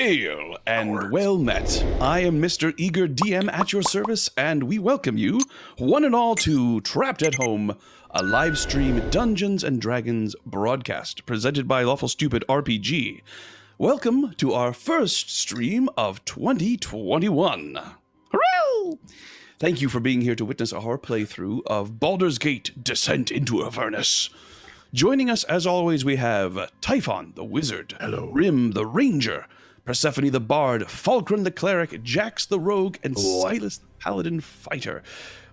Hail and well met. I am Mr. Eager DM at your service, and we welcome you, one and all, to Trapped at Home, a live stream Dungeons and Dragons broadcast presented by Lawful Stupid RPG. Welcome to our first stream of 2021. Hooray! Thank you for being here to witness our playthrough of Baldur's Gate Descent into Avernus. Joining us, as always, we have Typhon the Wizard, Hello. Rhimb the Ranger, Persephone the Bard, Falkrunn the Cleric, Jax the Rogue, and Silas the Paladin Fighter.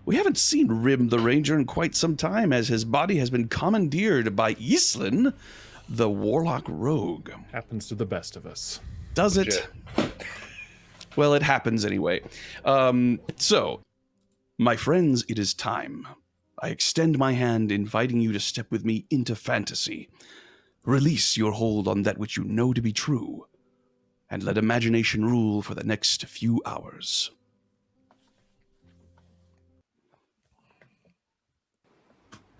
We haven't seen Rhimb the Ranger in quite some time, as his body has been commandeered by Islin, the Warlock Rogue. Happens to the best of us. Does it? Well, it happens anyway. So, my friends, it is time. I extend my hand, inviting you to step with me into fantasy. Release your hold on that which you know to be true, and let imagination rule for the next few hours.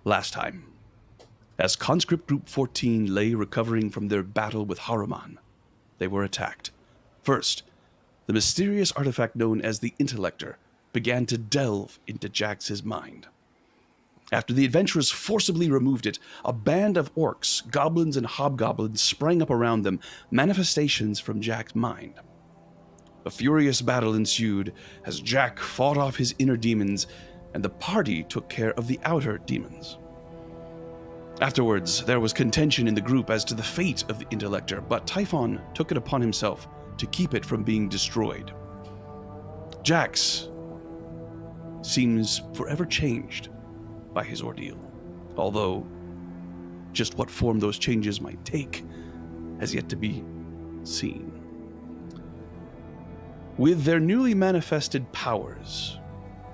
Last time, as Conscript Group 14 lay recovering from their battle with Haruman, they were attacked. First, the mysterious artifact known as the Intellector began to delve into Jax's mind. After the adventurers forcibly removed it, a band of orcs, goblins, and hobgoblins sprang up around them, manifestations from Jax's mind. A furious battle ensued as Jax fought off his inner demons, and the party took care of the outer demons. Afterwards, there was contention in the group as to the fate of the Intellector, but Typhon took it upon himself to keep it from being destroyed. Jax seems forever changed by his ordeal, although just what form those changes might take has yet to be seen. With their newly manifested powers,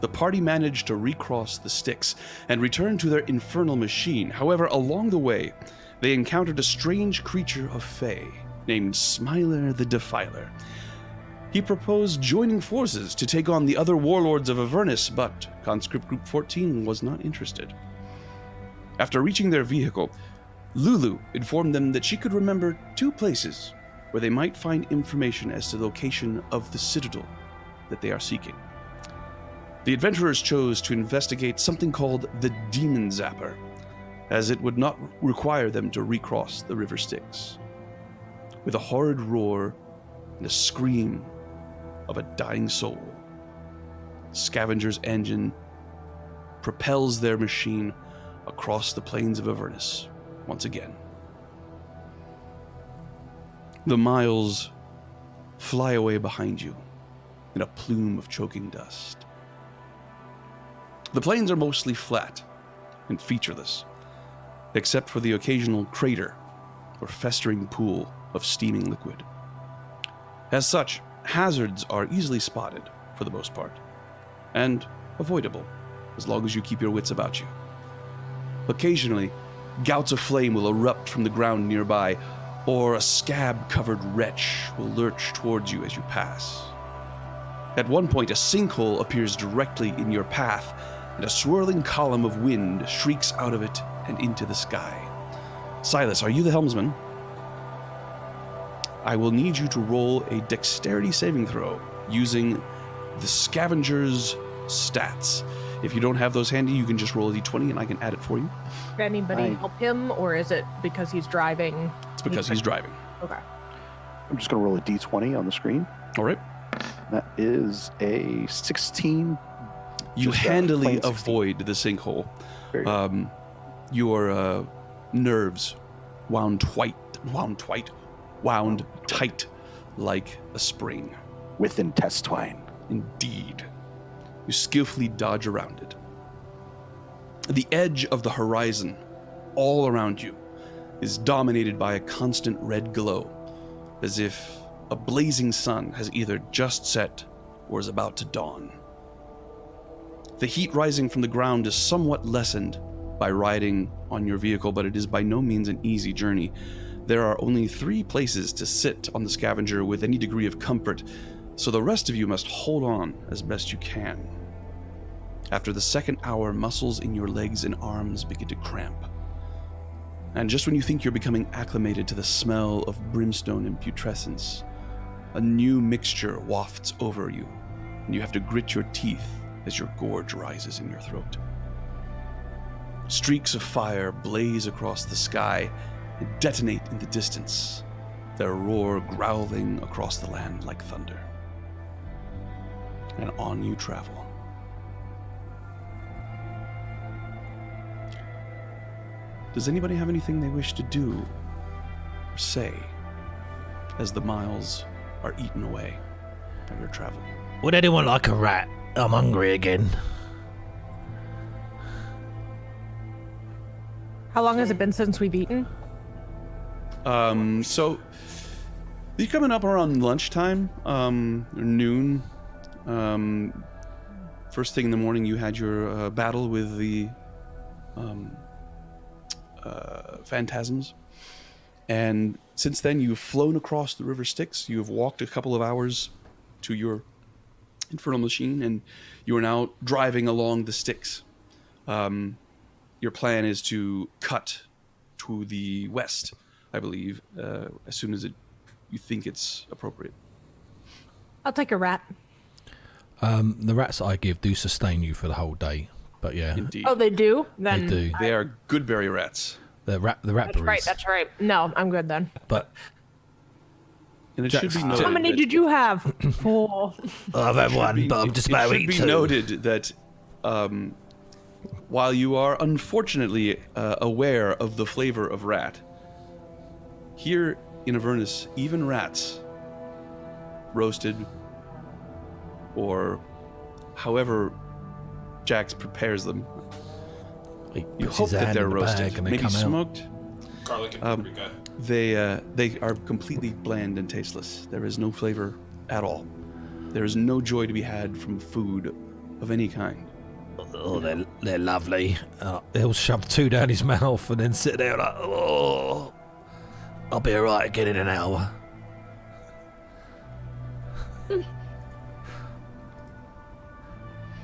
the party managed to recross the Styx and return to their infernal machine. However, along the way, they encountered a strange creature of Fae named Smiler the Defiler. He proposed joining forces to take on the other warlords of Avernus, but Conscript Group 14 was not interested. After reaching their vehicle, Lulu informed them that she could remember two places where they might find information as to the location of the citadel that they are seeking. The adventurers chose to investigate something called the Demon Zapper, as it would not require them to recross the River Styx. With a horrid roar and a scream of a dying soul, Scavenger's engine propels their machine across the plains of Avernus once again. The miles fly away behind you in a plume of choking dust. The plains are mostly flat and featureless, except for the occasional crater or festering pool of steaming liquid. As such, hazards are easily spotted, for the most part, and avoidable, as long as you keep your wits about you. Occasionally, gouts of flame will erupt from the ground nearby, or a scab-covered wretch will lurch towards you as you pass. At one point, a sinkhole appears directly in your path, and a swirling column of wind shrieks out of it and into the sky. Silas, are you the helmsman? I will need you to roll a dexterity saving throw using the Scavenger's stats. If you don't have those handy, you can just roll a d20 and I can add it for you. Did anybody help him, or is it because he's driving? It's because he's driving. Okay. I'm just going to roll a d20 on the screen. All right. That is a 16. You handily avoid the sinkhole. Your nerves wound tight like a spring. With intestine. Indeed. You skillfully dodge around it. The edge of the horizon, all around you, is dominated by a constant red glow, as if a blazing sun has either just set or is about to dawn. The heat rising from the ground is somewhat lessened by riding on your vehicle, but it is by no means an easy journey. There are only 3 places to sit on the Scavenger with any degree of comfort, so the rest of you must hold on as best you can. After the second hour, muscles in your legs and arms begin to cramp. And just when you think you're becoming acclimated to the smell of brimstone and putrescence, a new mixture wafts over you, and you have to grit your teeth as your gorge rises in your throat. Streaks of fire blaze across the sky and detonate in the distance, their roar growling across the land like thunder. And on you travel. Does anybody have anything they wish to do or say as the miles are eaten away by your travel? Would anyone like a rat? I'm hungry again. How long has it been since we've eaten? So you're coming up around lunchtime, or noon. First thing in the morning, you had your battle with the phantasms, and since then you've flown across the river Styx. You have walked a couple of hours to your infernal machine, and you are now driving along the Styx. Your plan is to cut to the west, I believe, as soon as you think it's appropriate. I'll take a rat. The rats that I give do sustain you for the whole day, but yeah. Indeed. Oh, they do? Then They do. They are goodberry rats. The rat That's right, that's right. No, I'm good then. But And it Jax- should be noted. How many that- did you have? 4. I've had one, but I'm just about to It eat should be two. noted that while you are unfortunately aware of the flavor of rat, here in Avernus, even rats, roasted, or however Jax prepares them, He you puts hope his that hand they're in the bag roasted, and they maybe come out. smoked. Garlic and paprika. They are completely bland and tasteless. There is no flavor at all. There is no joy to be had from food of any kind. Oh, they're lovely. He'll shove 2 down his mouth and then sit there like, oh, I'll be alright again in an hour.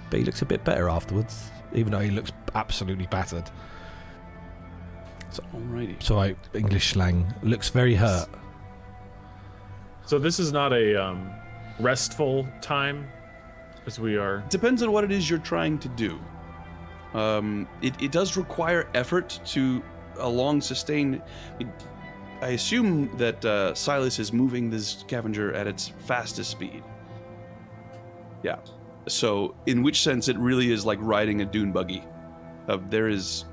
But he looks a bit better afterwards, even though he looks absolutely battered. Alrighty. So English slang, looks very hurt. So this is not a restful time, as we are. Depends on what it is you're trying to do. It does require effort to a long sustained. I assume that Silas is moving this scavenger at its fastest speed. Yeah. So, in which sense, it really is like riding a dune buggy. There is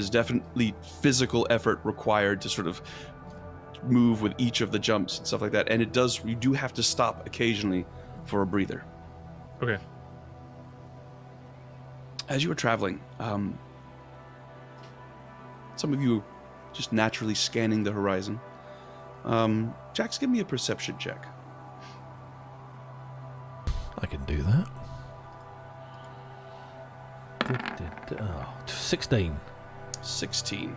definitely physical effort required to sort of move with each of the jumps and stuff like that. And you do have to stop occasionally for a breather. Okay. As you were traveling, some of you just naturally scanning the horizon. Jax, give me a perception check. I can do that. 16. 16.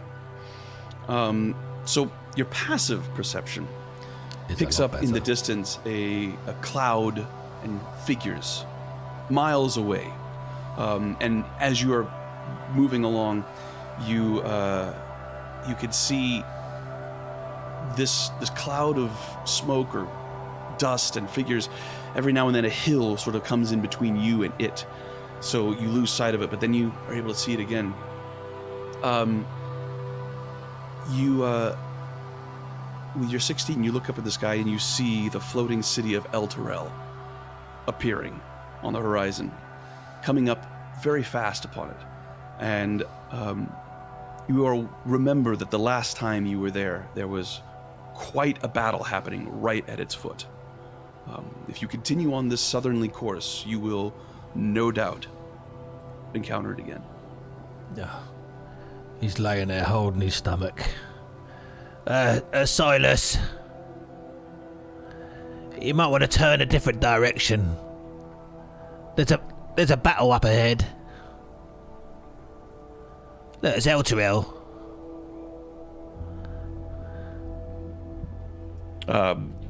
So your passive perception Is picks a lot up in the better. distance a cloud and figures miles away. And as you are moving along, you could see this cloud of smoke or dust and figures. Every now and then a hill sort of comes in between you and it, so you lose sight of it, but then you are able to see it again. With your 16, you look up at the sky and you see the floating city of Elturel appearing on the horizon, coming up very fast upon it. And you remember that the last time you were there was quite a battle happening right at its foot. If you continue on this southerly course, you will no doubt encounter it again. Yeah. He's laying there holding his stomach. Silas, you might want to turn a different direction. There's a battle up ahead. Look, it's Elturel.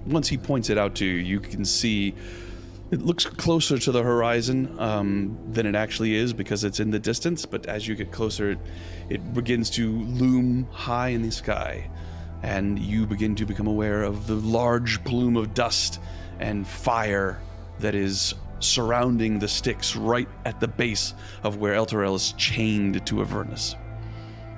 Once he points it out to you, you can see it looks closer to the horizon than it actually is because it's in the distance, but as you get closer, it begins to loom high in the sky. and you begin to become aware of the large plume of dust and fire that is surrounding the Styx right at the base of where Elturel is chained to Avernus.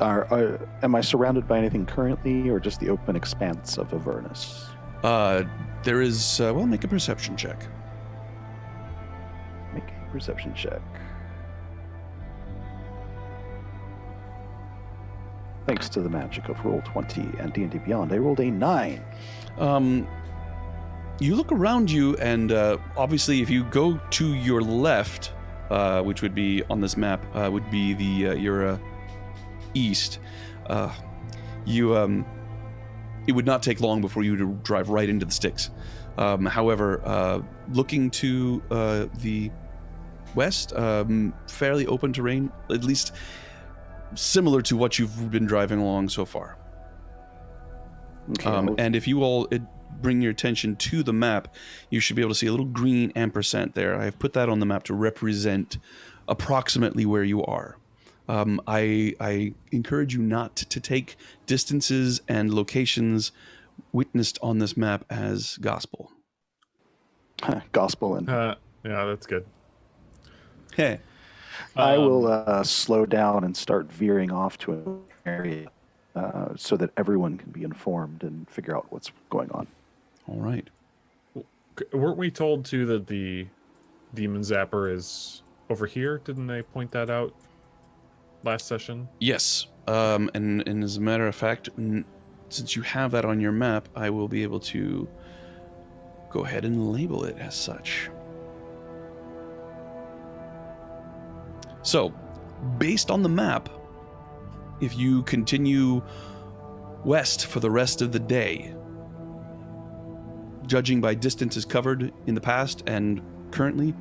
Am I surrounded by anything currently, or just the open expanse of Avernus? There is, well, make a perception check. Make a perception check. Thanks to the magic of Roll20 and D&D Beyond, I rolled a 9. You look around you, and obviously, if you go to your left, which would be on this map, would be the your east. It would not take long before you to drive right into the Styx. However, looking to the west, fairly open terrain, at least similar to what you've been driving along so far. Okay, And if you all bring your attention to the map, you should be able to see a little green ampersand there. I have put that on the map to represent approximately where you are. I encourage you not to take distances and locations witnessed on this map as gospel. Gospel and Yeah, that's good. Hey. I will slow down and start veering off to an area so that everyone can be informed and figure out what's going on. All right. Weren't we told too that the demon zapper is over here? Didn't they point that out last session? Yes. And as a matter of fact, since you have that on your map, I will be able to go ahead and label it as such. So, based on the map, if you continue west for the rest of the day, judging by distances covered in the past and currently,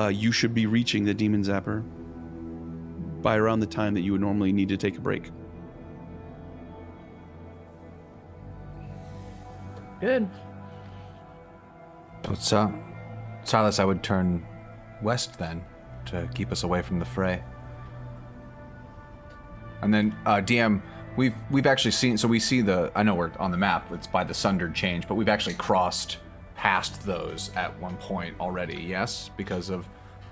you should be reaching the Demon Zapper by around the time that you would normally need to take a break. Good. So, Silas, I would turn west then to keep us away from the fray. And then, DM, we've actually seen. So we see I know we're on the map. It's by the sundered change, but we've actually crossed past those at one point already. Yes, because of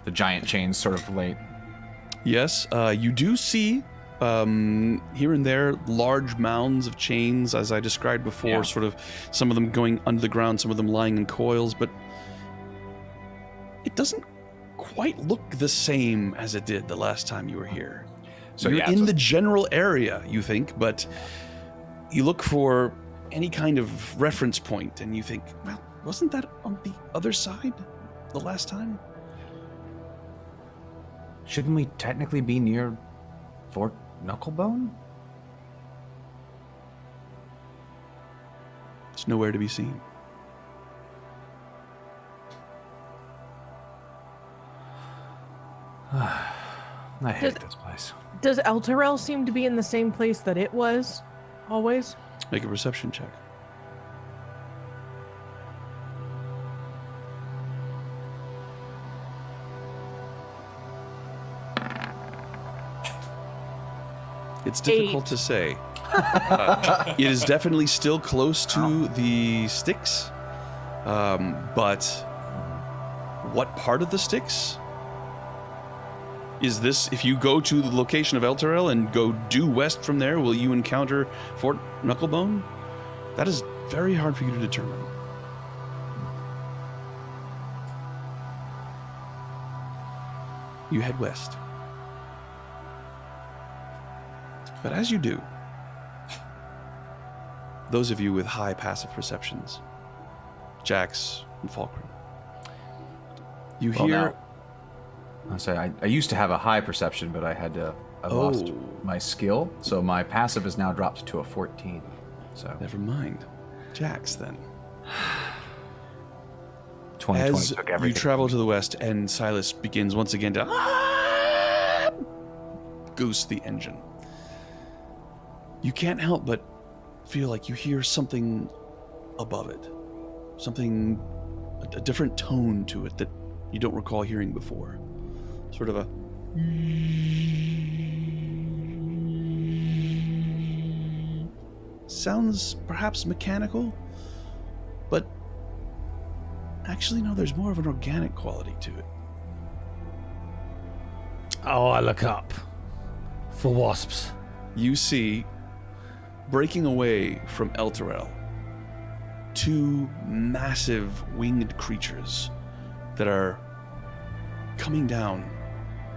the giant chains sort of late. Yes, you do see here and there large mounds of chains, as I described before, Yeah. sort of some of them going under the ground, some of them lying in coils, but it doesn't quite look the same as it did the last time you were here. So You're yeah, in so- the general area, you think, but you look for any kind of reference point and you think, well, wasn't that on the other side the last time? Shouldn't we technically be near Fort Knucklebone? It's nowhere to be seen. I hate this place. Does Elturel seem to be in the same place that it was always? Make a perception check. It's difficult to say. It is definitely still close to the Styx, but what part of the Styx? Is this, if you go to the location of Elturel and go due west from there, will you encounter Fort Knucklebone? That is very hard for you to determine. You head west. But as you do, those of you with high passive perceptions, Jax and Falkrunn, you Well, hear... now, I'll say I used to have a high perception, but I lost my skill, so my passive is now dropped to a 14. So Never mind. Jax, then. 2020 As took you everything. travel to the west, and Silas begins once again to goose the engine, you can't help but feel like you hear something above it. Something, a different tone to it that you don't recall hearing before. Sort of a... sounds perhaps mechanical, but actually, no, there's more of an organic quality to it. Oh, I look up for wasps. You see, breaking away from Elturel, 2 massive winged creatures that are coming down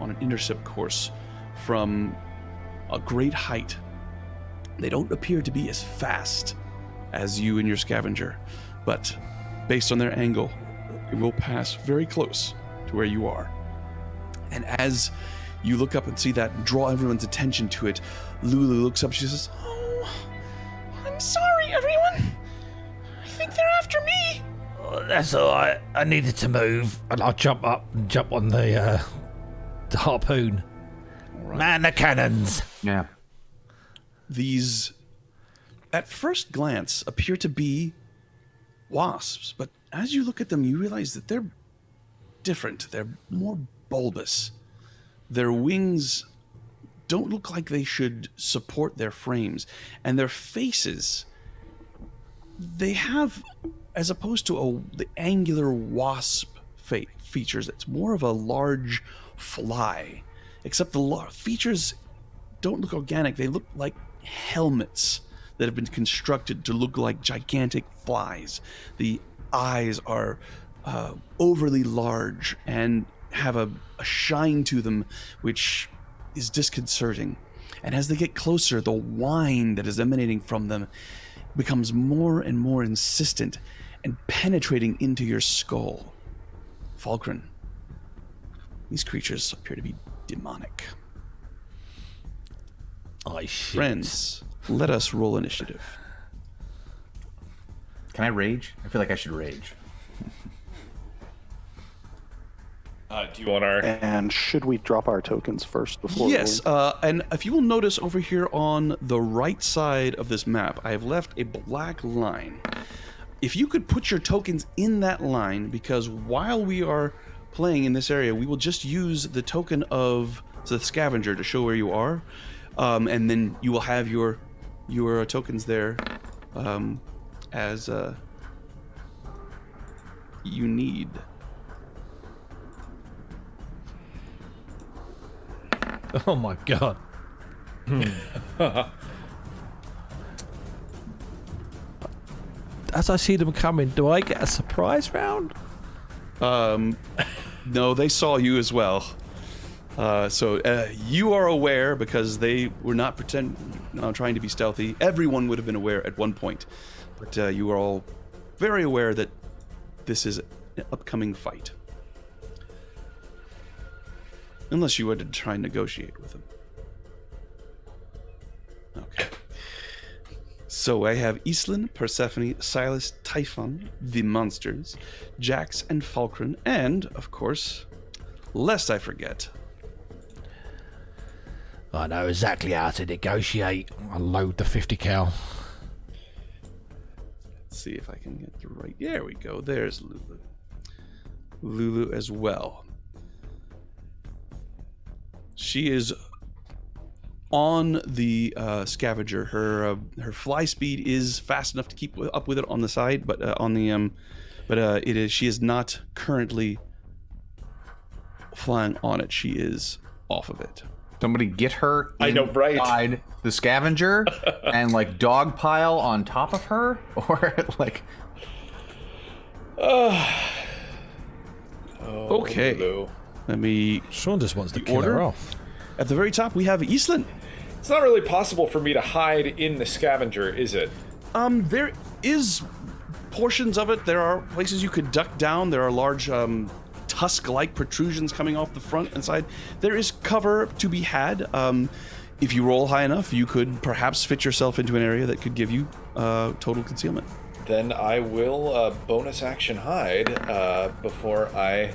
on an intercept course from a great height. They don't appear to be as fast as you and your scavenger, but based on their angle, it will pass very close to where you are. And as you look up and see that, draw everyone's attention to it, Lulu looks up, she says, "Oh, I'm sorry, everyone. I think they're after me." Oh, that's all right. I needed to move, and I'll jump up and jump on the harpoon. Right. Man the cannons. Yeah. These, at first glance, appear to be wasps, but as you look at them, you realize that they're different. They're more bulbous. Their wings don't look like they should support their frames, and their faces, they have, as opposed to the angular wasp features, it's more of a large fly, except the features don't look organic. They look like helmets that have been constructed to look like gigantic flies. The eyes are overly large and have a shine to them which is disconcerting. And as they get closer, the whine that is emanating from them becomes more and more insistent and penetrating into your skull. Falkrunn, these creatures appear to be demonic. I shoot. Friends, let us roll initiative. Can I rage? I feel like I should rage. Do you want our... And should we drop our tokens first before? Yes, and if you will notice over here on the right side of this map, I have left a black line. If you could put your tokens in that line, because while we are playing in this area, we will just use the token of the scavenger to show where you are, and then you will have your tokens there as you need. Oh my god. As I see them coming, do I get a surprise round? No, they saw you as well. So you are aware because they were not trying to be stealthy. Everyone would have been aware at one point, but you are all very aware that this is an upcoming fight. Unless you were to try and negotiate with them. Okay. So I have Islin, Persephone, Silas, Typhon, the monsters, Jax, and Falkrunn, and, of course, lest I forget, I know exactly how to negotiate. I'll load the 50 cal. let's see if I can get the right. There we go. There's Lulu. Lulu as well. She is on the scavenger. Her fly speed is fast enough to keep up with it on the side, but she is not currently flying on it. She is off of it. Somebody get her I know, right? inside the scavenger and like dogpile on top of her, or like. Okay. Lulu. Let me. Sean just wants to kill order? her off. At the very top, we have Islin. It's not really possible for me to hide in the scavenger, is it? There is portions of it. There are places you could duck down. There are large tusk-like protrusions coming off the front and side. There is cover to be had. If you roll high enough, you could perhaps fit yourself into an area that could give you total concealment. Then I will bonus action hide before I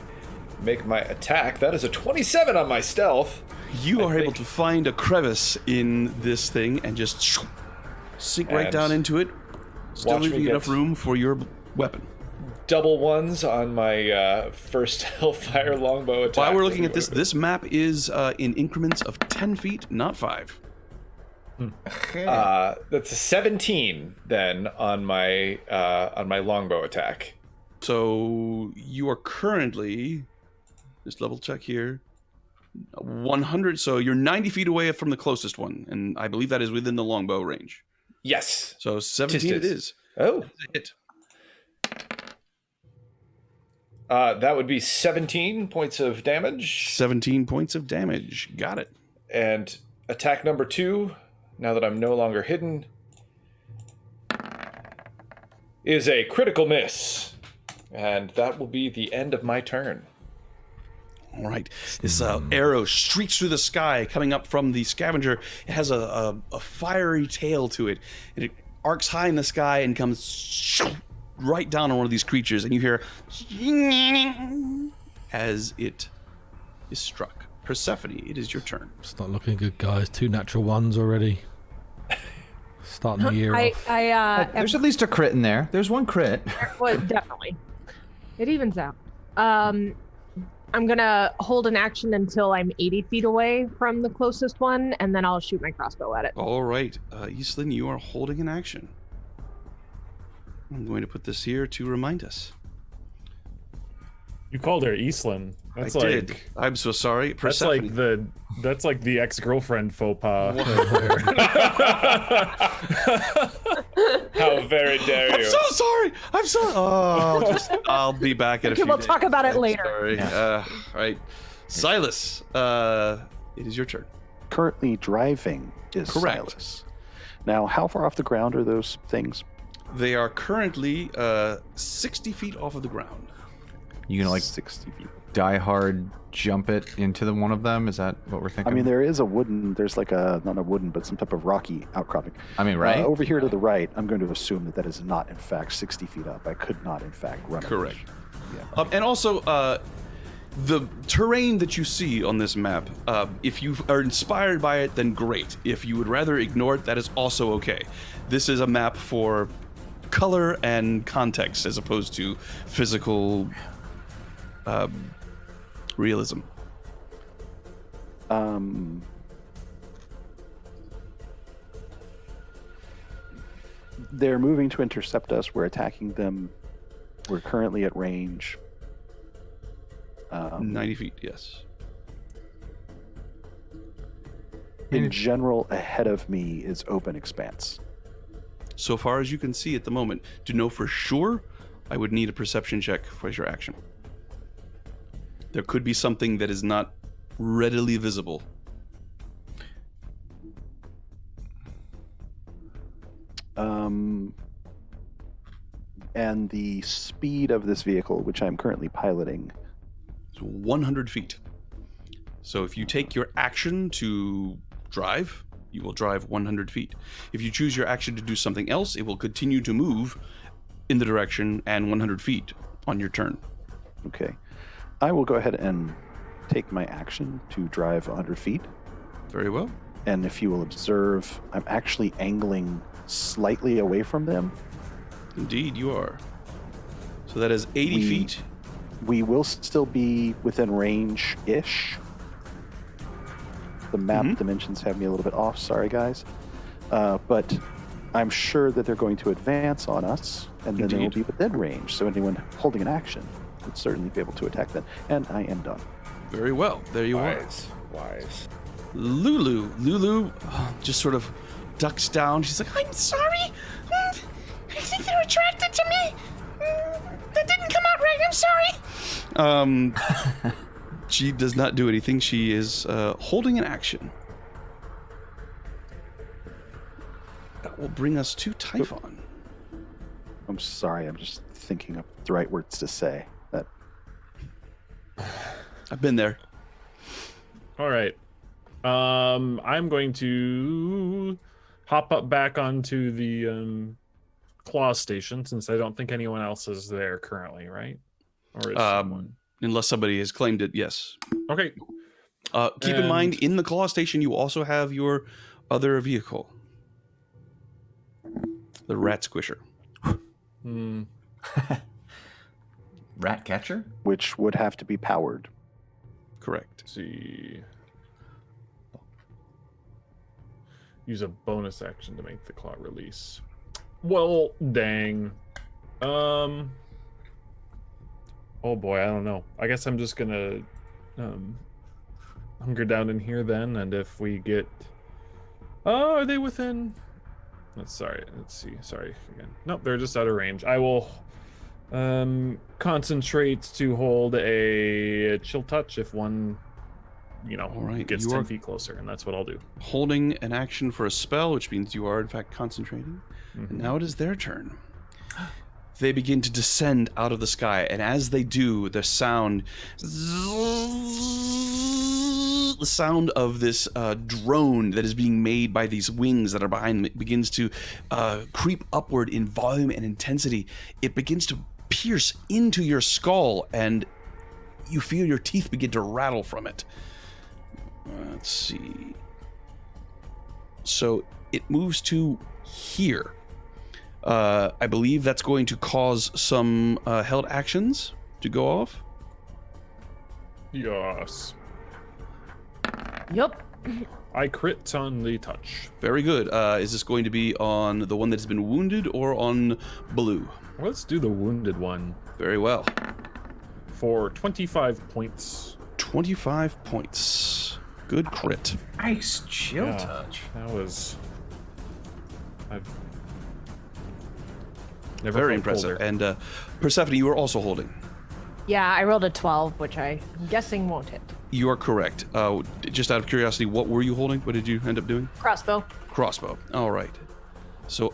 make my attack. That is a 27 on my stealth. You are able to find a crevice in this thing and just sink right And down into it. Still watch me leaving get enough room for your weapon. Double ones on my first Hellfire longbow attack. While we're looking at this map is in increments of 10 feet, not 5. That's a 17 then on my longbow attack. So you are currently, just double check here, 100. So you're 90 feet away from the closest one, and I believe that is within the longbow range. Yes. So 17 it is. Oh. That's a hit. That would be 17 points of damage. 17 points of damage. Got it. And attack number 2, now that I'm no longer hidden, is a critical miss. And that will be the end of my turn. All right. This arrow streaks through the sky, coming up from the scavenger. It has a fiery tail to it, and it arcs high in the sky and comes right down on one of these creatures, and you hear as it is struck. Persephone, it is your turn. It's not looking good, guys. 2 natural ones already. Starting the year off. There's at least a crit in there. There's 1 crit. Well, definitely. It evens out. I'm gonna hold an action until I'm 80 feet away from the closest one, and then I'll shoot my crossbow at it. All right. Eastlyn, you are holding an action. I'm going to put this here to remind us. You called her Eastlyn. That's I like did. I'm so sorry. that's Persephone. like the ex-girlfriend faux pas. How very dare you. I'm so sorry. I'm so. Oh, I'll be back in a few We'll days. talk about it later. Sorry. All right. Silas, it is your turn. Currently driving is Correct. Silas. Now, how far off the ground are those things? They are currently 60 feet off of the ground. You gonna like 60 feet. die hard jump it into the one of them? Is that what we're thinking? I mean, there's like not a wooden, but some type of rocky outcropping. I mean, right? Over here to the right, I'm going to assume that is not, in fact, 60 feet up. I could not, in fact, run. Correct. Yeah. And also, the terrain that you see on this map, if you are inspired by it, then great. If you would rather ignore it, that is also okay. This is a map for color and context as opposed to physical realism. They're moving to intercept us. We're attacking them. We're currently at range. 90 feet, yes. In general, ahead of me is open expanse. So far as you can see at the moment, to know for sure, I would need a perception check for your action. There could be something that is not readily visible. And the speed of this vehicle, which I'm currently piloting, is 100 feet. So if you take your action to drive, you will drive 100 feet. If you choose your action to do something else, it will continue to move in the direction and 100 feet on your turn. okay, I will go ahead and take my action to drive 100 feet. Very well. And if you will observe, I'm actually angling slightly away from them. Indeed, you are. So that is 80 feet. We will still be within range-ish. The map dimensions have me a little bit off. Sorry, guys. But I'm sure that they're going to advance on us, and then they will be within range. So anyone holding an action would certainly be able to attack them. And I am done. Very well. There you are. Wise. Lulu just sort of ducks down. She's like, I'm sorry. I think they're attracted to me. That didn't come out right. I'm sorry. She does not do anything. She is holding an action. That will bring us to Typhon. I'm sorry. I'm just thinking of the right words to say. That I've been there. All right. I'm going to hop up back onto the claw station since I don't think anyone else is there currently, right? Or is someone? Unless somebody has claimed it, yes. Okay. Keep in mind, in the claw station, you also have your other vehicle. The rat squisher. Rat catcher? which would have to be powered. Correct. Let's see. use a bonus action to make the claw release. Well, dang. Oh boy, I don't know. I guess I'm just gonna hunker down in here then, and if we get... Oh, are they within... Let's see. Sorry again. Nope, they're just out of range. I will concentrate to hold a chill touch if one, All right, gets you 10 are feet closer, and that's what I'll do. holding an action for a spell, which means you are in fact concentrating. And now it is their turn. They begin to descend out of the sky, and as they do, the sound of this drone that is being made by these wings that are behind them begins to creep upward in volume and intensity. It begins to pierce into your skull, and you feel your teeth begin to rattle from it. Let's see. So it moves to here. I believe that's going to cause some held actions to go off. Yes. Yup. I crit on the touch. Very good. Is this going to be on the one that has been wounded or on blue? Let's do the wounded one Very well. for 25 points. 25 points. Good crit. Nice chill Yeah. touch. That was... I've never Very felt impressive. colder. And Persephone, you are also holding. Yeah, I rolled a 12, which I'm guessing won't hit. You are correct. Just out of curiosity, what were you holding? What did you end up doing? Crossbow. Crossbow. All right. So,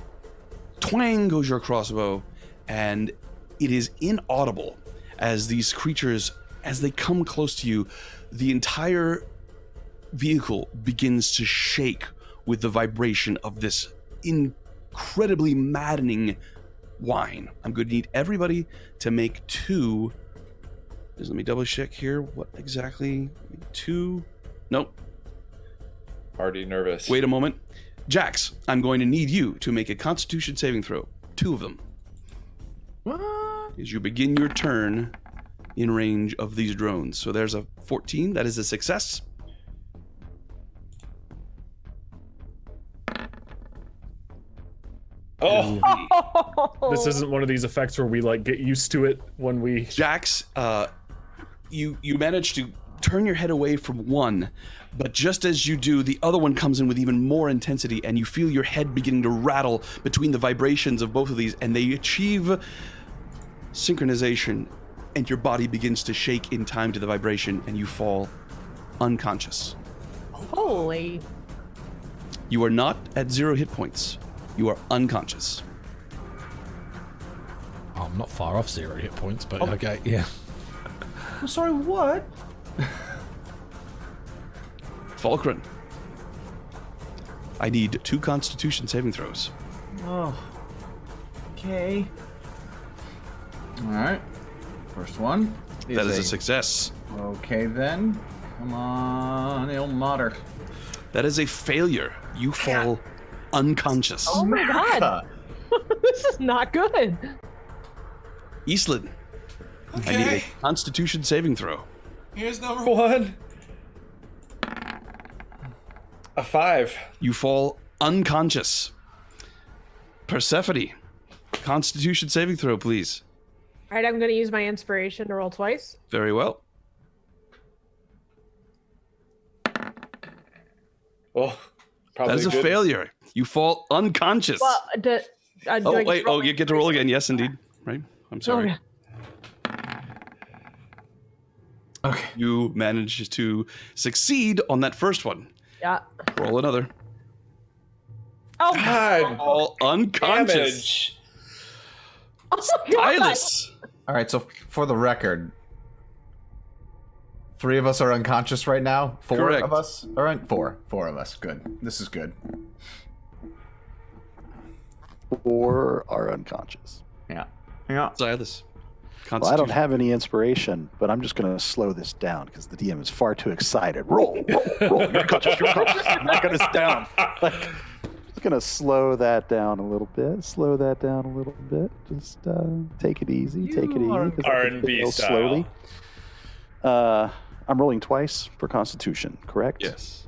twang goes your crossbow, and it is inaudible as these creatures, as they come close to you, the entire vehicle begins to shake with the vibration of this incredibly maddening whine. I'm going to need everybody to make two. Just let me double check here. What exactly? Two. Nope. Already nervous. Wait a moment. Jax, I'm going to need you to make a Constitution saving throw. Two of them. What? As you begin your turn in range of these drones. So there's a 14. That is a success. Oh, This isn't one of these effects where we like get used to it when we... Jax, you manage to turn your head away from one, but just as you do, the other one comes in with even more intensity, and you feel your head beginning to rattle between the vibrations of both of these, and they achieve synchronization, and your body begins to shake in time to the vibration, and you fall unconscious. Holy. You are not at 0 hit points. You are unconscious. Oh, I'm not far off 0 hit points, but okay, yeah. I'm sorry, what? Falkrunn, I need 2 Constitution saving throws. Oh. Okay. Alright. First one. That is a success. Okay then. Come on, Il Mater. That is a failure. You fall unconscious. Oh my god. This is not good. Eastland, I need a Constitution saving throw. here's number one. A 5. You fall unconscious. Persephone, Constitution saving throw, please. All right, I'm going to use my inspiration to roll twice. Very well. Well, probably That is a good. failure. You fall unconscious. Well, do I Oh, get wait. to roll Oh, you get to roll again. Yes, indeed. Right. I'm sorry. Okay. Okay. You managed to succeed on that first one. Yeah. Roll another. Oh, God, All unconscious. damage. oh my god. Silas. Alright, so for the record, 3 of us are unconscious right now. 4 Correct. of us? Alright, 4. 4 of us. Good. This is good. 4 are unconscious. Yeah. Yeah. Silas. Well, I don't have any inspiration, but I'm just going to slow this down because the DM is far too excited. Roll, roll, roll. You're unconscious. You're unconscious. I'm not going to down. Like, just going to slow that down a little bit. Slow that down a little bit. Just take it easy. Take it easy. 'cause I can R&B fail style. slowly. I'm rolling twice for Constitution, correct? Yes.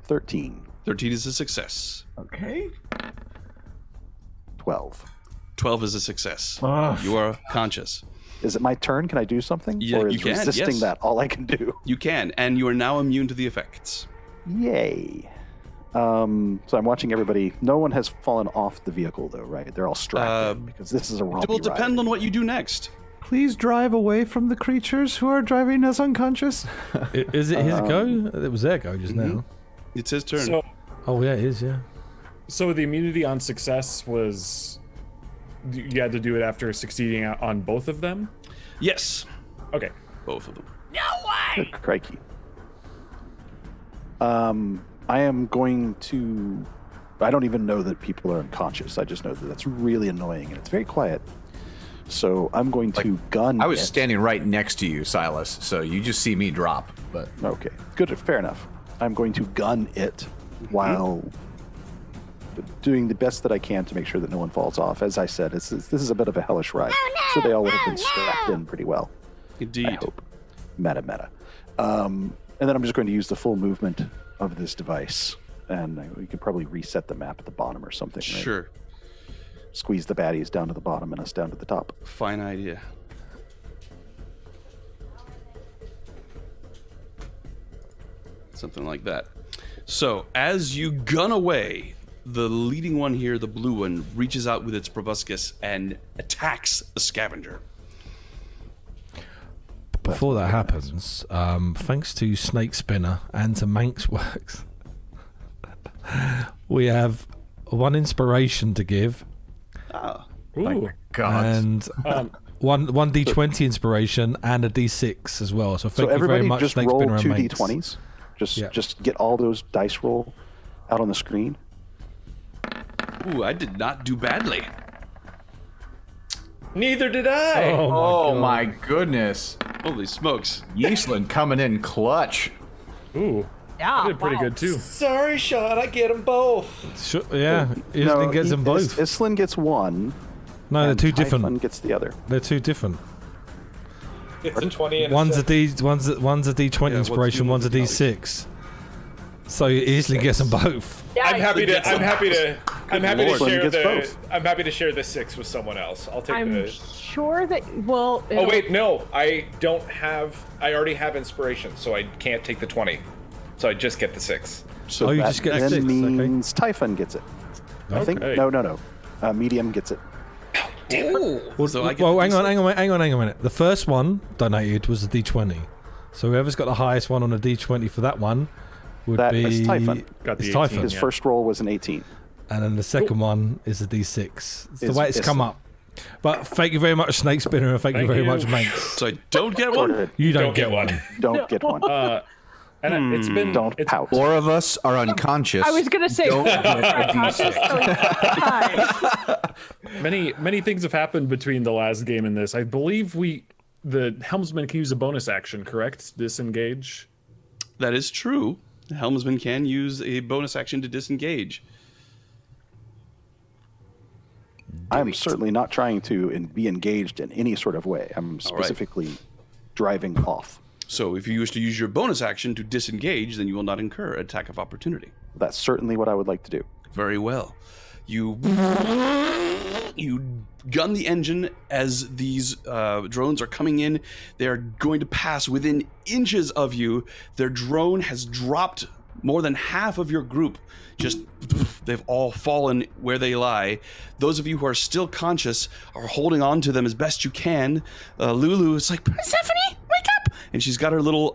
13. 13 is a success. Okay. 12. 12 is a success. Oh. You are conscious. Is it my turn? Can I do something? Yeah, or is you can, resisting yes. that all I can do? You can, and you are now immune to the effects. Yay. So I'm watching everybody. No one has fallen off the vehicle, though, right? They're all strapped in, because this is a rompy It will depend ride. on what you do next. Please drive away from the creatures who are driving us unconscious. Is it his go? It was their go just now. It's his turn. So, Oh yeah, it is. Yeah. so the immunity on success was you had to do it after succeeding on both of them. Yes, Okay. both of them. Good crikey. I am going to... I don't even know that people are unconscious. I just know that that's really annoying, and it's very quiet. So I'm going to gun I was it. standing right next to you, Silas, so you just see me drop. But Okay, good. Fair enough. I'm going to gun it while doing the best that I can to make sure that no one falls off. As I said, this is a bit of a hellish ride. So they all would have been strapped in pretty well. Indeed. I hope. Meta. And then I'm just going to use the full movement of this device. And we could probably reset the map at the bottom or something. Right? Sure. Squeeze the baddies down to the bottom and us down to the top. Fine idea. Something like that. So, as you gun away, the leading one here, the blue one, reaches out with its proboscis and attacks the scavenger. Before that happens, thanks to Snake Spinner and to Manx Works, we have one inspiration to give Ah, Ooh. God, and one d20 inspiration and a d6 as well. So So thank you very everybody much, just Snake roll Spinner and 2 Manx. d20s. Yeah. Just get all those dice roll out on the screen. ooh, I did not do badly. Neither did I. oh my goodness, Holy smokes. Yeastland coming in clutch. Ooh. Yeah. I did pretty wow. good too. Sorry, Sean. I get them both. Sure, yeah, Islin gets them both. Islin gets one. No, they're and two Typhon different. gets the other. They're two different. It's a 20 and One's a a d one's a d20 Yeah, inspiration. One's a d6. So Islin gets them both. Yeah, I'm happy to. I'm happy to. I'm happy to Lord. share Gets the. both. I'm happy to share the 6 with someone else. I'll take I'm the. sure that. Well. Oh wait, no. I don't have. I already have inspiration, so I can't take the 20. So I just get the 6. So Oh, you that just get then 6, okay. means Typhon gets it. I think. Okay. No. Medium gets it. Well, so I get Well, the hang D6. on a minute. The first one donated was a d20. So whoever's got the highest one on a d20 for that one would That be is Typhon. Got the it's 18. Typhon. His Yeah. first roll was an 18. And then the second one is a d6. It's the Is way it's come Islin. up. But thank you very much, Snake Spinner, and thank you Thank very you. much, Manx. So I don't get one? You don't, Don't get one. Don't get one. And it's been. Don't it's, pout. 4 of us are unconscious. I was gonna say. Don't get a Unconscious, so it's Many things have happened between the last game and this. I believe the helmsman can use a bonus action, correct? Disengage. That is true. The helmsman can use a bonus action to disengage. I'm certainly not trying to be engaged in any sort of way. I'm specifically driving off. So if you wish to use your bonus action to disengage, then you will not incur attack of opportunity. That's certainly what I would like to do. Very well. You gun the engine as these drones are coming in. They are going to pass within inches of you. Their drone has dropped more than half of your group. Just they've all fallen where they lie. Those of you who are still conscious are holding on to them as best you can. Lulu is like, Persephone, wake up! And she's got her little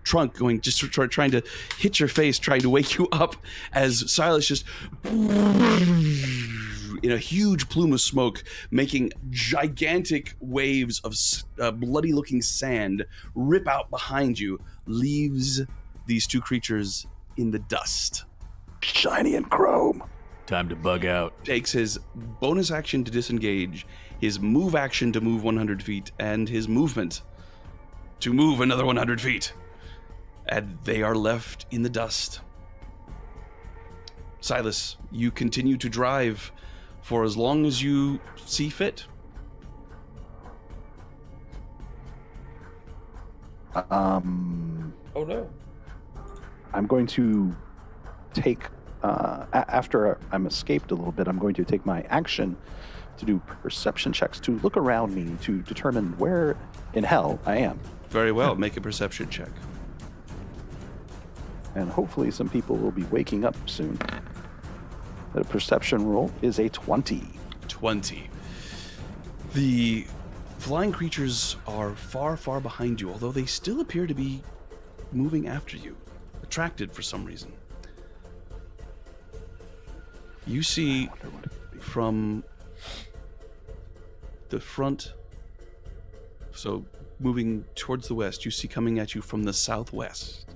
trunk going, just trying to hit your face, trying to wake you up, as Silas just in a huge plume of smoke, making gigantic waves of bloody looking sand rip out behind you, leaves these two creatures in the dust. Shiny and chrome. Time to bug out. Takes his bonus action to disengage, his move action to move 100 feet, and his movement to move another 100 feet. And they are left in the dust. Silas, you continue to drive for as long as you see fit. Oh no. I'm going to take, after I'm escaped a little bit, I'm going to take my action to do perception checks to look around me to determine where in hell I am. Very well. Make a perception check. And hopefully some people will be waking up soon. The perception roll is a 20. 20. The flying creatures are far, far behind you, although they still appear to be moving after you, attracted for some reason. You see from the front, so moving towards the west, you see coming at you from the southwest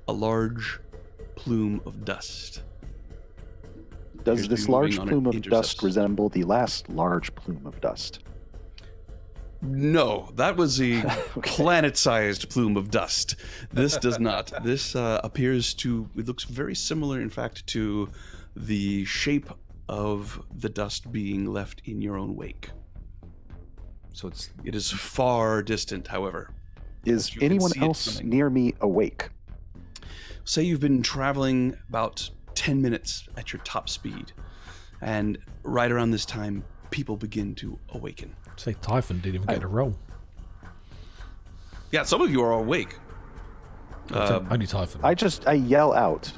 a large plume of dust. Does Appears to this be large moving on plume an of dust intercept. resemble the last large plume of dust? No, that was a planet-sized plume of dust. This does not. This appears to, it looks very similar, in fact, to the shape of the dust being left in your own wake. So it's It is far distant, however. Is You can anyone see it else coming. near me awake? Say you've been traveling about 10 minutes at your top speed, and right around this time, people begin to awaken. Say Typhon didn't even get a roll. Yeah, some of you are awake. Only Typhon. I yell out,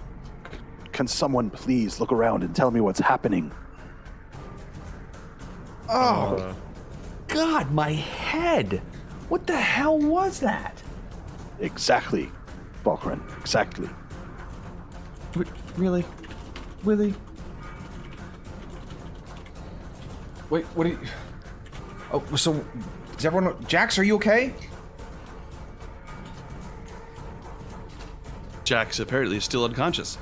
can someone please look around and tell me what's happening? Oh, God, my head! What the hell was that? Exactly, Falkrunn, exactly. Really? Really? Wait, what are you... Oh, so... Does everyone... Jax, are you okay? Jax apparently is still unconscious.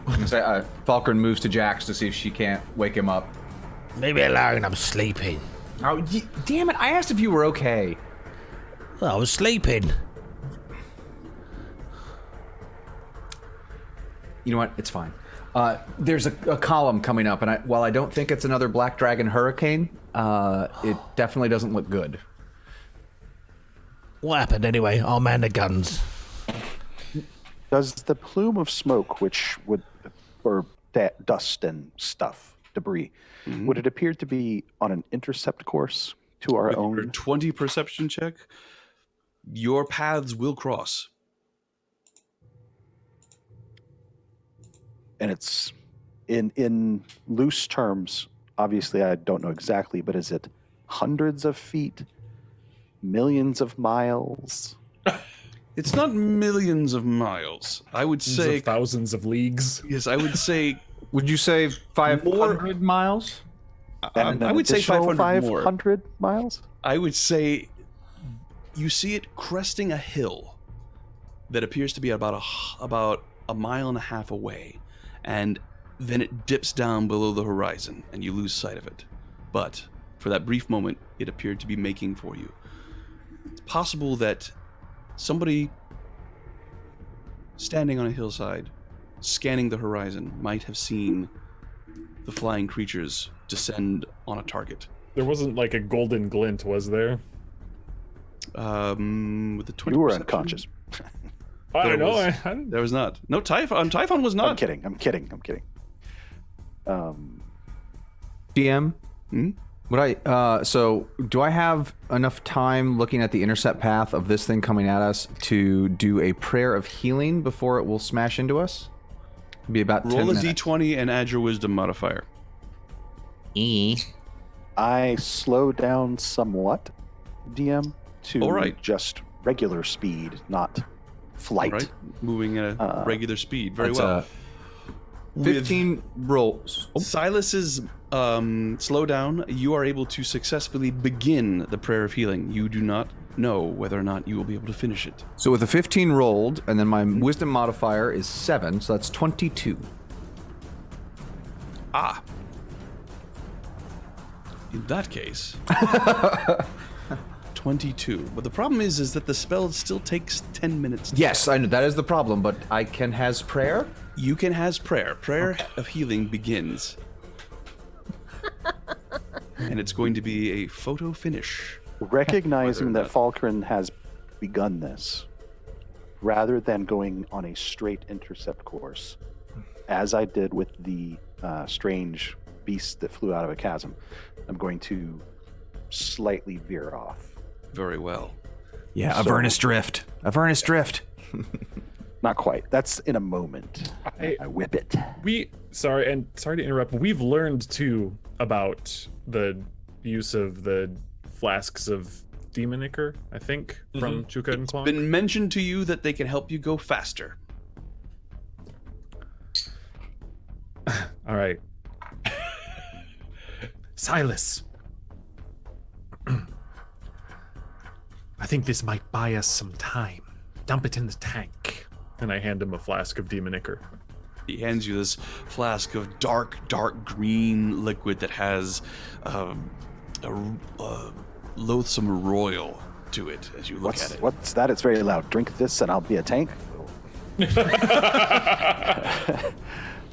Falkrunn moves to Jax to see if she can't wake him up. Leave me alone, I'm sleeping. Oh, damn it, I asked if you were okay. I was sleeping. You know what? It's fine. There's a column coming up, and while I don't think it's another Black Dragon hurricane, it definitely doesn't look good. What happened anyway? I'll man the guns. Does the plume of smoke, which would, or dust and stuff, debris, would it appear to be on an intercept course to our With your own? 20 perception check, your paths will cross. And it's in loose terms, obviously I don't know exactly, but is it hundreds of feet, millions of miles? It's not millions of miles. I would say, Thousands of leagues. yes, I would say, Would you say 500 miles? And I an would say additional 500 more. 500 miles? I would say you see it cresting a hill that appears to be about a mile and a half away, and then it dips down below the horizon, and you lose sight of it. But for that brief moment, it appeared to be making for you. It's possible that somebody standing on a hillside, scanning the horizon, might have seen the flying creatures descend on a target. There wasn't like a golden glint, was there? With the 20 You were perception, unconscious. I There don't know. was- I didn't- There was not. No, Typhon was I'm not. kidding. DM? Hmm? So do I have enough time looking at the intercept path of this thing coming at us to do a prayer of healing before it will smash into us? It'd be about 10 Roll a minutes. d20 and add your wisdom modifier. I slow down somewhat, DM, to All right. just regular speed, not flight. All right, moving at a regular speed. Very That's well. 15 rolls. With Silas's slowdown, you are able to successfully begin the prayer of healing. You do not know whether or not you will be able to finish it. So with a 15 rolled, and then my wisdom modifier is 7, so that's 22. Ah. In that case, 22. But the problem is that the spell still takes 10 minutes. to Yes, I know that is the problem, but I can has prayer. You can has prayer. Prayer of healing begins. And it's going to be a photo finish. Recognizing Whether or that Falkrunn has begun this, rather than going on a straight intercept course, as I did with the strange beast that flew out of a chasm, I'm going to slightly veer off. Very well. Yeah, So- Avernus Drift. Avernus Drift. Not quite. That's in a moment. I whip it. Sorry to interrupt. We've learned too about the use of the flasks of demon ichor, I think, from Chuka and Clonk. Been mentioned to you that they can help you go faster. All right. Silas. I think this might buy us some time. Dump it in the tank. And I hand him a flask of demon ichor. He hands you this flask of dark green liquid that has a loathsome royal to it as you look at it. What's that? It's very loud. Drink this and I'll be a tank.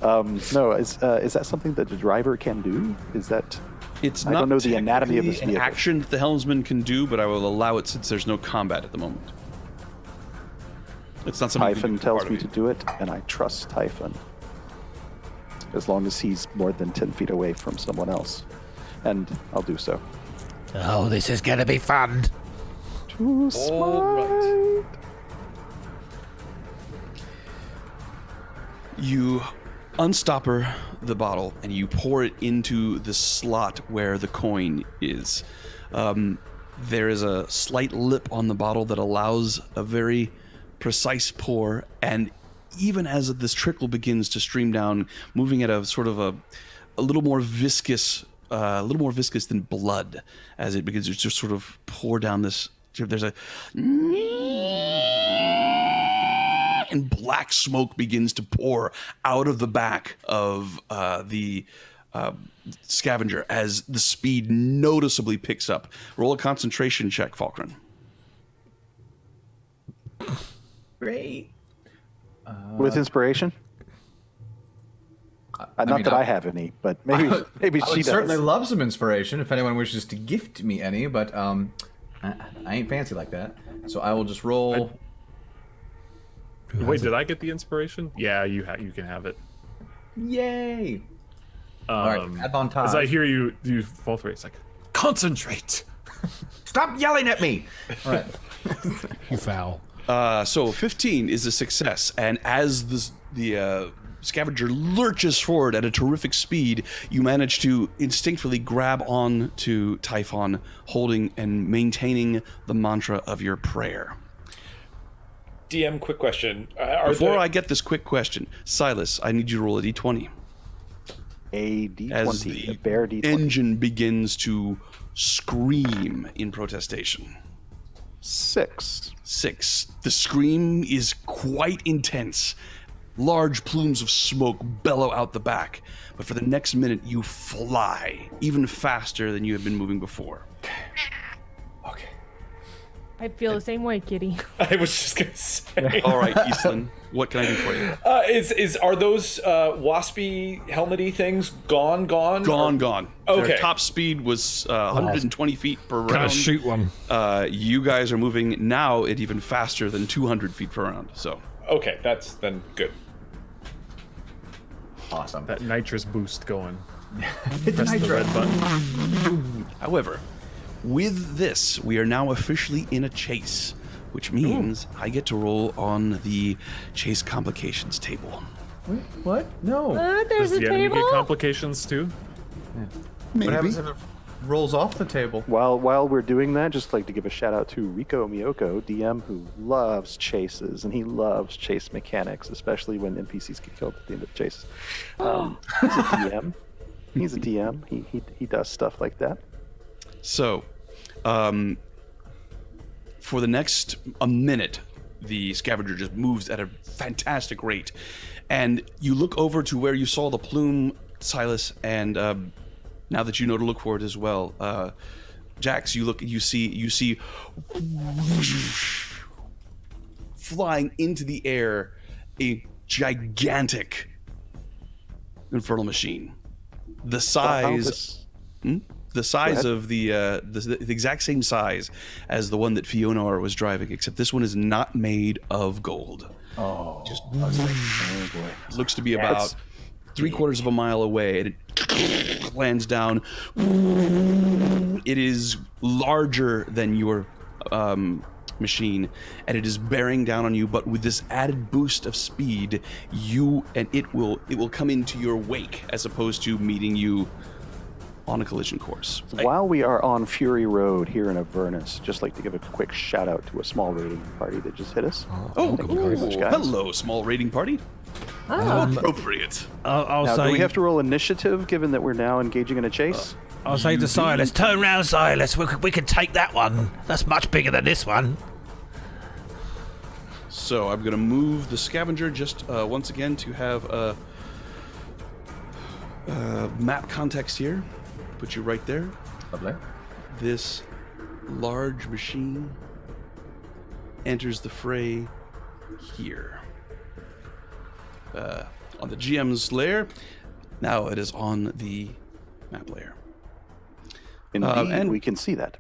No, is that something that the driver can do? Is that... It's I not don't know the anatomy of this technically an vehicle. action that the helmsman can do, but I will allow it since there's no combat at the moment. It's not something you can Typhon do tells part of me it. to do it, and I trust Typhon. As long as he's more than 10 feet away from someone else. And I'll do so. Oh, this is gonna be fun. Too smart. You unstopper the bottle and you pour it into the slot where the coin is. There is a slight lip on the bottle that allows a very precise pour, and even as this trickle begins to stream down, moving at a sort of a little more viscous than blood, as it begins to just sort of pour down this. There's a and black smoke begins to pour out of the back of the scavenger as the speed noticeably picks up. Roll a concentration check, Falkrunn. Great. With inspiration? Not that I have any, but maybe I she would does. certainly love some inspiration if anyone wishes to gift me any, but I ain't fancy like that. So I will just roll. Wait, did I get the inspiration? Yeah, you can have it. Yay! All right, advantage. As I hear you fall through, it's like, concentrate! Stop yelling at me! All right. You foul. So 15 is a success, and as the scavenger lurches forward at a terrific speed, you manage to instinctively grab on to Typhon, holding and maintaining the mantra of your prayer. DM, quick question. Before I get this quick question, Silas, I need you to roll a d20. A As D20, the a bare D20. engine begins to scream in protestation. 6. 6. The scream is quite intense. Large plumes of smoke bellow out the back, but for the next minute you fly even faster than you have been moving before. Okay. I feel the same way, Kitty. I was just gonna say. All right, Eastlyn, what can I do for you? Are those waspy helmety things gone? Gone. Okay. Their top speed was 120 feet per round. Gotta shoot one. You guys are moving now at even faster than 200 feet per round. So Okay, that's then good. Awesome. That nitrous boost going. Hit the Press the nitro. red button. However, with this, we are now officially in a chase, which means I get to roll on the chase complications table. Wait, what? No. There's Does a the enemy table. get complications too? What happens if it rolls off the table? While we're doing that, just like to give a shout out to Rico Miyoko, DM, who loves chases, and he loves chase mechanics, especially when NPCs get killed at the end of the chase. He's a DM. He's a DM. He does stuff like that. So, for the next minute, the scavenger just moves at a fantastic rate, and you look over to where you saw the plume, Silas, and now that you know to look for it as well, Jax, you see flying into the air a gigantic infernal machine, the size. the size of the exact same size as the one that Fiona was driving, except this one is not made of gold. Oh, Just Oh boy. looks to be about 3/4 of a mile away, and it lands down. It is larger than your machine, and it is bearing down on you, but with this added boost of speed, it will come into your wake as opposed to meeting you on a collision course. While we are on Fury Road here in Avernus, just like to give a quick shout out to a small raiding party that just hit us. Oh, thank you very much, guys. hello, small raiding party. Oh, Appropriate. I'll Now, say. do we have to roll initiative given that we're now engaging in a chase? I'll say to Silas, turn round, Silas. We can take that one. That's much bigger than this one. So I'm going to move the scavenger just once again to have a map context here. Put you right there. lovely. This large machine enters the fray here. On the GM's layer. Now it is on the map layer. Indeed, and- we can see that.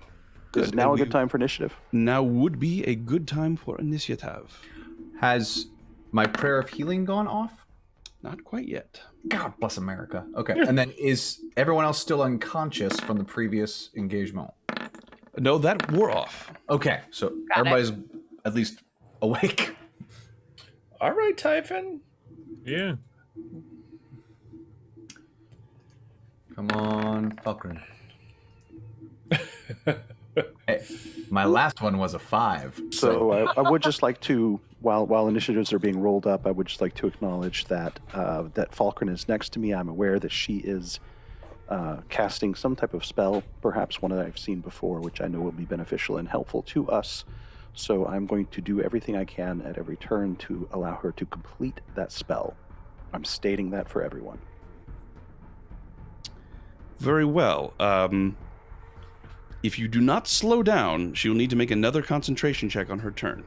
Good, Is now and a good time for initiative. Now would be a good time for initiative. Has my prayer of healing gone off? Not quite yet. God bless America. Okay. And then is everyone else still unconscious from the previous engagement? No, that wore off. Okay. So Got it. everybody's at least awake. All right, Typhon. Yeah. Come on, Falkrunn. Hey, my last one was a 5. So I would just like to, while initiatives are being rolled up, I would just like to acknowledge that that Falkrunn is next to me. I'm aware that she is casting some type of spell, perhaps one that I've seen before, which I know will be beneficial and helpful to us. So I'm going to do everything I can at every turn to allow her to complete that spell. I'm stating that for everyone. Very well. If you do not slow down, she will need to make another concentration check on her turn.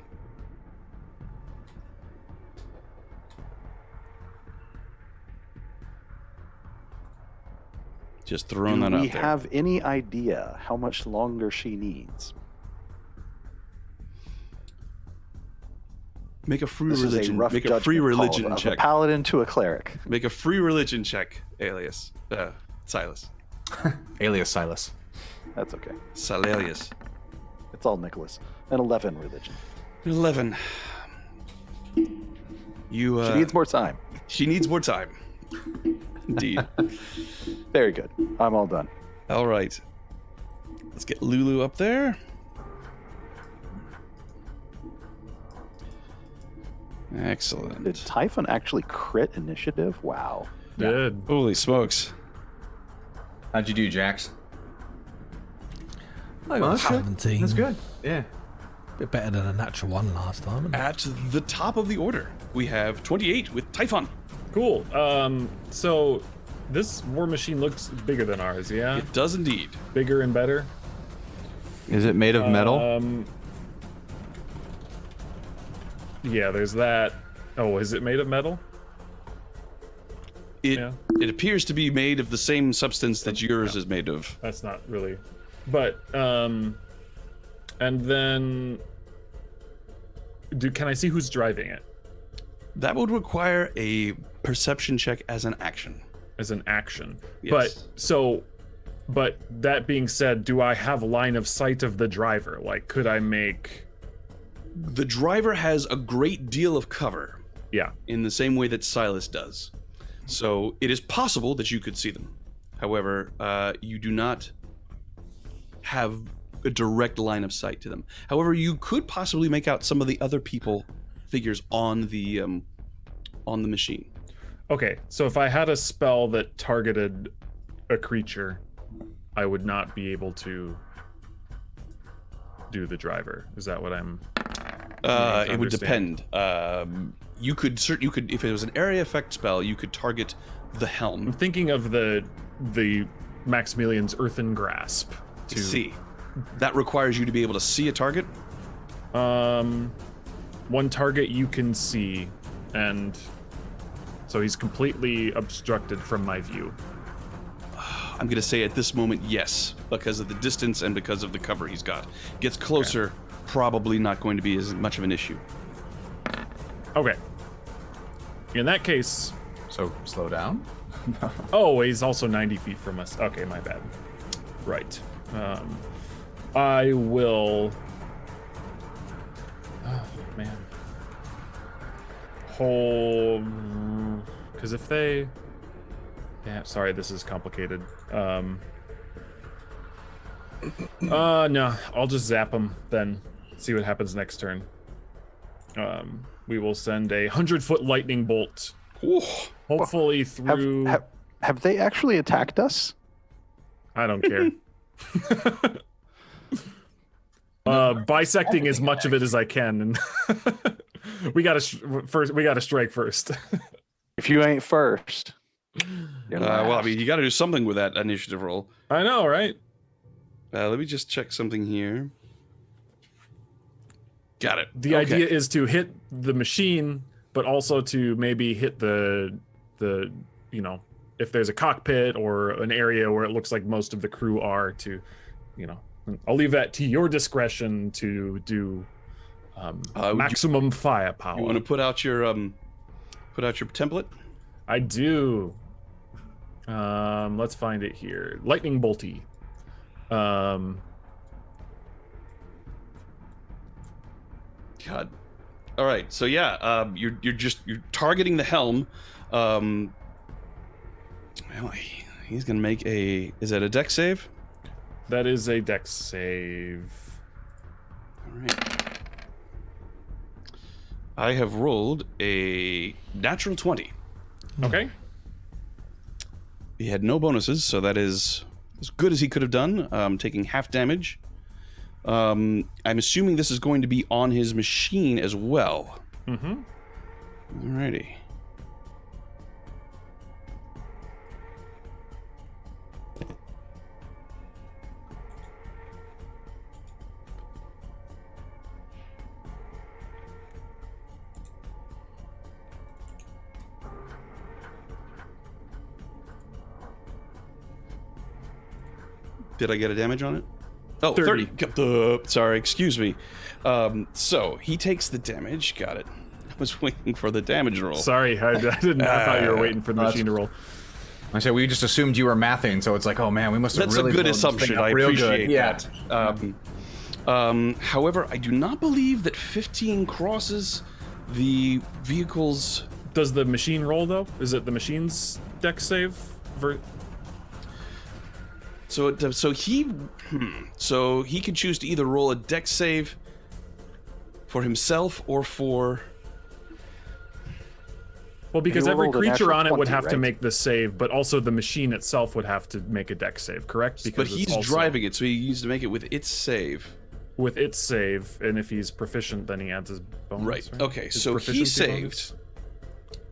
Just throwing that Do out we there. have any idea how much longer she needs? Make a free This is a religion. rough Make a free judgment call religion of a check. paladin to a cleric. Make a free religion check, alias Silas. Alias Silas. That's okay. Silalius. It's all Nicholas. An 11 religion. 11. You. She needs more time. She needs more time. Indeed. Very good. I'm all done. All right. Let's get Lulu up there. Excellent. Did Typhon actually crit initiative? Wow. Good. Holy smokes. How'd you do, Jax? I got that's good. 17. That's good. Yeah. Bit better than a natural one last time. Isn't it? At the top of the order, we have 28 with Typhon. Cool. So this war machine looks bigger than ours, yeah? It does indeed. Bigger and better. Is it made of metal? Yeah, there's that. Oh, is it made of metal? It Yeah. it appears to be made of the same substance that yours is made of. That's not really. But and then can I see who's driving it That would require a perception check as an action. as an action? Yes. But that being said, do I have line of sight of the driver? Like, could I make? The driver has a great deal of cover Yeah. in the same way that Silas does. So it is possible that you could see them. However, you do not have a direct line of sight to them. However, you could possibly make out some of the other figures on the machine. Okay, so if I had a spell that targeted a creature, I would not be able to do the driver. Is that what I'm? It would understand. depend. You could if it was an area effect spell, you could target the I'm helm. thinking of the Maximilian's Earthen Grasp. To See, that requires you to be able to see a target. One target you can see, and so he's completely obstructed from my view. I'm going to say at this moment, yes, because of the distance and because of the cover he's got. Gets closer, probably not going to be as much of an issue. Okay. In that case... So, slow down? Oh, he's also 90 feet from us. Okay, my bad. Right. I will... Oh, man. Hold... Because if they... Yeah, sorry, this is complicated. No, I'll just zap them then. See what happens next turn. We will send a 100-foot lightning bolt. Ooh. Hopefully through... Have they actually attacked us? I don't care. Bisecting as much of it as I can, and we gotta strike first. If you ain't first. Well, I mean, you got to do something with that initiative roll. I know, right? Let me just check something here. Got it. The idea is to hit the machine, but also to maybe hit the you know, if there's a cockpit or an area where it looks like most of the crew are, to, you know, I'll leave that to your discretion to do maximum firepower. You want to put out your template? I do. Let's find it here. Lightning bolty. God. All right. So yeah, you're targeting the helm. Well, he's gonna make a. Is that a dex save? That is a dex save. All right. I have rolled a natural 20. Okay. He had no bonuses, so that is as good as he could have done. Taking half damage. I'm assuming this is going to be on his machine as well. Mm-hmm. Alrighty. Did I get a damage on it? Oh, 30. Sorry, excuse me. So he takes the damage. Got it. I was waiting for the damage roll. Sorry, I didn't. I thought you were waiting for the machine to roll. I said we just assumed you were mathing, so it's like, oh man, we must have That's really a good blown this assumption. thing up I real appreciate good. that. However, I do not believe that 15 crosses the vehicle's. Does the machine roll though? Is it the machine's dex save? So he could choose to either roll a dex save for himself or for. Well, because You every rolled a creature natural on it would 20, have to right? make the save, but also the machine itself would have to make a dex save, correct? But Because it's he's also driving it, so he needs to make it with its save. with its save, and if he's proficient, then he adds his bonus. Right. Right. Okay. His So he proficiency saved. bonus?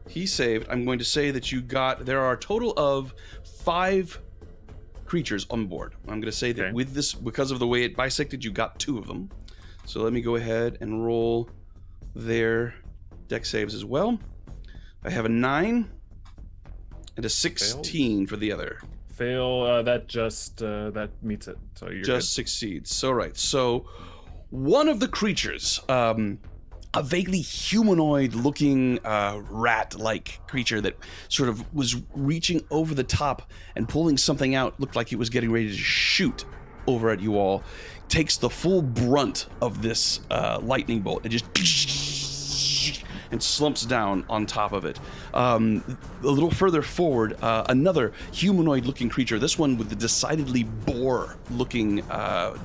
He saved. I'm going to say that you got. There are a total of 5 creatures on board. I'm going to say that Okay. with this, because of the way it bisected, you got 2 of them. So let me go ahead and roll their dex saves as well. I have a 9 and a 16 for the other. Fail. That just that meets it. So you're Just succeeds. So right. So one of the creatures, a vaguely humanoid-looking rat-like creature that sort of was reaching over the top and pulling something out, looked like it was getting ready to shoot over at you all, takes the full brunt of this lightning bolt and just and slumps down on top of it. A little further forward, another humanoid-looking creature, this one with the decidedly boar-looking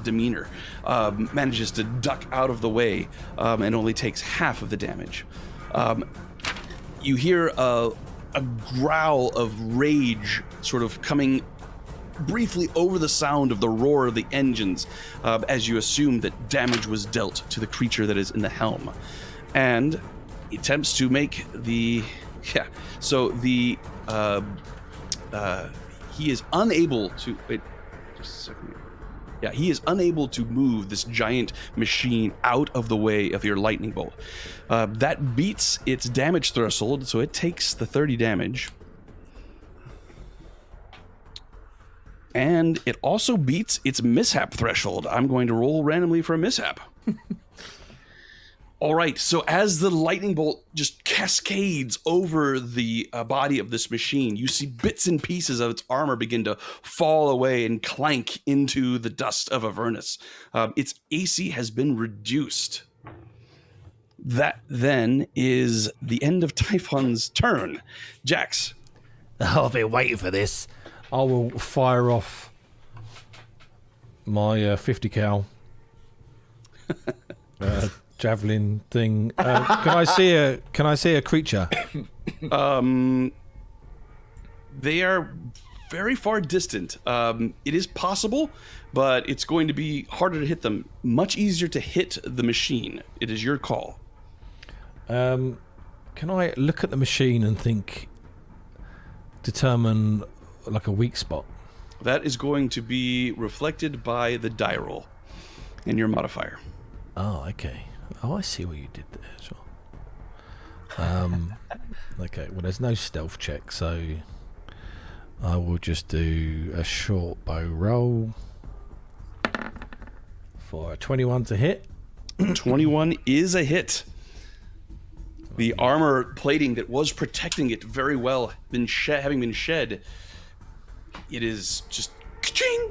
demeanor, manages to duck out of the way and only takes half of the damage. You hear a growl of rage sort of coming briefly over the sound of the roar of the engines as you assume that damage was dealt to the creature that is in the helm. And he attempts to make the he is unable to wait just a second. Yeah, he is unable to move this giant machine out of the way of your lightning bolt. That beats its damage threshold, so it takes the 30 damage. and it also beats its mishap threshold. I'm going to roll randomly for a mishap. All right, so as the lightning bolt just cascades over the body of this machine, you see bits and pieces of its armor begin to fall away and clank into the dust of Avernus. Its AC has been reduced. That then is the end of Typhon's turn. Jax. I've been waiting for this. I will fire off my 50 cal javelin thing. Can I see a creature? They are very far distant. It is possible, but it's going to be harder to hit them. Much easier to hit the machine. It is your call. Can I look at the machine and determine like a weak spot? That is going to be reflected by the die roll and your modifier. Oh, okay. Oh, I see what you did there as well. Okay, well, there's no stealth check, so I will just do a short bow roll for a 21 to hit. 21 is a hit. The armor plating that was protecting it very well, having been shed, it is just ka-ching,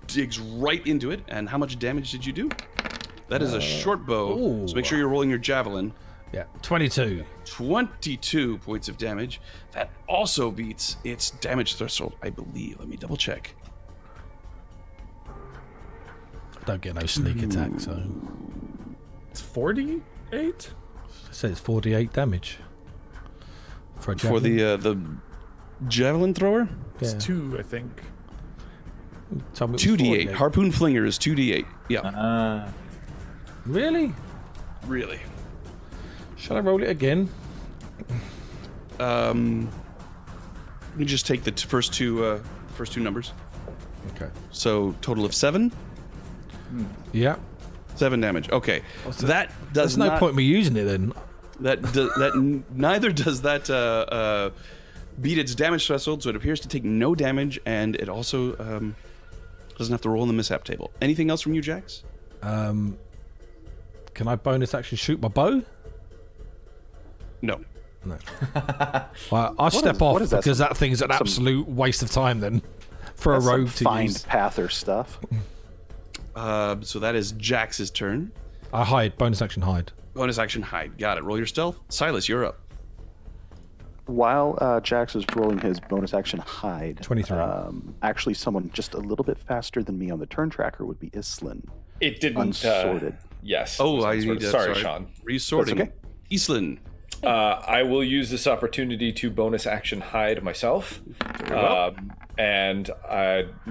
digs right into it. And how much damage did you do? That is a short bow, ooh. so make sure you're rolling your javelin. Yeah, 22. 22 points of damage. That also beats its damage threshold, I believe. Let me double check. Don't get no sneak attack, so It's 48? it says 48 damage for a For javelin. the javelin thrower, It's Yeah. 2, I think. Told me it was 2d8. 48. Harpoon flinger is 2d8. Yeah, Really? really. Shall I roll it again? Let me just take the first two numbers. Okay. So total of 7. Yeah. 7 damage. Okay, that does There's no not. point in me using it then. Neither does that beat its damage threshold. So it appears to take no damage, and it also doesn't have to roll in the mishap table. Anything else from you, Jax? Can I bonus action shoot my bow? No. No. Well, I'll step off what is that, because that thing's an absolute waste of time then for a That's some rogue to find use. path or stuff. So that is Jax's turn. I hide. Bonus action hide. Bonus action hide. Got it. Roll your stealth. Silas, you're up. While Jax is rolling his bonus action hide, 23. Actually, someone just a little bit faster than me on the turn tracker would be Islin. It didn't. Unsorted. Yes. Oh, I Unsorted. need to. Sorry, Sean. Resorting. That's Islin. I will use this opportunity to bonus action hide myself. And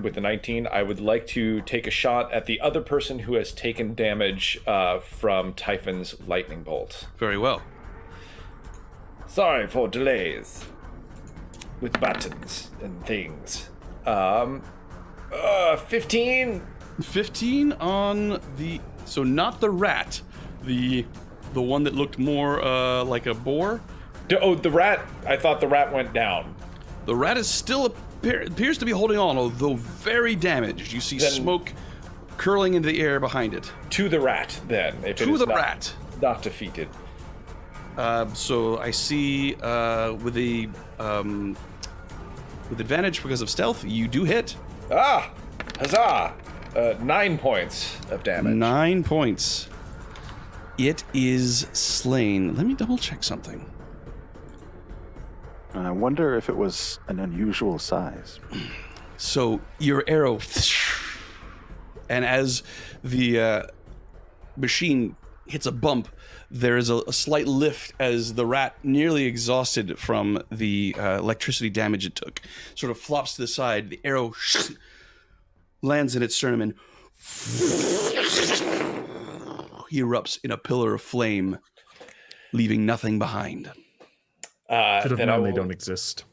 with the 19, I would like to take a shot at the other person who has taken damage from Typhon's lightning bolt. Very well. Sorry for delays with buttons and things. 15. 15 on the. So not the rat, the one that looked more like a boar. The rat. I thought the rat went down. The rat is still appears to be holding on, although very damaged. You see smoke curling into the air behind it. To the rat, then. If it To is the not, rat. Not defeated. So I see with advantage because of stealth, you do hit. Ah! Huzzah! 9 points of damage. 9 points. It is slain. Let me double check something. I wonder if it was an unusual size. So your arrow, and as the machine hits a bump, there is a slight lift as the rat, nearly exhausted from the electricity damage it took, sort of flops to the side. The arrow lands in its sternum and he erupts in a pillar of flame, leaving nothing behind. Should have Then known they don't exist.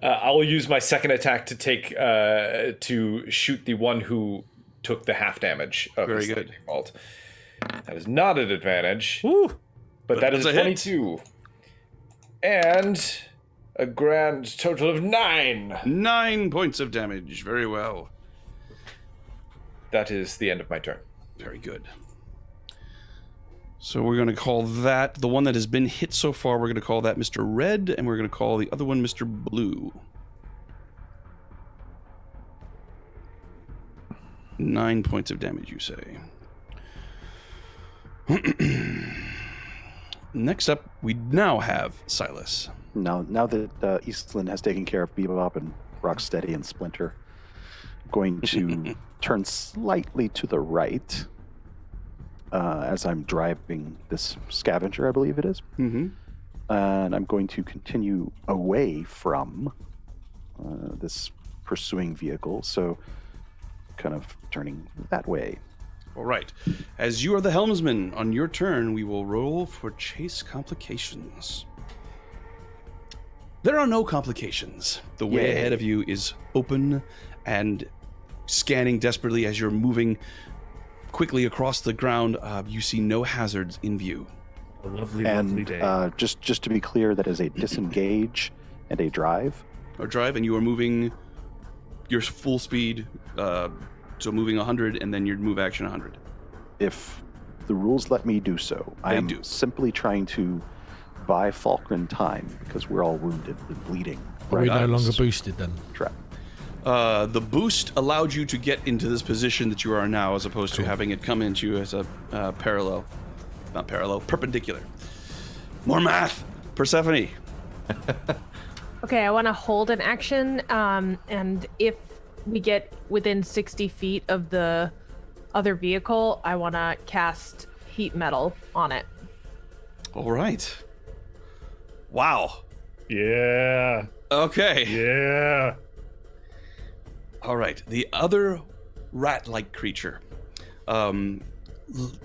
I will use my second attack to take to shoot the one who took the half damage of Very his good. lightning bolt. That is not an advantage, Woo! but that is that's a a hit. 22. And A grand total of 9. 9 points of damage. Very well. That is the end of my turn. Very good. So we're going to call that, the one that has been hit so far, we're going to call that Mr. Red, and we're going to call the other one Mr. Blue. 9 points of damage, you say. Next up, we now have Silas. Now that Eastland has taken care of Bebop and Rocksteady and Splinter, I'm going to turn slightly to the right as I'm driving this scavenger, I believe it is. Mm-hmm. And I'm going to continue away from this pursuing vehicle, so kind of turning that way. All right. As you are the helmsman, on your turn, we will roll for chase complications. There are no complications. The way ahead of you is open and scanning desperately as you're moving quickly across the ground. You see no hazards in view. A lovely day. Just to be clear, that is a disengage and a drive. Or drive, and you are moving your full speed, so moving 100, and then your move action 100. If the rules let me do so. I am simply trying to buy Falkrunn time because we're all wounded and bleeding. Are we no longer boosted then? Trap. The boost allowed you to get into this position that you are now, as opposed to having it come into you as a perpendicular. More math, Persephone. Okay, I want to hold an action, and if we get within 60 feet of the other vehicle, I want to cast heat metal on it. All right. Wow. Yeah. Okay. Yeah. All right. The other rat-like creature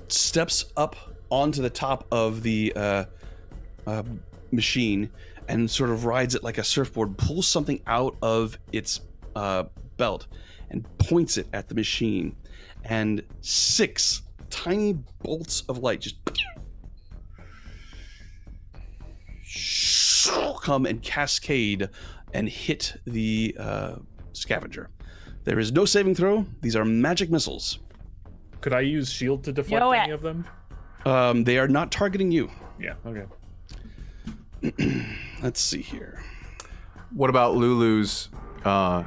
steps up onto the top of the machine and sort of rides it like a surfboard, pulls something out of its belt and points it at the machine. And 6 tiny bolts of light just come and cascade and hit the scavenger. There is no saving throw. These are magic missiles. Could I use shield to deflect any of them? They are not targeting you. Yeah, okay. Let's see here. What about Lulu's Oh,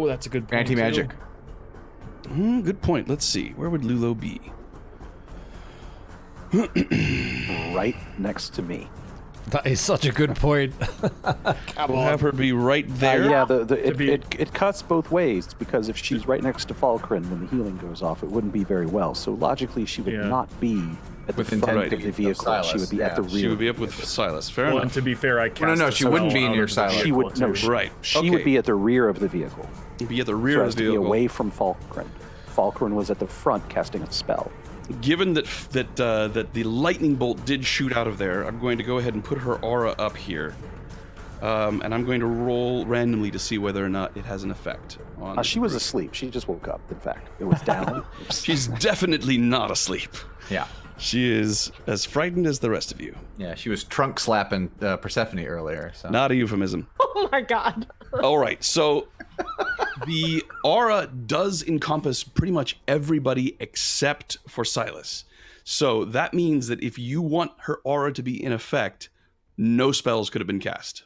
that's a good point. anti-magic? Good point. Let's see. Where would Lulo be? Right next to me. That is such a good point. We'll have her be right there. Yeah, it cuts both ways, because if she's right next to Falkrunn when the healing goes off, it wouldn't be very well. So logically, she would not be at the Within front 10 of the feet of vehicle. Silas, She would be at the rear. She would be up with Silas. Fair Well, enough. and to be fair, I cast no, a she wouldn't spell be out near of the Silas. She vehicle, would no. too. Right. She Okay. would be at the rear of the vehicle. Be at the So rear as of the to be vehicle. away from Falkrunn. Falkrunn was at the front casting a spell. Given that the lightning bolt did shoot out of there, I'm going to go ahead and put her aura up here. And I'm going to roll randomly to see whether or not it has an effect on. She was asleep. She just woke up. In fact, it was down. She's definitely not asleep. Yeah. She is as frightened as the rest of you. Yeah, she was trunk slapping Persephone earlier. So. Not a euphemism. Oh my god. All right, so the aura does encompass pretty much everybody except for Silas. So that means that if you want her aura to be in effect, no spells could have been cast.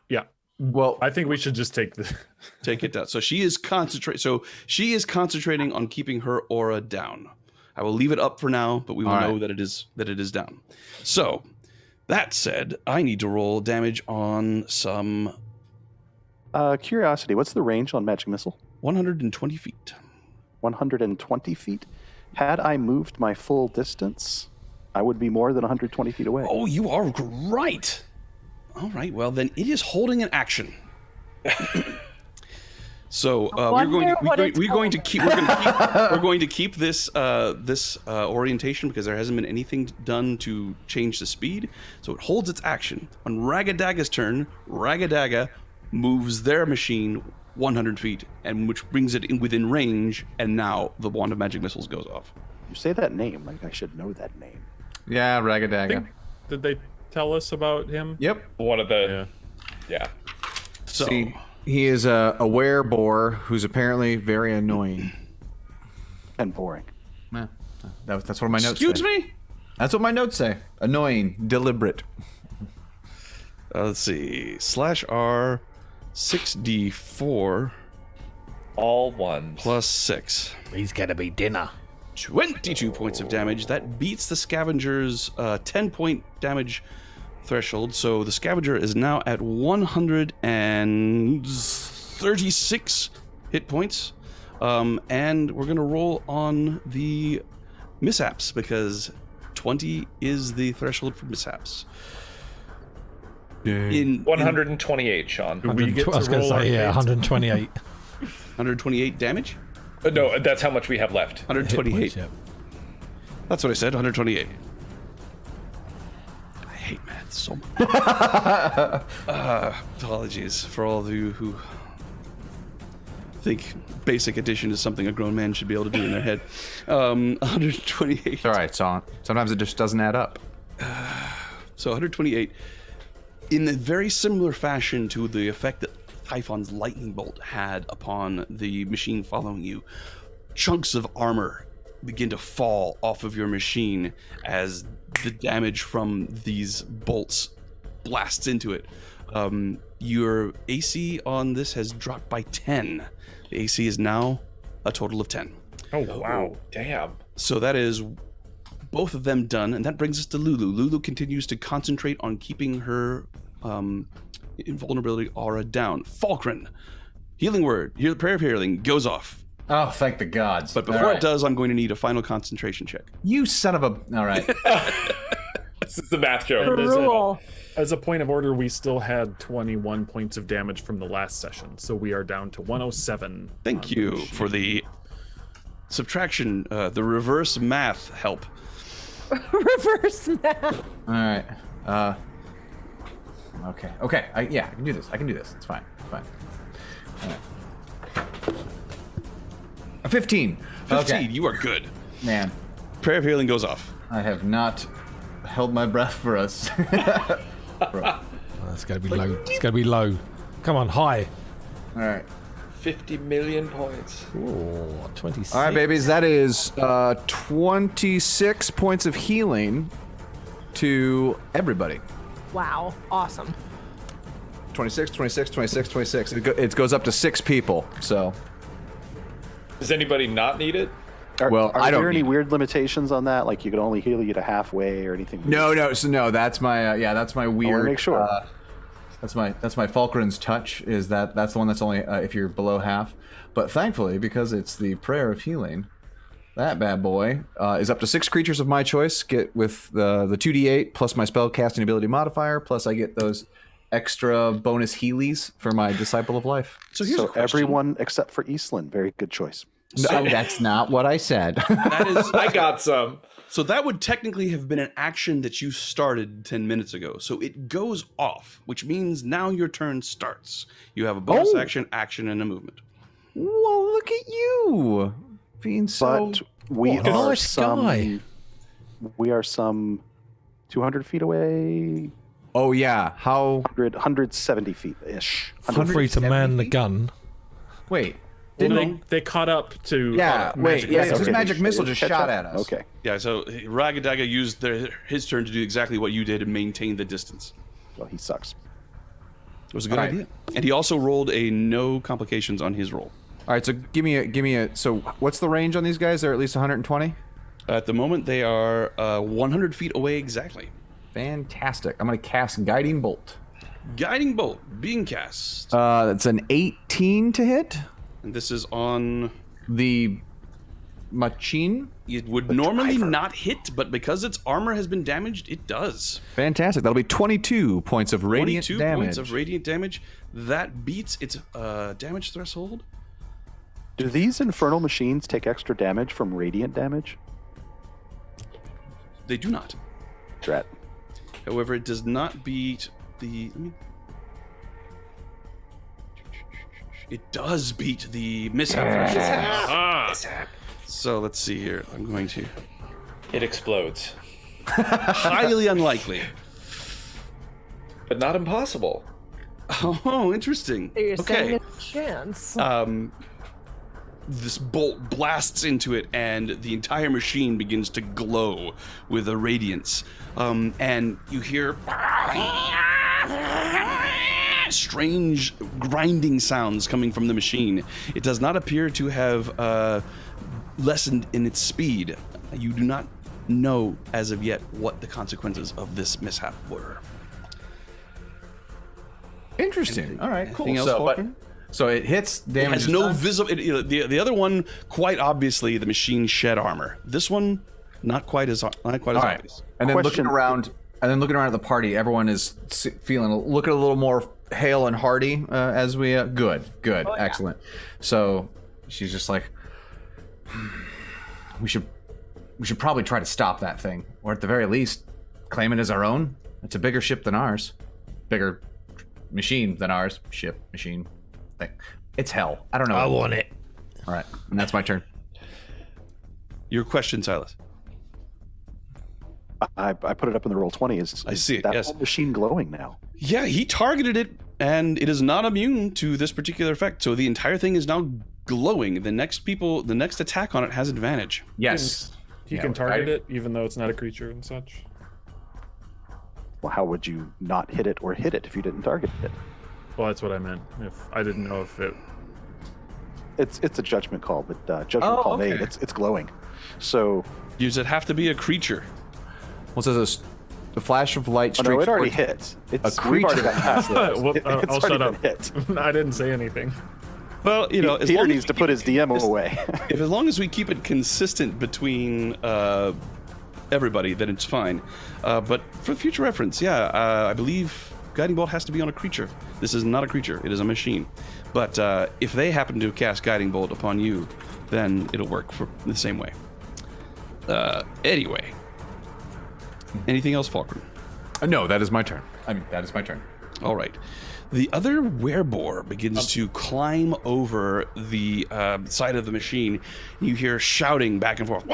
Yeah. Well, I think we should just take the... Take it down. So she is concentrating on keeping her aura down. I will leave it up for now, but we will know that it is down. So that said, I need to roll damage on some Curiosity, what's the range on Magic Missile? 120 feet. 120 feet. Had I moved my full distance, I would be more than 120 feet away. Oh, you are right. All right, well then it is holding an action. So we're going to keep this orientation because there hasn't been anything done to change the speed. So it holds its action. On Ragadaga's turn, Ragadaga moves their machine 100 feet, and which brings it in within range. And now the wand of magic missiles goes off. You say that name like I should know that name. yeah, Ragadaga. Did they tell us about him? Yep. One of the. Yeah. So, See, he is a werebore who's apparently very annoying. And boring. Yeah, that's what my notes excuse say. me? That's what my notes say. Annoying, deliberate. Let's see. /R 6d4 All ones. plus 6. He's gonna be dinner. 22 points of damage. That beats the scavenger's 10-point damage threshold. So the scavenger is now at 136 hit points. And we're going to roll on the mishaps because 20 is the threshold for mishaps. In 128, Sean. We get I was to gonna roll our say, yeah, fate. 128. 128 damage? No, that's how much we have left. 128. Yep. That's what I said, 128. I hate math so much. Apologies for all of you who think basic addition is something a grown man should be able to do in their head. 128. It's all right, son. Sometimes it just doesn't add up. So 128. In a very similar fashion to the effect that Typhon's lightning bolt had upon the machine following you, chunks of armor begin to fall off of your machine as the damage from these bolts blasts into it. Your AC on this has dropped by 10. The AC is now a total of 10. Oh, wow. Damn. So that is both of them done, and that brings us to Lulu. Lulu continues to concentrate on keeping her invulnerability aura down. Falkrunn, healing word, the prayer of healing goes off. Oh, thank the gods. But before it does, I'm going to need a final concentration check. You son of a... All right. This is the math joke. Rule. As a point of order, we still had 21 points of damage from the last session, so we are down to 107. Thank you for the subtraction, the reverse math help. Reverse math. All right. Okay. I can do this. It's fine. All right. A 15. 15, Okay. you are good. Man, Prayer of healing goes off. I have not held my breath for us. Oh, it's gonna be low. It's gonna be low. Come on, high. All right. 50 million points. Oh, 26. All right, babies. That is 26 points of healing to everybody. Wow. Awesome. 26. It goes up to 6 people. So, Does anybody not need it? well, Are I don't there any need- weird limitations on that? Like you can only heal you to halfway or anything? No. So that's my that's my weird. make sure. That's my Falkrunn's touch. Is that's the one that's only if you're below half. But thankfully, because it's the prayer of healing, that bad boy is up to 6 creatures of my choice. Get with the 2d8 plus my spell casting ability modifier. Plus I get those extra bonus healies for my disciple of life. So here's a So question. everyone except for Eastland, very good choice. No, that's not what I said. That is, I got some. so that would technically have been an action that you started 10 minutes ago. So it goes off, which means now your turn starts. You have a bonus action, and a movement. Well, look at you being so. But we What a are nice guy. we are some 200 feet away, Oh yeah, how? 170 feet ish. Feel free to man the gun. Wait, Well, didn't they caught up to. Yeah, wait, magic yeah, missile. his magic missile just Catch shot up? at us. Okay. Yeah, so Ragadaga used his turn to do exactly what you did and maintain the distance. Well, he sucks. It was a good All right. idea. And he also rolled a no complications on his roll. All right, so give me a. So what's the range on these guys? They're at least 120. At the moment, they are 100 feet away exactly. Fantastic. I'm gonna cast Guiding Bolt. Guiding Bolt being cast. That's an 18 to hit. And this is on... The machine. It would normally not hit, but because its armor has been damaged, it does. Fantastic. That'll be 22 points of radiant 22 damage. points of radiant damage. That beats its damage threshold. Do these infernal machines take extra damage from radiant damage? They do not. Drat. However, it does not beat the... It does beat the mishap threshold. Ah. So let's see here. I'm going to... It explodes. Highly unlikely. but not impossible. Oh, interesting. So you're saying Okay. it's a chance. This bolt blasts into it, and the entire machine begins to glow with a radiance. And you hear strange grinding sounds coming from the machine. It does not appear to have lessened in its speed. You do not know as of yet what the consequences of this mishap were. Interesting. All right, cool. Anything else, Falkrunn? So it hits It damage. has no visible. The other one, quite obviously, the machine shed armor. This one, not quite as All right. obvious. And then Question- looking around at the party, everyone is looking a little more hale and hearty as we. Good, excellent. So she's just like, we should probably try to stop that thing, or at the very least, claim it as our own. It's a bigger ship than ours, bigger machine than ours. Ship, machine, thing. It's hell. I don't know. I want it. All right, and that's my turn. Your question, Silas. I put it up in the roll 20. I see it, that yes. whole machine glowing now? Yeah, he targeted it, and it is not immune to this particular effect. So the entire thing is now glowing. The next attack on it has advantage. Yes. He Yeah, can target I- it even though it's not a creature and such. Well, how would you not hit it or hit it if you didn't target it? Well, that's what I meant. If I didn't know if it. It's a judgment call, but judgment call made. okay. It's glowing. So, Does it have to be a creature? Well, so the flash of light oh, streaks. no, it already towards- hit. We've creature. already gotten past that. Well, It's I'll already shut been up. hit. I didn't say anything. Well, as Peter long needs as to we put keep his DM away. as long as we keep it consistent between everybody, then it's fine. But for future reference, I believe Guiding Bolt has to be on a creature. This is not a creature; it is a machine. But if they happen to cast Guiding Bolt upon you, then it'll work for the same way. Anyway, anything else, Falkrunn? No, that is my turn. That is my turn. All right. The other werebore begins to climb over the side of the machine. You hear shouting back and forth,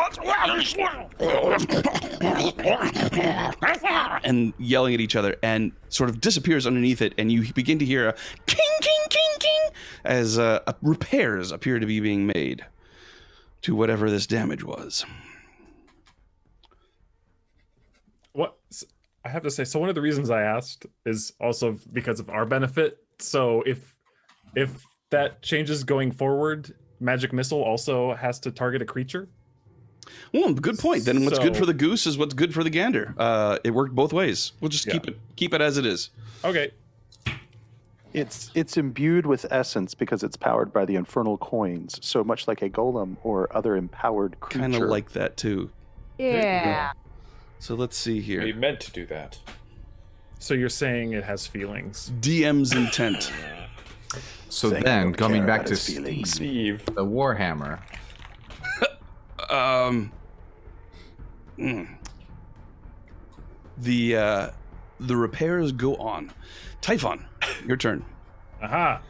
and yelling at each other, and sort of disappears underneath it. And you begin to hear a king, king, king, king, as repairs appear to be being made to whatever this damage was. What I have to say, so one of the reasons I asked is also because of our benefit. So if that changes going forward, Magic Missile also has to target a creature. Well, good point. Then what's good So- for the goose is what's good for the gander. It worked both ways. We'll just keep it as it is. Okay. It's imbued with essence because it's powered by the infernal coins. So much like a golem or other empowered creature. Kind of like that too. Yeah. So let's see We here. meant to do that. So you're saying it has feelings. DM's intent. So Saying then, I don't coming care back about to his feelings. Steve. the Warhammer. The repairs go on. Typhon, your turn. Aha.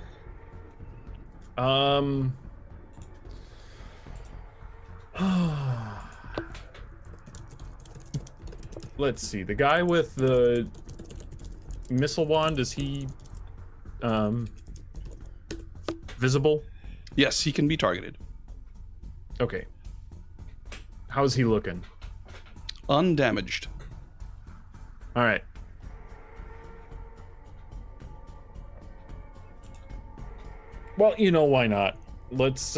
Let's see. The guy with the missile wand, is he visible? Yes, he can be targeted. Okay. How's he looking? Undamaged. All right. Well, why not? Let's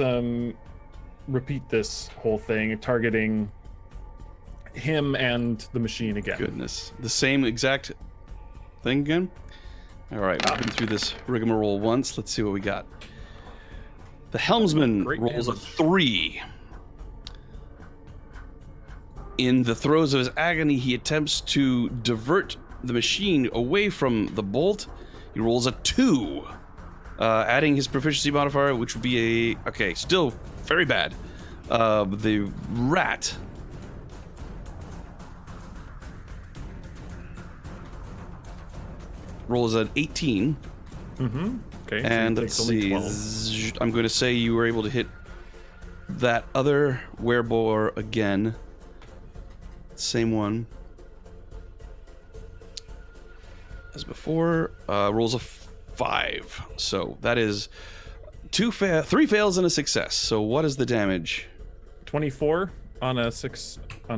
repeat this whole thing, targeting him and the machine again. Goodness. The same exact thing again? All right, we've been through this rigmarole once. Let's see what we got. The helmsman Great rolls a damage. 3. In the throes of his agony, he attempts to divert the machine away from the bolt. He rolls a 2, adding his proficiency modifier, which would be a... Okay, still very bad. The rat... rolls an 18. Mm-hmm. Okay. And so he let's takes only see. 12. I'm going to say you were able to hit that other werebore again. Same one. as before. Rolls a 5. So that is 3 fails and a success. So what is the damage? 24 on a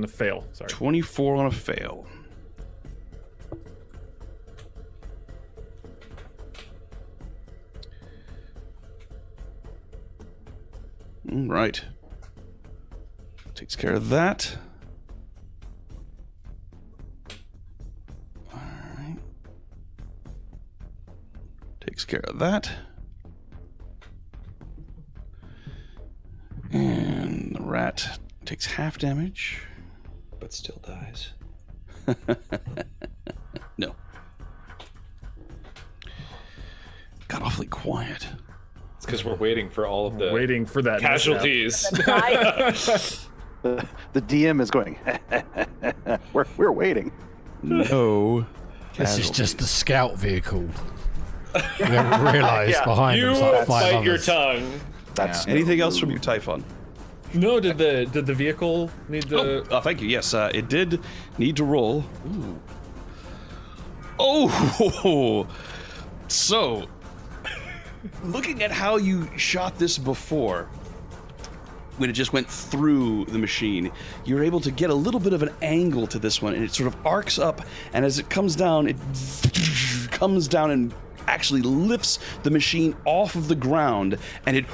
fail. Sorry. 24 on a fail. All right. Takes care of that. All right. Takes care of that. And the rat takes half damage. But still dies. No. Got awfully quiet. It's because we're waiting for all of the Waiting for that casualties. The DM is going, we're waiting. No. This is just the scout vehicle. You haven't realised behind You there's like 5 bite your others. tongue. That's Anything else from you, Typhon? No, did the vehicle need to? Oh, thank you. Yes, it did need to roll. Ooh. Oh, so looking at how you shot this before, when it just went through the machine, you're able to get a little bit of an angle to this one, and it sort of arcs up, and as it comes down and actually lifts the machine off of the ground, and it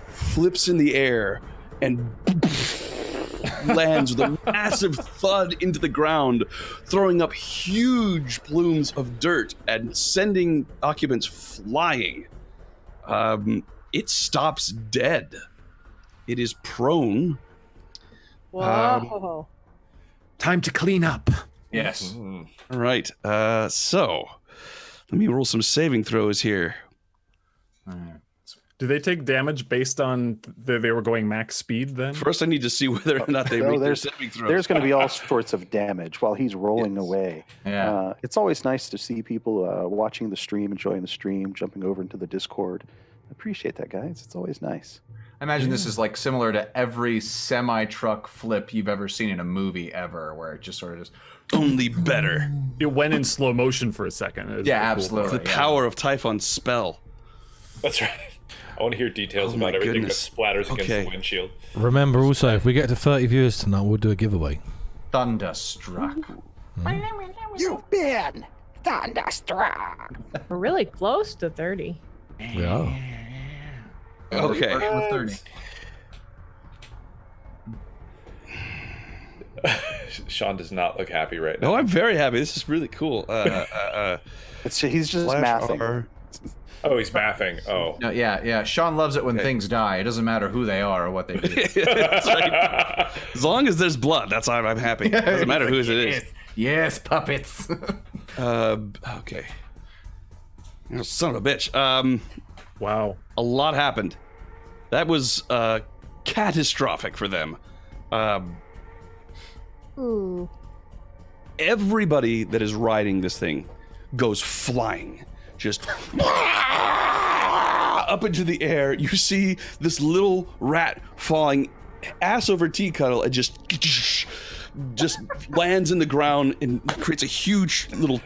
flips in the air and lands with a massive thud into the ground, throwing up huge plumes of dirt and sending occupants flying. It stops dead. It is prone. Whoa. Time to clean up. Yes. All right. So let me roll some saving throws here. Do they take damage based on they were going max speed then? First, I need to see whether or not they No, make their there's saving throws. there's going to be all sorts of damage while he's rolling away. Yeah. It's always nice to see people watching the stream, enjoying the stream, jumping over into the Discord. I appreciate that, guys. It's always nice. I imagine this is like similar to every semi-truck flip you've ever seen in a movie ever, where it just sort of just... Only better. It went in slow motion for a second. It was Yeah, the cool absolutely. part. The power of Typhon's spell. That's right. I want to hear details Oh my about everything goodness. that splatters against Okay. the windshield. Remember also, if we get to 30 viewers tonight, we'll do a giveaway. Thunderstruck. You've been thunderstruck. We're really close to 30. We are. Okay. Version of 30. Sean does not look happy right now. No, I'm very happy. This is really cool. He's just Slash mathing. R. Oh, he's mathing. Oh. No, yeah. Sean loves it when things die. It doesn't matter who they are or what they do. That's right. As long as there's blood, that's why I'm happy. Doesn't matter who it is. Yes, puppets. Okay. Oh, son of a bitch. Wow. A lot happened. That was catastrophic for them. Ooh. Everybody that is riding this thing goes flying. Just up into the air. You see this little rat falling ass over teacuddle and just lands in the ground and creates a huge little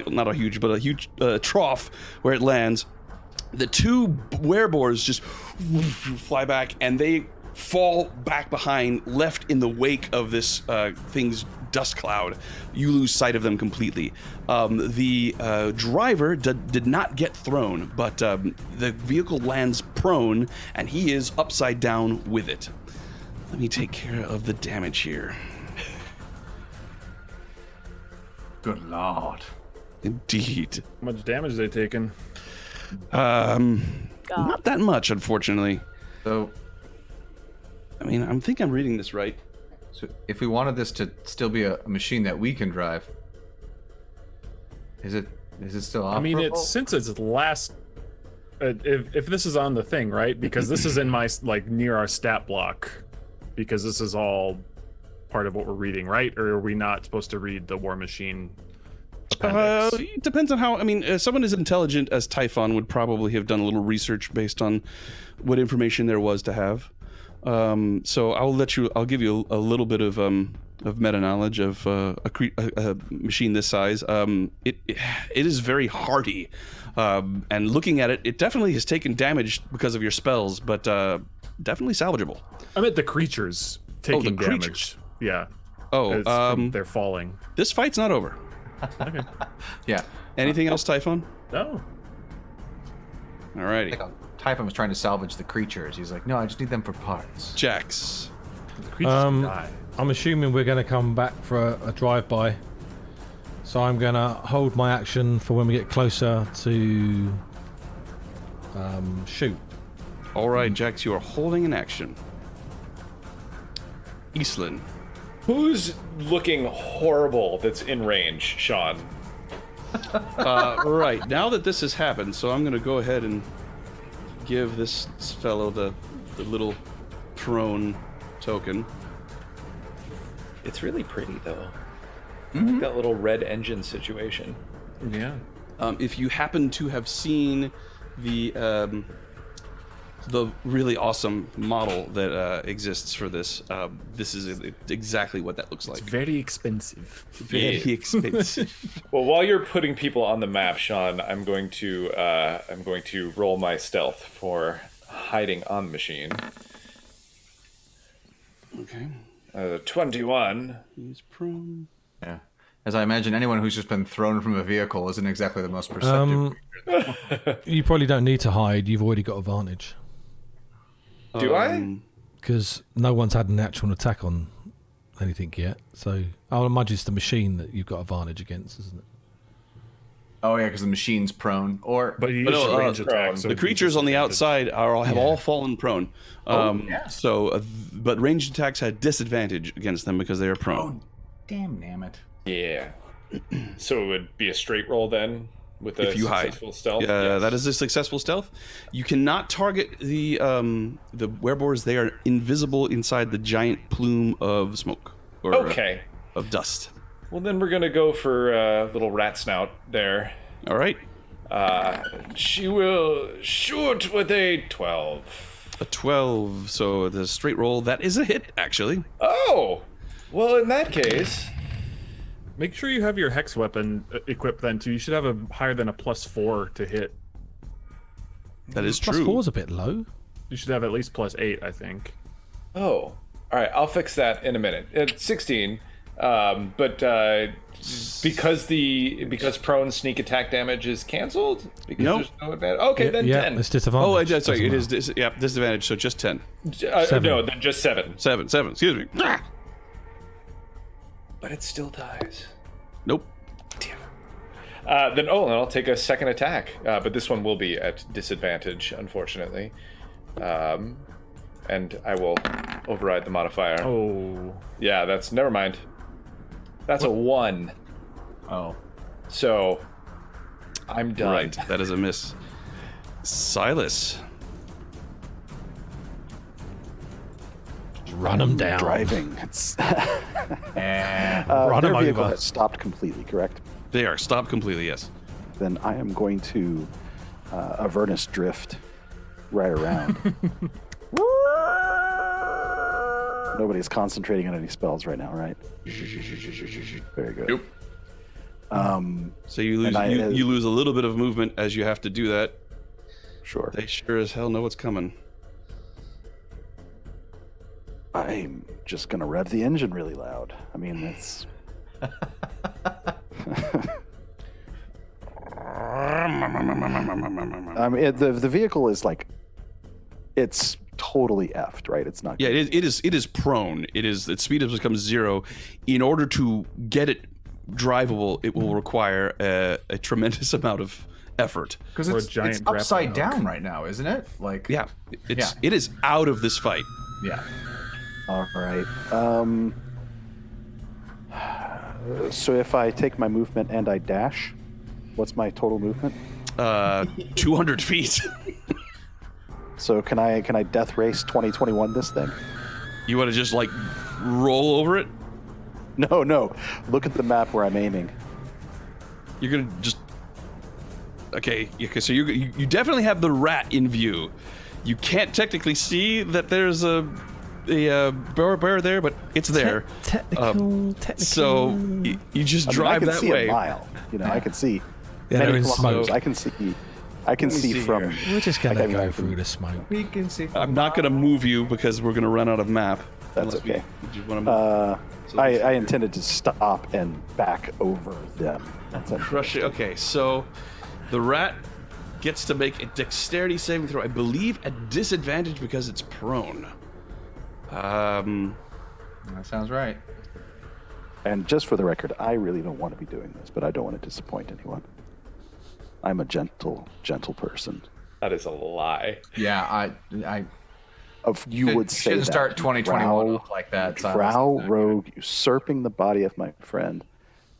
not a huge, but a huge trough where it lands. The two werebores just fly back and they fall back behind, left in the wake of this thing's dust cloud. You lose sight of them completely. The driver did not get thrown, but the vehicle lands prone and he is upside down with it. Let me take care of the damage here. Good lord. Indeed. How much damage they taken? Not that much, unfortunately. So I mean, I think I'm reading this right. if we wanted this to still be a machine that we can drive, is it still operable? I mean, it's since it's last. If this is on the thing, right? Because this is in my near our stat block, because this is all part of what we're reading, right? Or are we not supposed to read the War Machine appendix? It depends on how. I mean, someone as intelligent as Typhon would probably have done a little research based on what information there was to have. So I'll give you a little bit of of meta knowledge of a machine this size. It is very hardy, and looking at it, it definitely has taken damage because of your spells, but definitely salvageable. I meant the creatures taking damage. Creatures. Yeah. Oh, they're falling. this fight's not over. Okay. Yeah. Anything else, Typhon? No. Alrighty, Typhon was trying to salvage the creatures. He's like, no, I just need them for parts. Jax. The creatures can die. I'm assuming we're going to come back for a drive-by. So I'm going to hold my action for when we get closer to shoot. All right, Jax, you are holding an action. Eastlin. Who's looking horrible that's in range, Sean? Right, now that this has happened, so I'm going to go ahead and give this fellow the little prone token. It's really pretty, though. That little red engine situation. Yeah. If you happen to have seen the really awesome model that exists for this, this is exactly what that looks like. It's very expensive. Very expensive. Well, while you're putting people on the map, Sean, I'm going to roll my stealth for hiding on the machine. Okay. 21. He's prone. Yeah. As I imagine, anyone who's just been thrown from a vehicle isn't exactly the most perceptive creature. You probably don't need to hide. You've already got advantage. Do I? Because no one's had an actual attack on anything yet. So I'll imagine it's the machine that you've got advantage against, isn't it? Oh, yeah, because the machine's prone. But you no, use range attack. So The creatures on the outside have all fallen prone. Yes. So, but ranged attacks had disadvantage against them because they are prone. Damn it. Yeah. So it would be a straight roll then, with a If you hide. successful stealth. Yeah, Yes. that is a successful stealth. You cannot target the wereboars. They are invisible inside the giant plume of smoke or Okay. of dust. Well, then we're gonna go for little rat snout there. All right, She will shoot with a 12. a 12. So the straight roll, that is a hit actually. Oh, well, in that case, Make sure you have your hex weapon equipped then too. You should have a higher than a +4 to hit. That is Plus true. 4's a bit low. You should have at least +8, I think. oh, all right. I'll fix that in a minute. It's 16, but because prone sneak attack damage is canceled. Because Nope. there's no advantage. Okay, then yeah, 10. it's disadvantage. Oh, sorry, Doesn't it is. Disadvantage. So just 10. No, then just 7. 7. Excuse me. Ah! But it still dies. Nope. Then I'll take a second attack, but this one will be at disadvantage, unfortunately. And I will override the modifier. Oh. Yeah, that's never mind. That's a 1. Oh. So I'm done. Right, that is a miss. Silas. Run them down. Driving. It's Run their 'em vehicle over. has stopped completely, correct? They are stopped completely, yes. Then I am going to Avernus drift right around. Nobody's concentrating on any spells right now, right? Very good. Nope. So you lose And you lose a little bit of movement as you have to do that. Sure. They sure as hell know what's coming. I'm just gonna rev the engine really loud. I mean, it's. I mean, the vehicle is like, it's totally effed, right? It's not. Yeah, it is prone. Its speed has become 0. In order to get it drivable, it will require a tremendous amount of effort. Because Or a it's giant upside grappling down right now, isn't it? Like. Yeah, it is out of this fight. Yeah. All right. So if I take my movement and I dash, what's my total movement? 200 feet. So can I death race 2021 this thing? You want to just like roll over it? No. Look at the map where I'm aiming. You're gonna just. Okay. So you definitely have the rat in view. You can't technically see that there's a bear there, but it's there. Technical. So you just drive I can that see way. a mile. I can see Yeah, many they're in kilometers. smoke. I can see from. We're just gonna Okay, go I through can- the smoke. We can see. I'm not going to move you because we're going to run out of map. That's Unless okay. you want to move. So I intended to stop and back over them. That's it. Crush it. Okay, so the rat gets to make a dexterity saving throw. I believe at disadvantage because it's prone. That sounds right. And just for the record, I really don't want to be doing this, but I don't want to disappoint anyone. I'm a gentle person. That is a lie. Yeah, You would say shouldn't that. start 2021 Drow- off like that. Silas. Drow rogue usurping the body of my friend.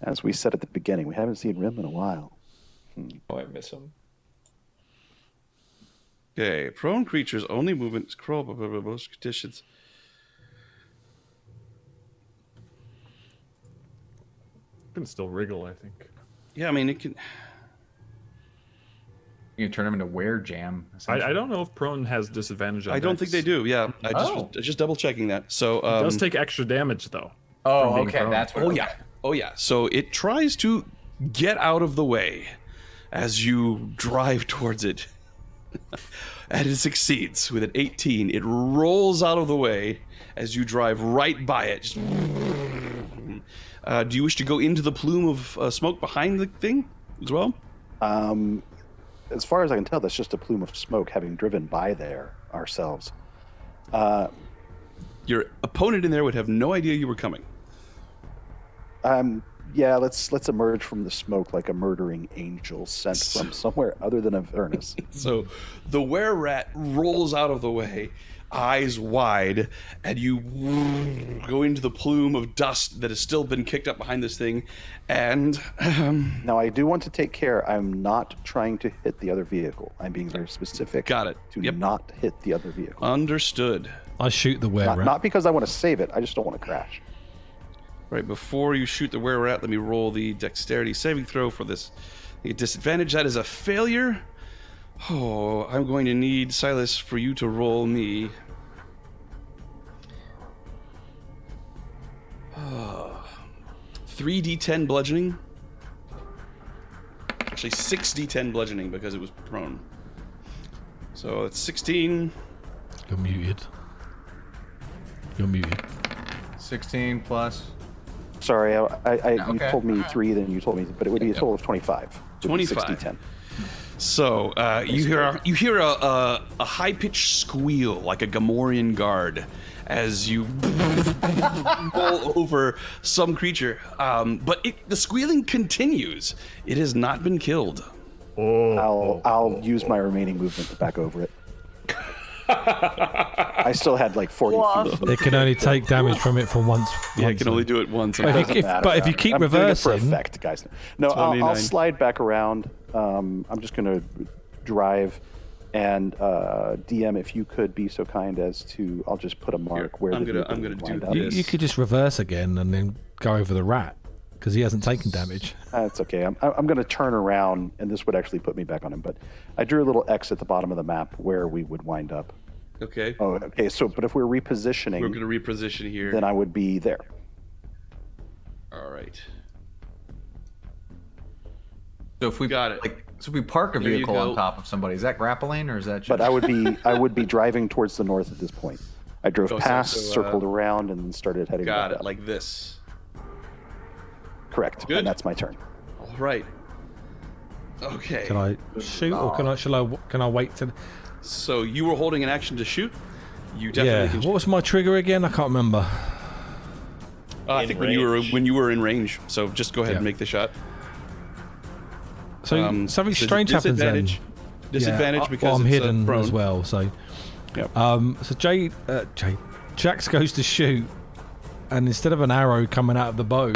As we said at the beginning, we haven't seen Rhimb in a while. Oh, I miss him. Okay, prone creatures only movement scroll most conditions. Can still wriggle, I think. Yeah, I mean it can. You can turn them into wear jam. I don't know if prone has disadvantage on I don't think they dex. do. Yeah, I Oh. just double checking that. So It does take extra damage though. Oh, from being okay, prone. that's what. Oh yeah. Oh yeah. So it tries to get out of the way as you drive towards it. And it succeeds with an 18. It rolls out of the way as you drive right by it. Just... do you wish to go into the plume of smoke behind the thing as well? As far as I can tell, that's just a plume of smoke having driven by there ourselves. Your opponent in there would have no idea you were coming. Yeah, let's emerge from the smoke like a murdering angel sent from somewhere other than Avernus. So the were-rat rolls out of the way, eyes wide, and you go into the plume of dust that has still been kicked up behind this thing. And Now, I do want to take care. I'm not trying to hit the other vehicle. I'm being very specific. Got it. To Yep. not hit the other vehicle. Understood. I shoot the were rat. Not because I want to save it. I just don't want to crash. Right, before you shoot the were-rat, let me roll the dexterity saving throw for this. The disadvantage, that is a failure. Oh, I'm going to need, Silas, for you to roll me. 3d10 bludgeoning. Actually, 6d10 bludgeoning because it was prone. So it's 16. You're muted. You're muted. 16 plus. Sorry, you Okay. told me 3, then you told me, but it would be a total of 25. 25. 60-10. So you hear a high-pitched squeal like a Gamorrean guard as you roll over some creature, but the squealing continues. It has not been killed. I'll use my remaining movement to back over it. I still had like 40 feet. It can only take damage from it for once. Yeah, I can only do it once. But if you, if you keep I'm doing it for reversing, effect, guys. No, I'll 29. slide back around. I'm just going to drive. And DM, if you could be so kind as to, I'll just put a mark where I'm the gonna vehicle do would wind up. this. you could just reverse again and then go over the rat because he hasn't taken damage. That's okay. I'm going to turn around, and this would actually put me back on him. But I drew a little X at the bottom of the map where we would wind up. Okay. Oh, okay. So, but if we're repositioning, We're going to reposition here. then I would be there. All right. So if we Got it. so if we park a There you vehicle go. on top of somebody, is that grappling or is that just? But I would be driving towards the north at this point. I drove Oh, so- past, so, circled around, and then started heading Got back it, up. like this. Correct. Good. And that's my turn. All right. Okay. Can I shoot or can I wait to? So you were holding an action to shoot? You definitely Yeah. can shoot. What was my trigger again? I can't remember. I In think range. when you were in range. So just go ahead Yeah. and make the shot. So something so strange happens then. Disadvantage Yeah, because I'm it's, hidden prone. as well. So Yep. so Jax goes to shoot, and instead of an arrow coming out of the bow,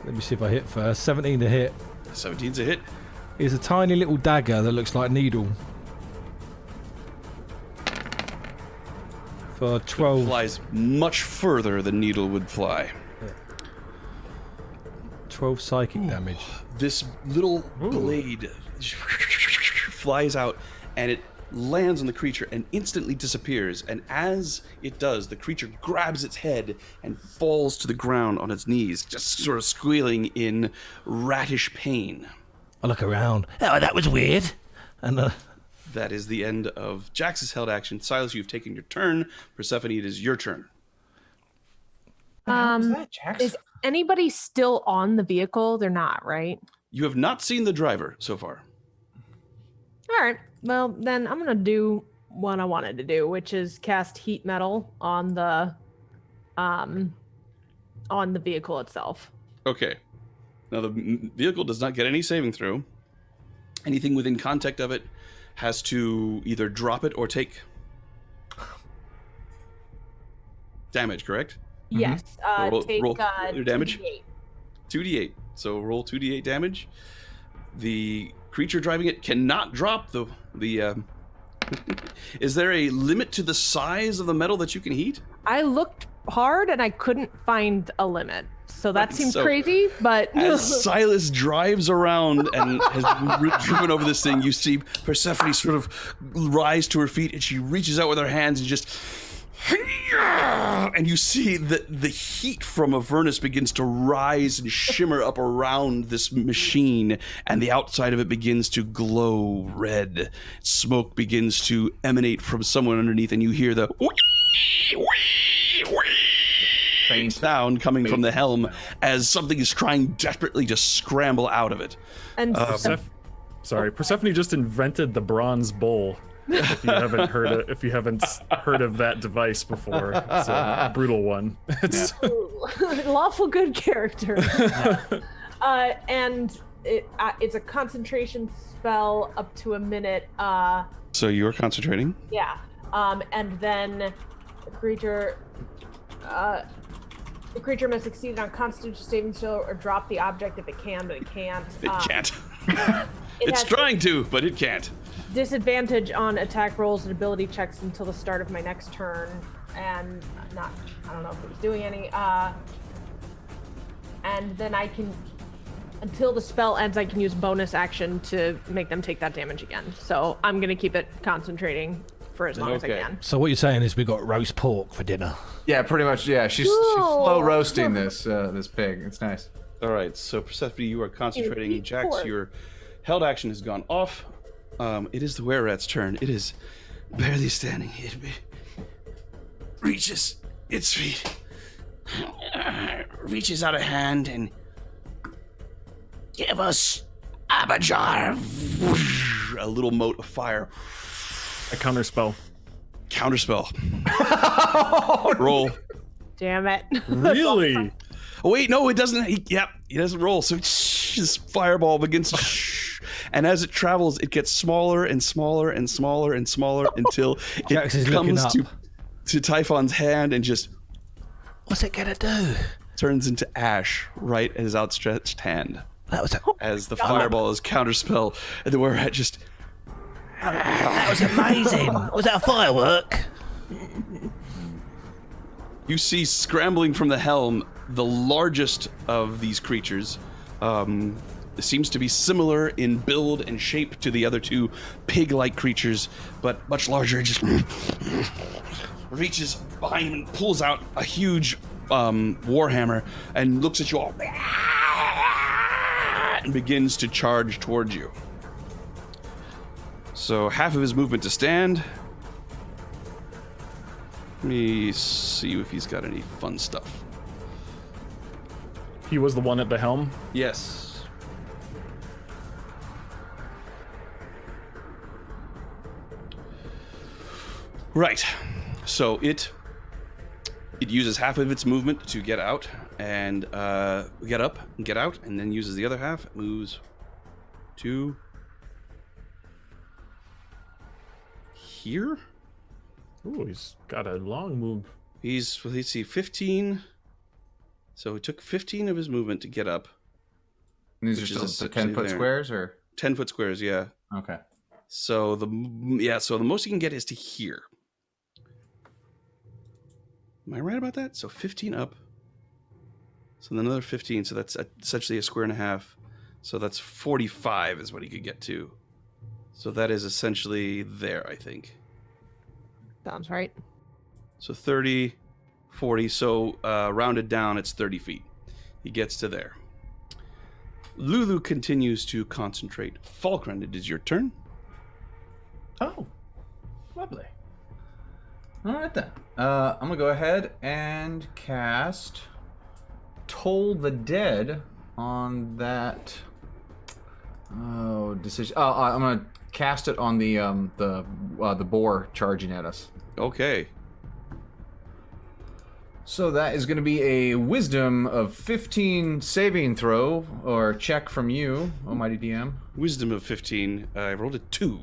let me see if I hit first. 17 to hit. 17's a hit. Is a tiny little dagger that looks like a needle. For 12. Flies much further than needle would fly. 12 psychic damage. This little blade flies out, and it lands on the creature and instantly disappears. And as it does, the creature grabs its head and falls to the ground on its knees, just sort of squealing in ratish pain. I look around. Oh, that was weird. And That is the end of Jax's held action. Silas, you've taken your turn. Persephone, it is your turn. Is anybody still on the vehicle? They're not, right? You have not seen the driver so far. All right. Well, then I'm gonna do what I wanted to do, which is cast heat metal on the vehicle itself. Okay. Now, the vehicle does not get any saving throw. Anything within contact of it has to either drop it or take damage, correct? Yes. Roll Take your damage. 2d8. 2d8. So roll 2d8 damage. The creature driving it cannot drop the Is there a limit to the size of the metal that you can heat? I looked hard and I couldn't find a limit. So that seems So, crazy, but As Silas drives around and has driven over this thing, you see Persephone sort of rise to her feet, and she reaches out with her hands and just... And you see that the heat from Avernus begins to rise and shimmer up around this machine, and the outside of it begins to glow red. Smoke begins to emanate from someone underneath, and you hear the sound coming from the helm as something is trying desperately to scramble out of it. and Persephone just invented the bronze bowl. If you haven't heard of that device before, it's a brutal one. It's lawful good character. And it's a concentration spell up to a minute. So you're concentrating? Yeah. And then the creature must succeed on Constitution saving throw or drop the object if it can, but it can't. It can't. It It's has trying to, but it can't. disadvantage on attack rolls and ability checks until the start of my next turn, and I don't know if it was doing any. And then I can, until the spell ends, I can use bonus action to make them take that damage again. So I'm gonna keep it concentrating for as long as I Okay. can. so what you're saying is we got roast pork for dinner. Yeah, pretty much. Yeah, she's slow roasting this pig. It's nice. All right, so Persephone, you are concentrating. Eat Jax, pork. your held action has gone off. It is the were-rat's turn. It is barely standing. It reaches its feet, reaches out a hand, and give us Abijah. A little mote of fire. a counterspell. Counterspell. Roll. Damn it. Really? Oh, wait, no, it doesn't. He doesn't roll. So this fireball begins to and as it travels, it gets smaller and smaller and smaller and smaller until Jax is it looking comes up. to Typhon's hand and just What's it gonna do? turns into ash right in his outstretched hand. That was As the fireball is counterspell, and the were-rat just... that was amazing. Was that a firework? You see scrambling from the helm, the largest of these creatures. Seems to be similar in build and shape to the other two pig-like creatures, but much larger. It just reaches behind him and pulls out a huge warhammer and looks at you all and begins to charge towards you. So half of his movement to stand. Let me see if he's got any fun stuff. He was the one at the helm. Yes. Right. So it uses half of its movement to get out and get up and get out, and then uses the other half. It moves to here. Ooh, he's got a long move. He's, let's see, 15. So he took 15 of his movement to get up. And these Which are is still the essentially 10-foot there. squares, or 10-foot squares, yeah. okay. So the most you can get is to here. Am I right about that? So 15 up. So then another 15. So that's essentially a square and a half. So that's 45 is what he could get to. So that is essentially there, I think. Sounds right. So 30, 40. So rounded down, it's 30 feet. He gets to there. Lulu continues to concentrate. Falkrunn, it is your turn. Oh, lovely. All right then. I'm gonna go ahead and cast Toll the Dead on that. Oh, decision. I'm gonna cast it on the boar charging at us. Okay. So that is going to be a Wisdom of 15 saving throw or check from you, Almighty DM. Wisdom of 15. I rolled a 2.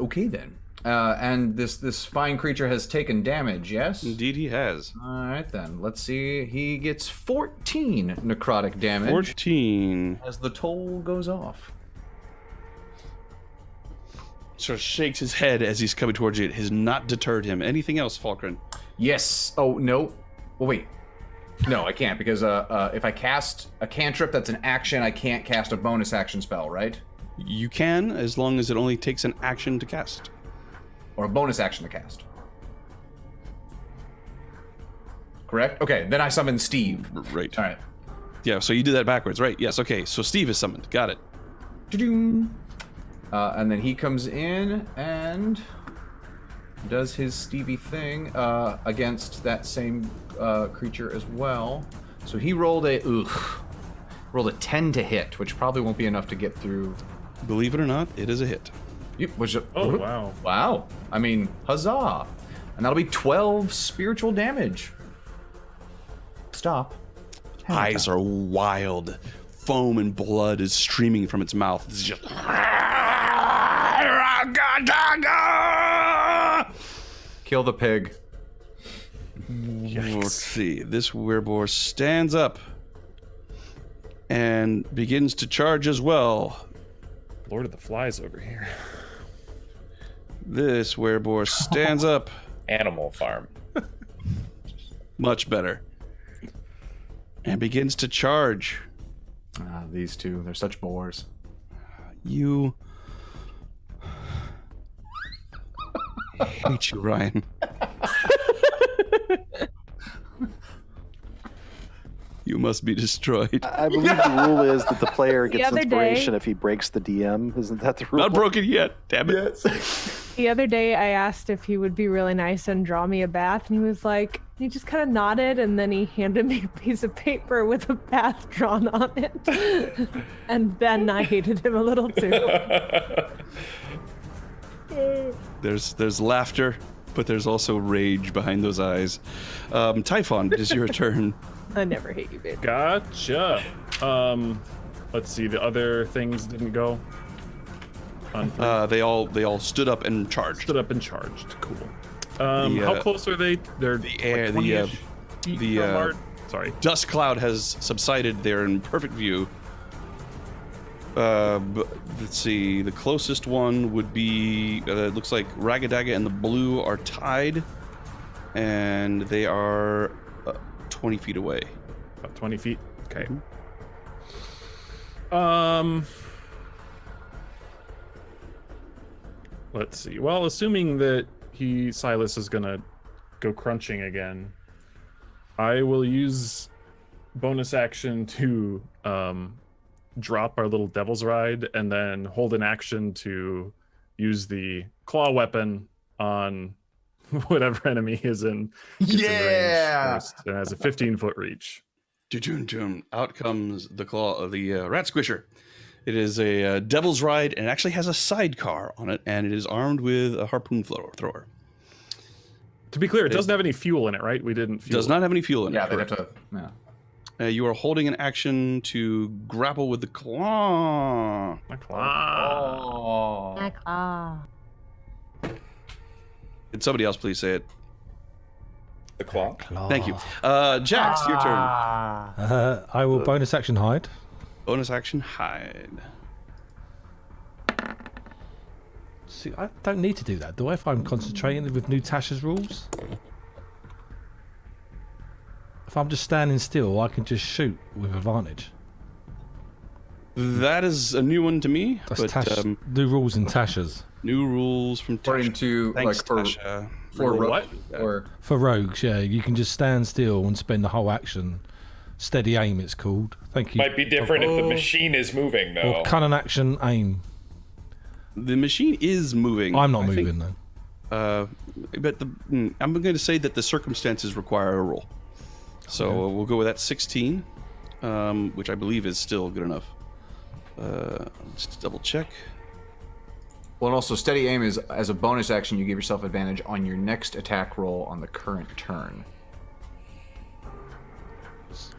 Okay then. And this fine creature has taken damage, yes? Indeed he has. All right then. Let's see. He gets 14 necrotic damage 14. as the toll goes off. Sort of shakes his head as he's coming towards you. It has not deterred him. Anything else, Falkrunn? Yes. Oh, no. Well, wait. No, I can't because if I cast a cantrip that's an action, I can't cast a bonus action spell, right? You can, as long as it only takes an action to cast. Or a bonus action to cast. Correct? Okay, then I summon Steve. Right. All right. Yeah, so you did that backwards, right? Yes, okay. So Steve is summoned. Got it. Ta-doom. And then he comes in and does his Stevie thing against that same creature as well. So he rolled a 10 to hit, which probably won't be enough to get through. Believe it or not, it is a hit. Yep. Oh, wow. Wow. I mean, huzzah. And that'll be 12 spiritual damage. Stop. Eyes are wild. Foam and blood is streaming from its mouth. It's just... Kill the pig. Let's see. This werebore stands up and begins to charge as well. Lord of the Flies over here. This werebore stands up. Animal Farm. Much better. And begins to charge. These two, they're such bores. You... I hate you, Ryan. You must be destroyed. I believe the rule is that the player gets other inspiration day- if he breaks the DM. Isn't that the rule? Not broken yet, damn it. The other day, I asked if he would be really nice and draw me a bath, and he was like, he just kind of nodded, and then he handed me a piece of paper with a bath drawn on it. And then I hated him a little too. There's laughter, but there's also rage behind those eyes. Typhon, it is your turn. I never hate you, babe. Gotcha. Let's see. The other things didn't go. On three. They all stood up and charged. Stood up and charged. Cool. How close are they? They're The air, like 20-ish the feet from our- sorry. dust cloud has subsided. They're in perfect view. Let's see. The closest one would be. It looks like Ragadaga and the blue are tied, and they are 20 feet away. About 20 feet. Okay. Let's see. Well, assuming that Silas is gonna go crunching again, I will use bonus action to drop our little devil's ride and then hold an action to use the claw weapon on whatever enemy is in range first, and has a 15-foot reach. Out comes the claw of the rat squisher. It is a devil's ride, and it actually has a sidecar on it, and it is armed with a harpoon thrower. To be clear, it doesn't have any fuel in it, right? We didn't fuel. Does not have any fuel in Yeah, it. they'd have correct. to. Yeah. You are holding an action to grapple with the claw. My claw. Oh. Did somebody else please say it? The claw. Thank you. Jax, your turn. I will bonus action hide. Bonus action, hide. See, I don't need to do that, do I? If I'm concentrating with new Tasha's rules? If I'm just standing still, I can just shoot with advantage. That is a new one to me. That's but Tash, new rules in Tasha's. new rules from According Tasha. to Thanks, like for Tasha. for Really what appreciate that. or For rogues, yeah, you can just stand still and spend the whole action. Steady aim, it's called. Thank you. Might be different if the machine is moving, though. Or cunning action aim. The machine is moving. I'm not I think, moving though. but I'm going to say that the circumstances require a roll. So we'll go with that 16, which I believe is still good enough. Let's double check. well, and also steady aim is as a bonus action you give yourself advantage on your next attack roll on the current turn.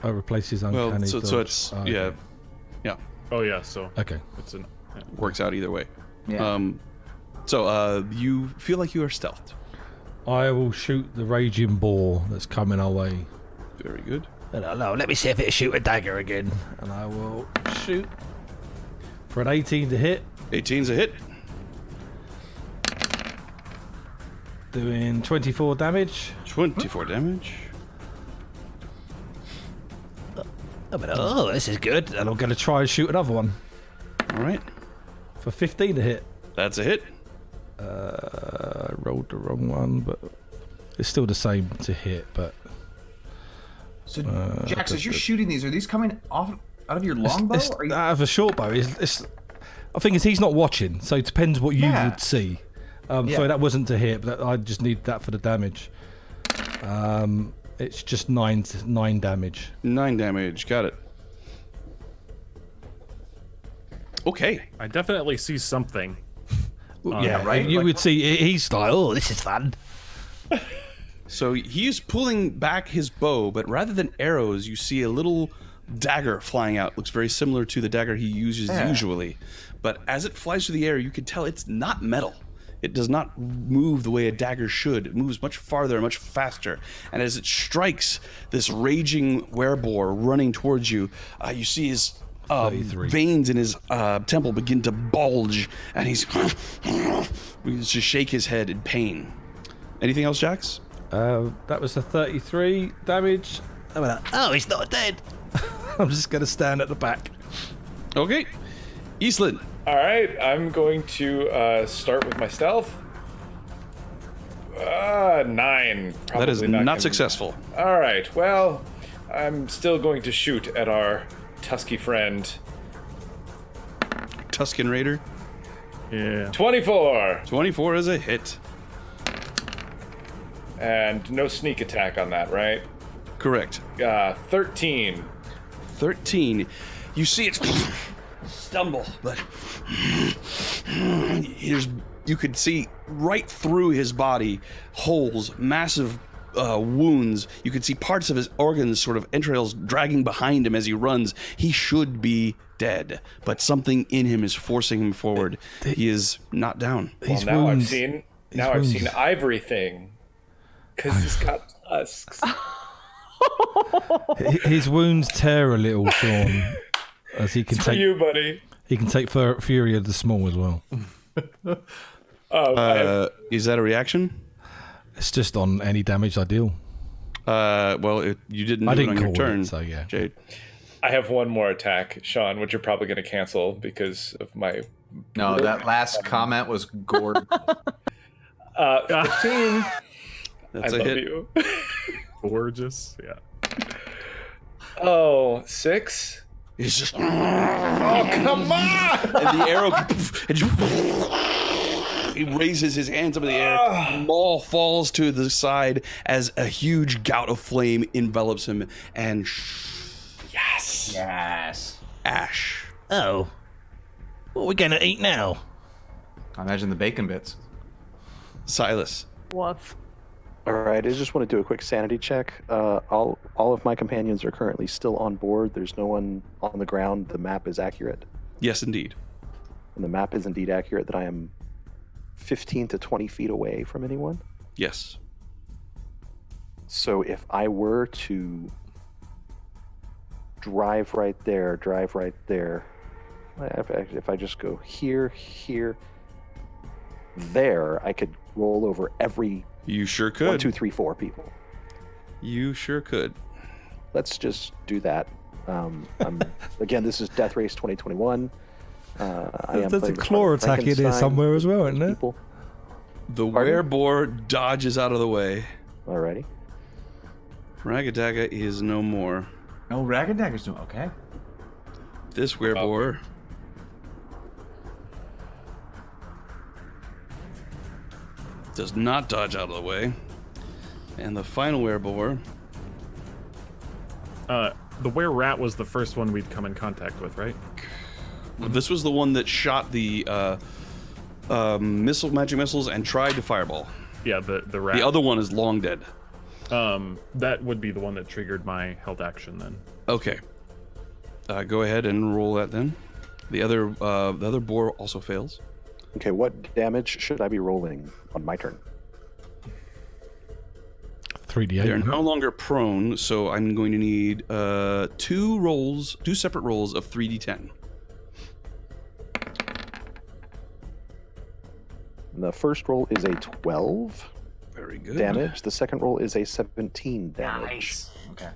Oh, replaces uncanny Well, so dodge. it's Oh, yeah, okay. yeah, Oh yeah, so Okay. it's an. Yeah. works out either way. Yeah. So you feel like you are stealthed. I will shoot the raging boar that's coming our way. Very good. No, let me see if it'll shoot a dagger again. And I will shoot for an 18 to hit, 18's a hit. doing 24 damage. 24 damage. Oh, this is good. And I'm going to try and shoot another one All right, for 15 to hit. that's a hit. I rolled the wrong one, but it's still the same to hit. But So, Jax, as you're shooting these, are these coming off out of your longbow? it's Or are you... out of a short bow. It's I think he's not watching, so it depends what you Yeah. would see. Yeah. So that wasn't to hit, but I just need that for the damage. It's just 9 damage. 9 damage. Got it. Okay. I definitely see something. Yeah, right? You Like- would see he's like, oh, this is fun. So he's pulling back his bow, but rather than arrows, you see a little dagger flying out. Looks very similar to the dagger he uses usually. But as it flies through the air, you can tell it's not metal. It does not move the way a dagger should. It moves much farther, much faster. And as it strikes this raging wereboar running towards you, you see his 33. veins in his temple begin to bulge, and he's begins to shake his head in pain. Anything else, Jax? That was a 33 damage. I'm like, oh, he's not dead. I'm just going to stand at the back. Okay. Eastland. All right, I'm going to start with my stealth. 9. Probably That is gonna- not successful. All right, well, I'm still going to shoot at our Tusky friend. Tuscan Raider. Yeah. 24, 24 is a hit. and no sneak attack on that, right? Correct. 13. 13. You see it stumble, but you could see right through his body holes, massive wounds. You could see parts of his organs, sort of entrails, dragging behind him as he runs. He should be dead, but something in him is forcing him forward. He is not down. His Well, now wounds, I've seen his wounds. Ivory Thing, because he's got tusks. His wounds tear a little, Sean, as he can For take. you, buddy. He can take Fury of the Small as well. Is that a reaction? It's just on any damage I deal. Well, you didn't do I it didn't on your call turn, it, so yeah. Jade. I have one more attack, Sean, which you're probably going to cancel because of my. No, that last comment was gored. 15. That's I a love hit. you. Gorgeous. Yeah. Oh, 6. He's just Oh, come on! and the arrow he raises his hands up in the air. Maul falls to the side as a huge gout of flame envelops him, and Yes. Yes. ash. Oh, what are we gonna eat now? I imagine the bacon bits. Silas. Woof. All right, I just want to do a quick sanity check. All of my companions are currently still on board. There's no one on the ground. The map is accurate. Yes, indeed. And the map is indeed accurate that I am 15 to 20 feet away from anyone. Yes. So if I were to drive right there, if I just go here, there, I could roll over every You sure could. 1, 2, 3, 4 people. You sure could. Let's just do that. Again, this is Death Race 2021. There's a claw attack in here somewhere as well, isn't there? People. The Pardon? wereboar dodges out of the way. Alrighty. Ragadaga is no more. No, Ragadagger's doing okay. This wereboar does not dodge out of the way. And the final wereboar, The were-rat was the first one we'd come in contact with, right? this was the one that shot the magic missiles and tried to fireball. Yeah, the rat. The other one is long dead. That would be the one that triggered my held action then. Okay. Go ahead and roll that then. The other boar also fails. Okay, what damage should I be rolling on my turn? 3d8. They're no longer prone, so I'm going to need two separate rolls of 3d10. And the first roll is a 12 Very good. damage. The second roll is a 17 damage. Nice. Okay.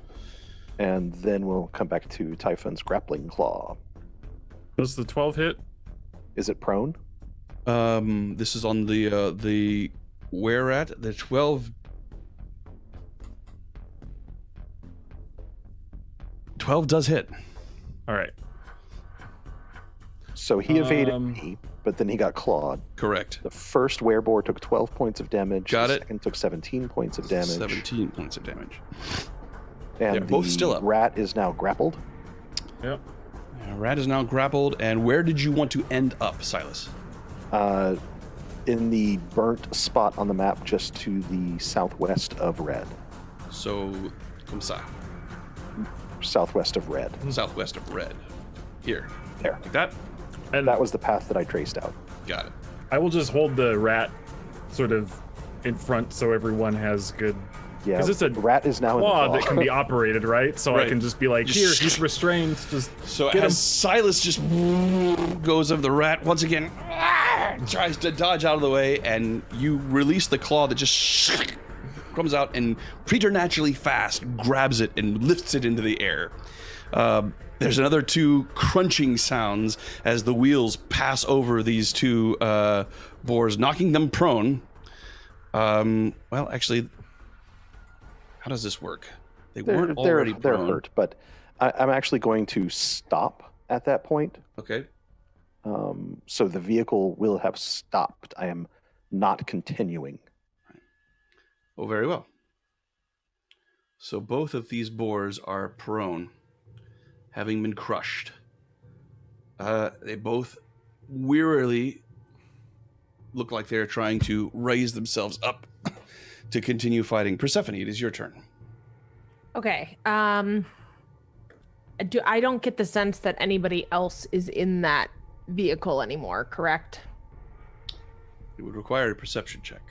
And then we'll come back to Typhon's grappling claw. Does the 12 hit? Is it prone? This is on the were-rat. The 12 does hit. All right. So he evaded me, but then he got clawed. Correct. The first wereboar took 12 points of damage. Got the it. second took 17 points of damage. 17 points of damage. And They're both still up. rat is now grappled. Yep. Rat is now grappled. And where did you want to end up, Silas? In the burnt spot on the map just to the southwest of red. So, comme ça. Southwest of red. Southwest of red. Here. There. Like that? And That was the path that I traced out. Got it. I will just hold the rat sort of in front so everyone has good. Yeah, 'Cause it's a rat is now claw in the that can be operated, right? So I Right. can just be like, here, he's restrained. Just So get as him. Silas just goes of the rat once again, tries to dodge out of the way, and you release the claw that just comes out and preternaturally fast grabs it and lifts it into the air. There's another two crunching sounds as the wheels pass over these two boars, knocking them prone. Well, actually, how does this work? They weren't already they're prone. hurt, but I'm actually going to stop at that point. Okay. So the vehicle will have stopped. I am not continuing. Oh, very well. So both of these boars are prone, having been crushed. They both wearily look like they're trying to raise themselves up to continue fighting. Persephone, it is your turn. Okay. I don't get the sense that anybody else is in that vehicle anymore, correct? It would require a perception check.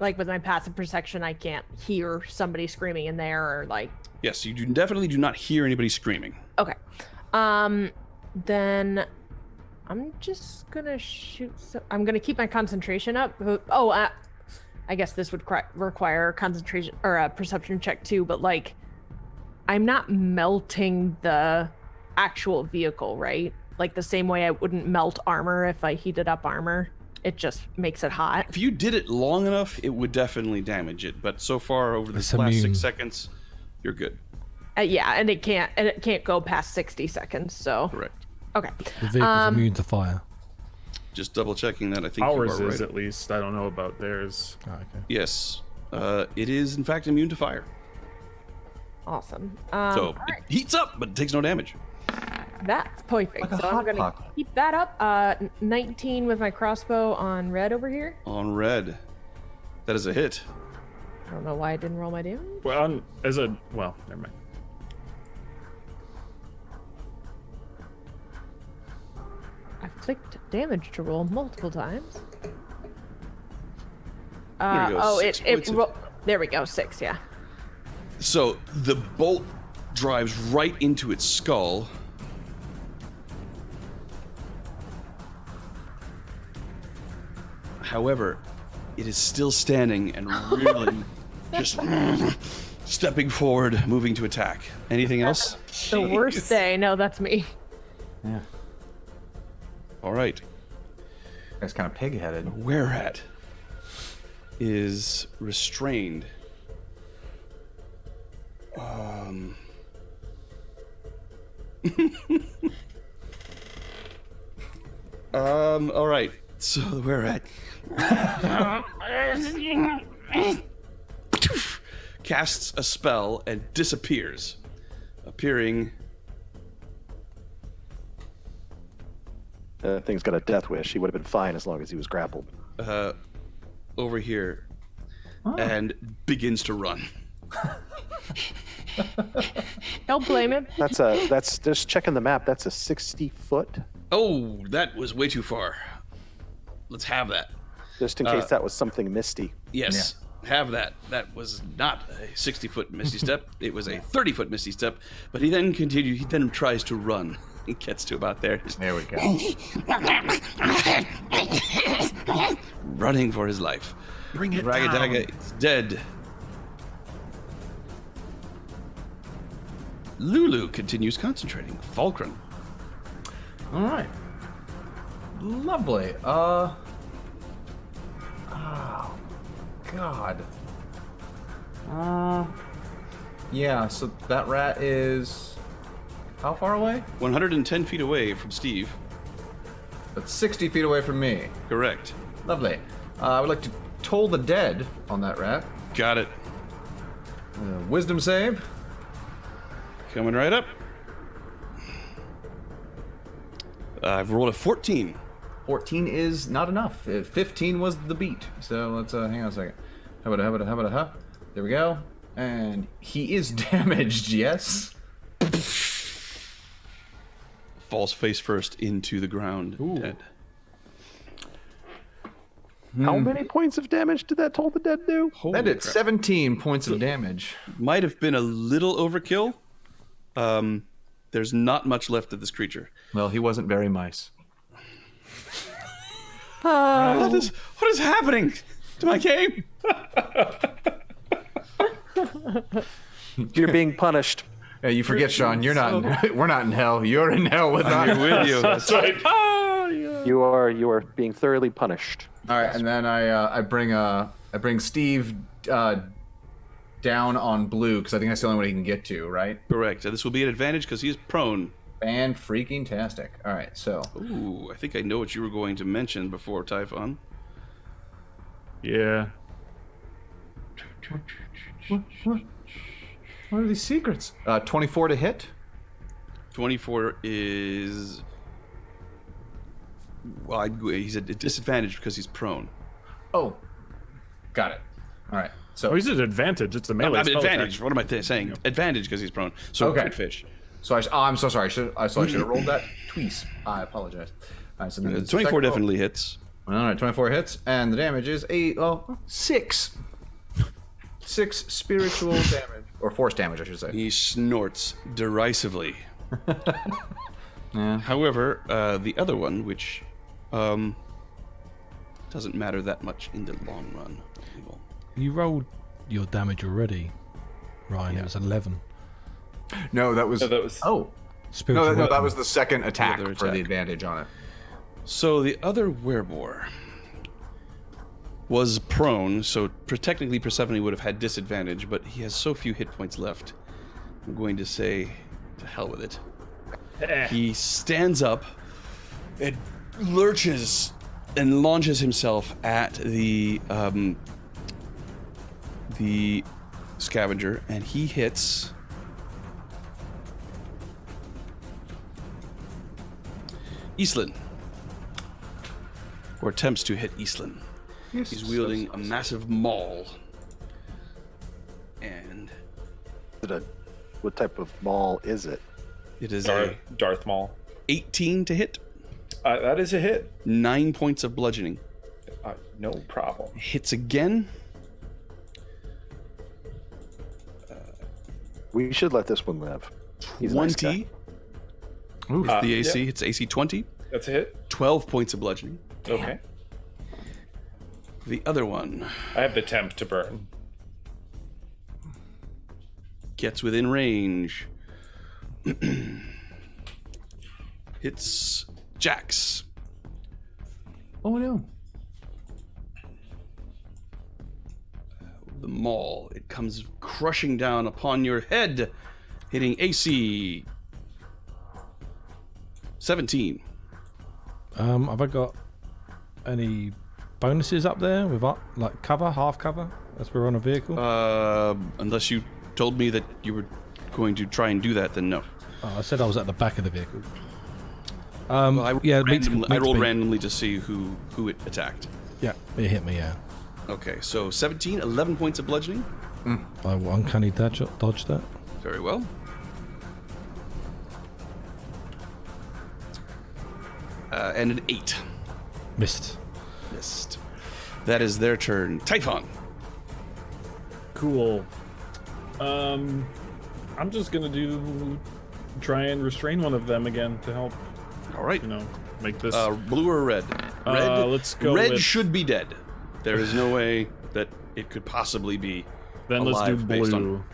Like with my passive perception, I can't hear somebody screaming in there or like. Yes, you definitely do not hear anybody screaming. Okay. Then I'm just gonna shoot. I'm gonna keep my concentration up. I guess this would require concentration or a perception check too. But like, I'm not melting the actual vehicle, right? Like the same way I wouldn't melt armor if I heated up armor. It just makes it hot. If you did it long enough, it would definitely damage it. But so far, over the It's last immune. 6 seconds, you're good. Yeah, and it can't go past 60 seconds. So Correct. okay. The vehicle's immune to fire. Just double checking that. I think Ours you are is right. at least. I don't know about theirs. Oh, okay. Yes, it is in fact immune to fire. Awesome. So it heats up, but it takes no damage. That's perfect. Like a So I'm hot gonna pocket. keep that up. 19 with my crossbow on red over here. On red, that is a hit. I don't know why I didn't roll my damage. Well, never mind. I've clicked damage to roll multiple times. There we go, 6 points of- there we go, 6. Yeah. So the bolt drives right into its skull. However, it is still standing and really just stepping forward, moving to attack. Anything else? The worst day. No, that's me. Yeah. All right. That's kind of pig-headed. Werehat is restrained. All right. So the Werehat casts a spell and disappears, appearing. Thing's got a death wish. He would have been fine as long as he was grappled. Over here and begins to run. Don't blame him. That's just checking the map. That's a 60-foot. Oh, that was way too far. Let's have that. Just in case that was something misty. Yes, have that. That was not a 60-foot misty step. It was a 30-foot misty step. But he then continues. He then tries to run. He gets to about there. There we go. Running for his life. Bring it Ragadaga is dead. Lulu continues concentrating. Falkrunn. All right. Lovely. Oh, God. Yeah, so that rat is how far away? 110 feet away from Steve. That's 60 feet away from me. Correct. Lovely. I would like to toll the dead on that rat. Got it. Wisdom save. Coming right up. I've rolled a 14. 14 is not enough. 15 was the beat. So let's hang on a second. How about There we go. And he is damaged, yes. Falls face first into the ground, dead. How many points of damage did that toll the dead do? Holy That did crap. 17 points of damage. Might have been a little overkill. There's not much left of this creature. Well, he wasn't very mice. What is happening to my game? You're being punished. Hey, you forget, Sean. You're not. We're not in hell. You're in hell with I'm us. here with you. That's right. You are being thoroughly punished. All right, and then I bring Steve down on blue because I think that's the only one he can get to, right? Correct. This will be an advantage because he is prone. And freaking tastic. All right, so Ooh, I think I know what you were going to mention before, Typhon. Yeah. what are these secrets? 24 to hit. 24 is... Well, he's at a disadvantage because he's prone. Oh, got it. All right, so Oh, he's at advantage. It's a melee. I mean, spell attack. advantage. What am I saying? Advantage because he's prone. So Okay. good fish. so I'm so sorry. I should have rolled that twice. I apologize. All right, so then the 24 second roll- definitely hits. All right, 24 hits, and the damage is 6. 6 spiritual damage, or force damage, I should say. He snorts derisively. Yeah. However, the other one, which doesn't matter that much in the long run. Well, You rolled your damage already, Ryan. It was 11. No, that was. No, that was. Oh, Spiritual no, that weapon. was the second attack other for the attack. advantage on it. So the other werebore was prone, so technically Persephone would have had disadvantage, but he has so few hit points left. I'm going to say, to hell with it. He stands up and lurches and launches himself at the scavenger, and he hits. Eastland. Or attempts to hit Eastland. He's wielding a massive maul. And What type of maul is it? it is Darth Maul. 18 to hit. That is a hit. 9 points of bludgeoning. No problem. Hits again. We should let this one live. He's a nice guy. 20. The AC. Yeah. It's AC 20. That's a hit. 12 points of bludgeoning. Okay. The other one. I have the temp to burn. gets within range. Hits Jax. Oh no. The maul. It comes crushing down upon your head, hitting AC 17. Have I got any bonuses up there with like cover, half cover, as we're on a vehicle? Unless you told me that you were going to try and do that, then no. Oh, I said I was at the back of the vehicle. Well, I rolled me. randomly to see who it attacked. Yeah, it hit me. Yeah. Okay, so 17, 11 points of bludgeoning. I will uncanny dodge that. Very well. And an 8. Missed. Missed. That is their turn. Typhon. Cool. I'm just gonna try and restrain one of them again to help. All right. Make this. Blue or red? Red. Let's go. Red with... should be dead. There is no way that it could possibly be. Then let's do alive based blue. on-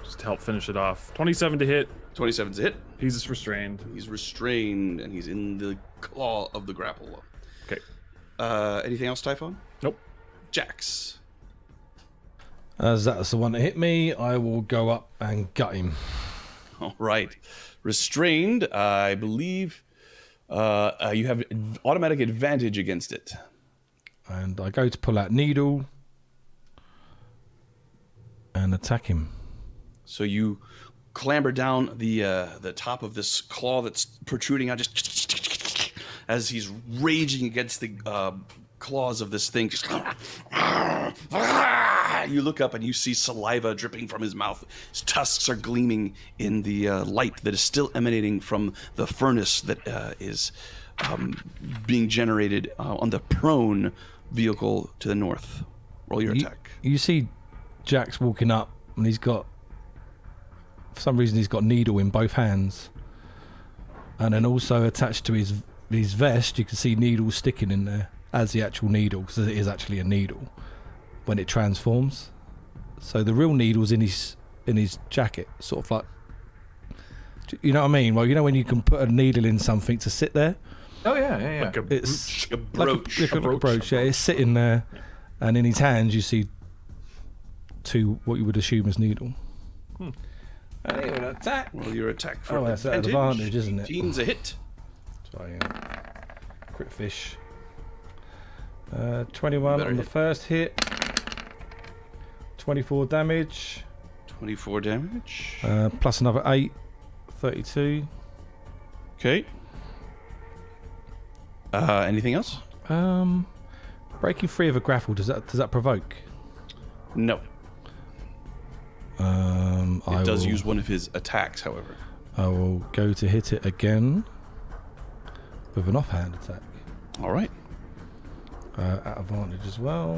Just to help finish it off. 27 to hit. 27's a hit. He's restrained. He's restrained and he's in the claw of the grapple. Okay. Anything else, Typhon? Nope. Jax. As that's the one that hit me, I will go up and gut him. All right. Restrained, I believe you have automatic advantage against it. And I go to pull out needle and attack him. So you clamber down the top of this claw that's protruding out, just as he's raging against the claws of this thing. Just, you look up and you see saliva dripping from his mouth. His tusks are gleaming in the light that is still emanating from the furnace that is being generated on the prone vehicle to the north. Roll your attack. You see Jax walking up, and he's got, for some reason, he's got needle in both hands. And then also attached to his vest, you can see needles sticking in there as the actual needle, because it is actually a needle when it transforms. So the real needle's in his jacket, sort of like, you know what I mean? Well, you know when you can put a needle in something to sit there? Oh yeah. Like It's A brooch. like a brooch. Yeah, it's sitting there, and in his hands you see two what you would assume is needle. And he would attack. Roll your attack for Oh, that's at advantage, isn't it? 18's a hit. So crit fish. 21 Better on the hit. first hit. 24 damage. 24 damage. Plus another 8. 32. Okay. Anything else? Breaking free of a grapple, does that provoke? No. It It does use one of his attacks, however. I will go to hit it again with an offhand attack. All right. At advantage as well.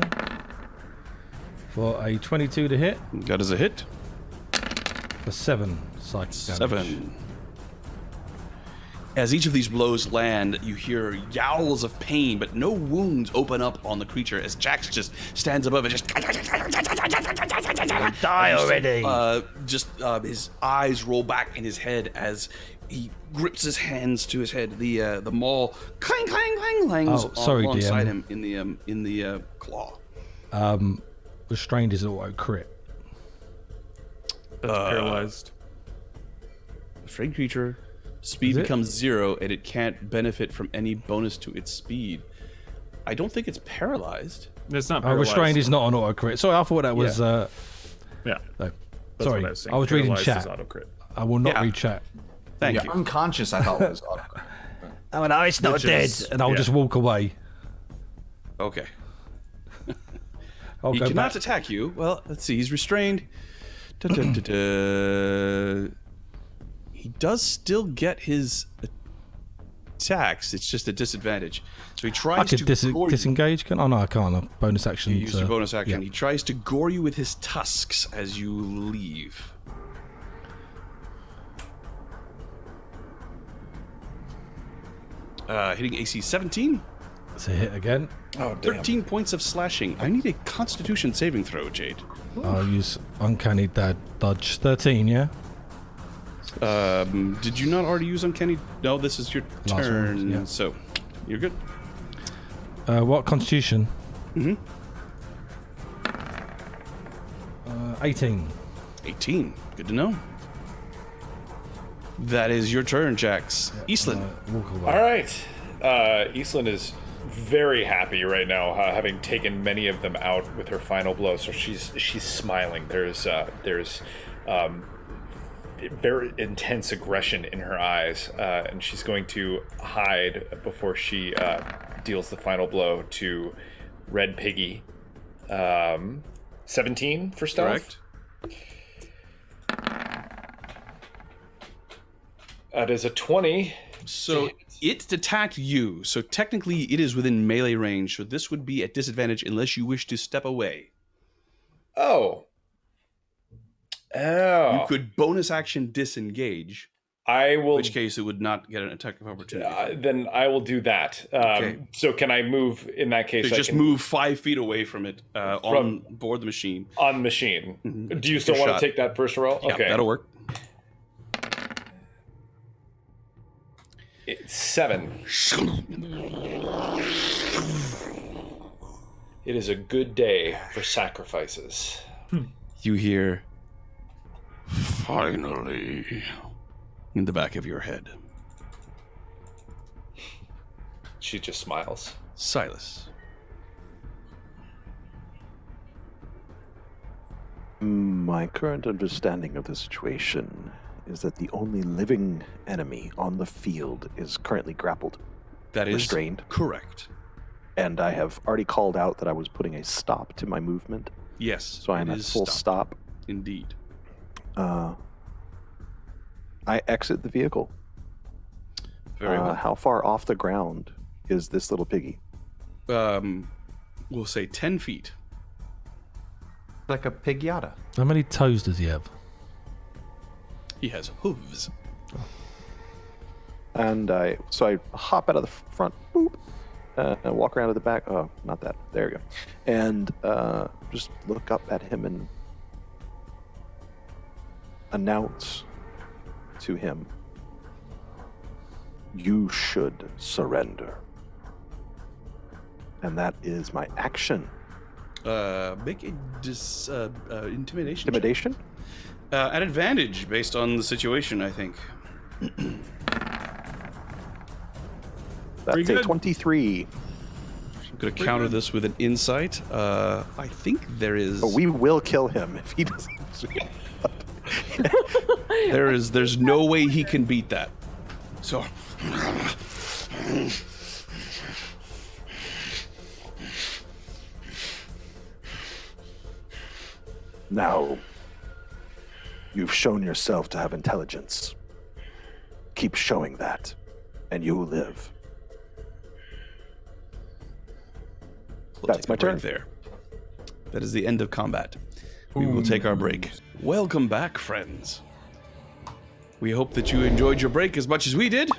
For a 22 to hit. That is a hit. For 7 psychic damage. 7. As each of these blows land, you hear yowls of pain, but no wounds open up on the creature as Jax just stands above it, just Die already! His eyes roll back in his head as he grips his hands to his head. The maul clang clang clang clangs alongside him in the claw. Restrained is auto crit. That's paralyzed. Afraid creature. Speed becomes 0, and it can't benefit from any bonus to its speed. I don't think it's paralyzed. It's not paralyzed. Restrained is not an auto crit. Sorry, I thought that was. Yeah. No. That's Sorry, what I was saying. I was reading Paralyzed chat. is auto-crit. I will not read chat. Thank you. Unconscious, I thought was auto. Oh no, it's not Which dead, is- and I'll yeah. just walk away. Okay. I'll He go cannot back. attack you. Well, let's see. He's restrained. He does still get his attacks. It's just a disadvantage. So he tries I could to gore you. disengage. Oh no, I can't. A bonus action. You used your bonus action. yeah. He tries to gore you with his tusks as you leave. Hitting AC 17. It's a hit again. Oh, damn. 13 points of slashing. I need a Constitution saving throw, Jade. I'll use Uncanny Dodge 13, yeah? Did you not already use Uncanny? No, this is your Last turn. one, yeah. So, you're good. What Constitution? Mm-hmm. 18. 18. Good to know. That is your turn, Jax. Eastland. Walk away. All right. Eastland is very happy right now, having taken many of them out with her final blow. So she's smiling. There's very intense aggression in her eyes, and she's going to hide before she deals the final blow to Red Piggy. 17 for stealth. Correct. That is a 20. So it attacked you. So technically it is within melee range. So this would be at disadvantage unless you wish to step away. Oh. You could bonus action disengage. I will. In which case it would not get an attack of opportunity. Then I will do that. Okay. So can I move in that case? So just move 5 feet away from it on board the machine. On machine. Mm-hmm. Do you still want to take that first roll? Yeah, Okay. that'll work. It's 7. It is a good day for sacrifices. You hear, finally, in the back of your head. She just smiles. Silas. My current understanding of the situation is that the only living enemy on the field is currently grappled, That is restrained. correct. And I have already called out that I was putting a stop to my movement, Yes. so I am it at is full stopped. stop. Indeed. I exit the vehicle. Very well. How far off the ground is this little piggy? We'll say 10 feet. Like a pigiata. How many toes does he have? He has hooves. And I hop out of the front, boop, and walk around to the back. Oh, not that. There we go. And just look up at him and announce to him, "You should surrender." And that is my action. Make a intimidation. check. Intimidation? At advantage based on the situation, I think. That's Pretty a good. 23. I'm going to counter this with an insight. I think there is. But we will kill him if he doesn't. There's no way he can beat that. So. Now, you've shown yourself to have intelligence. Keep showing that, and you will live. We'll That's take my a break turn. there. That is the end of combat. We will take our break. Welcome back, friends. We hope that you enjoyed your break as much as we did.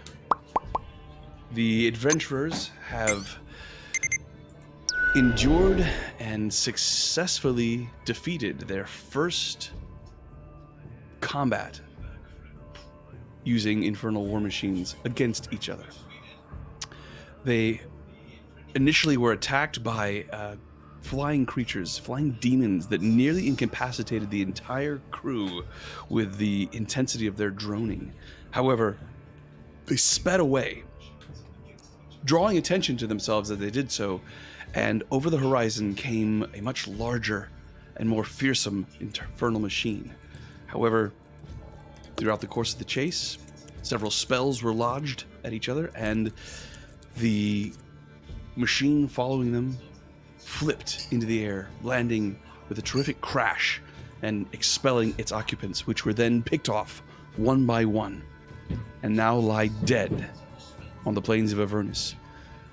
The adventurers have endured and successfully defeated their first combat using infernal war machines against each other. They initially were attacked by flying creatures, flying demons that nearly incapacitated the entire crew with the intensity of their droning. However, they sped away, drawing attention to themselves as they did so, and over the horizon came a much larger and more fearsome infernal machine. However, throughout the course of the chase, several spells were lodged at each other, and the machine following them flipped into the air, landing with a terrific crash and expelling its occupants, which were then picked off one by one and now lie dead on the plains of Avernus,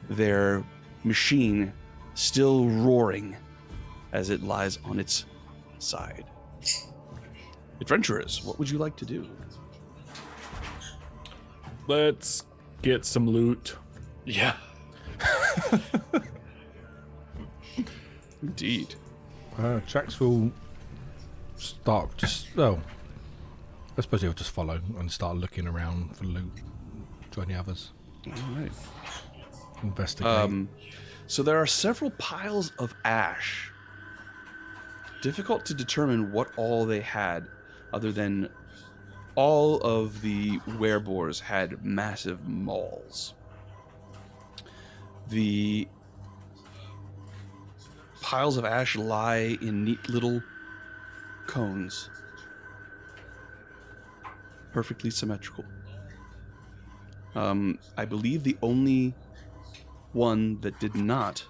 their machine still roaring as it lies on its side. Adventurers, what would you like to do? Let's get some loot. Yeah. Indeed. Jax will start I suppose he'll just follow and start looking around for loot. Join the others. All right. Investigate. So there are several piles of ash. Difficult to determine what all they had, other than all of the werebores had massive mauls. The piles of ash lie in neat little cones, perfectly symmetrical. I believe the only one that did not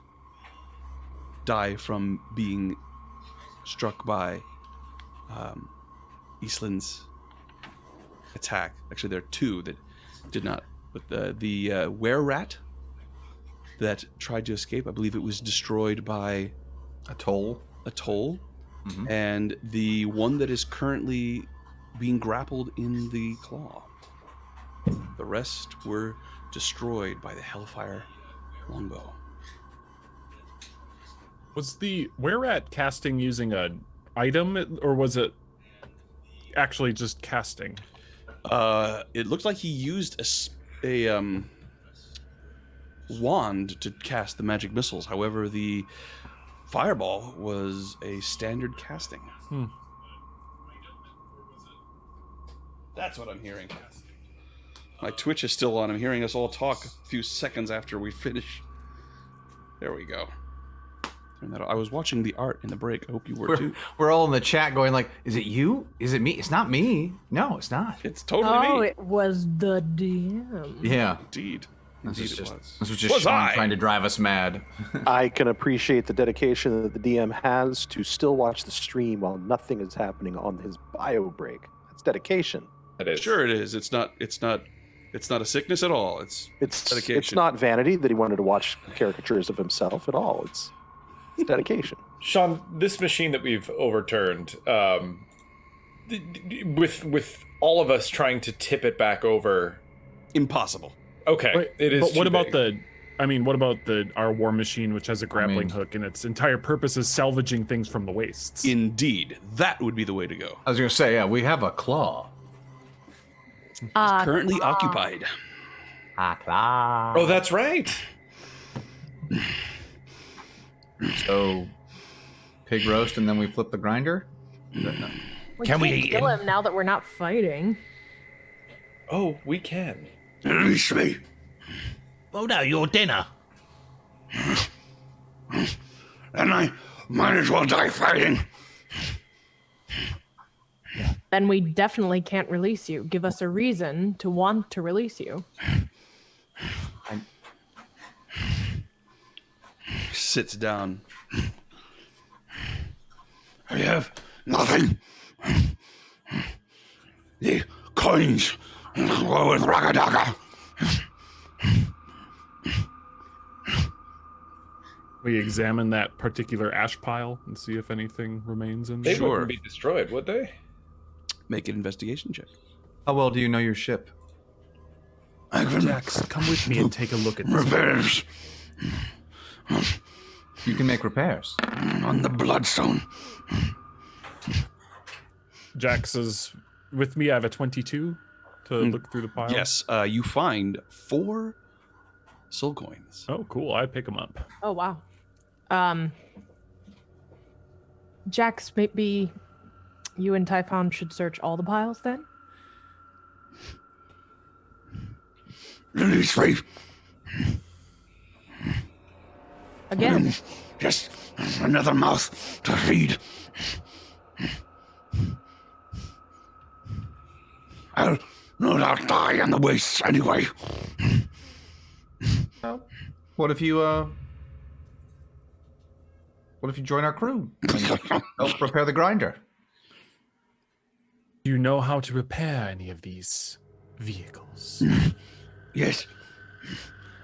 die from being struck by Eastland's attack. Actually, there are two that did not. But the were-rat that tried to escape, I believe it was destroyed by A toll. Mm-hmm. And the one that is currently being grappled in the claw. The rest were destroyed by the Hellfire longbow. Was the were-rat casting using a item, or was it actually just casting? It looked like he used a wand to cast the magic missiles. However, the fireball was a standard casting. That's what I'm hearing. My Twitch is still on. I'm hearing us all talk a few seconds after we finish. There we go. Turn that on. I was watching the art in the break. I hope you were too. We're all in the chat going like, is it you? Is it me? It's not me. No, it's not. It's totally me. it was the DM. Yeah. Indeed. This Indeed was it was. This was just Was Sean I? trying to drive us mad. I can appreciate the dedication that the DM has to still watch the stream while nothing is happening on his bio break. That's dedication. It is. Sure, it is. It's not a sickness at all. It's dedication. It's not vanity that he wanted to watch caricatures of himself at all. It's dedication. Sean, this machine that we've overturned, with all of us trying to tip it back over. Impossible. Okay, Wait, it is. But what too about big. what about our war machine, which has a grappling hook, and its entire purpose is salvaging things from the wastes? Indeed. That would be the way to go. I was going to say, yeah, we have a claw. Currently occupied. A claw. Oh, that's right. So, pig roast and then we flip the grinder? We Can we can't eat kill him? him now that we're not fighting? Oh, we can. Release me. Oh no, your dinner. Then I might as well die fighting. Then we definitely can't release you. Give us a reason to want to release you. Sits down. I have nothing. The coins go with Ragadaga. We examine that particular ash pile and see if anything remains in They there. Sure. wouldn't be destroyed, would they? Make an investigation check. How well do you know your ship? I can Jax, come with me and take a look at this. repairs You can make repairs. on the bloodstone. Jax is with me. I have a 22 to look through the pile. Yes, you find 4 soul coins. Oh, cool. I pick them up. Oh, wow. Jax, maybe you and Typhon should search all the piles then? Release me. Again. Just another mouth to feed. I'll no doubt die on the wastes anyway. What if you join our crew? And help repair the grinder. Do you know how to repair any of these vehicles? Yes,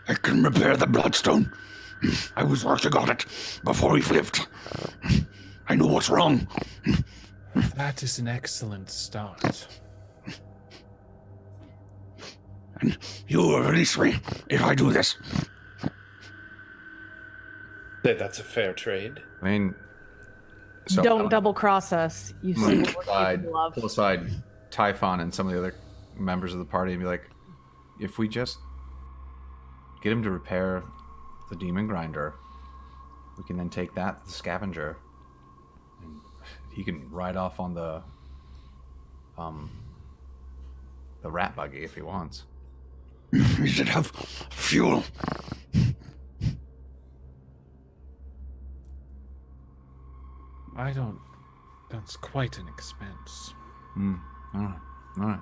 I can repair the bloodstone. I was working on it before we flipped. I know what's wrong. That is an excellent start. And you will release me if I do this. That's a fair trade. I mean, so Don't double cross us. You see what we're capable of. pull aside Typhon and some of the other members of the party and be like, if we just get him to repair the demon grinder, we can then take that to the scavenger, and he can ride off on the rat buggy if he wants. We should have fuel. I don't. That's quite an expense. All right.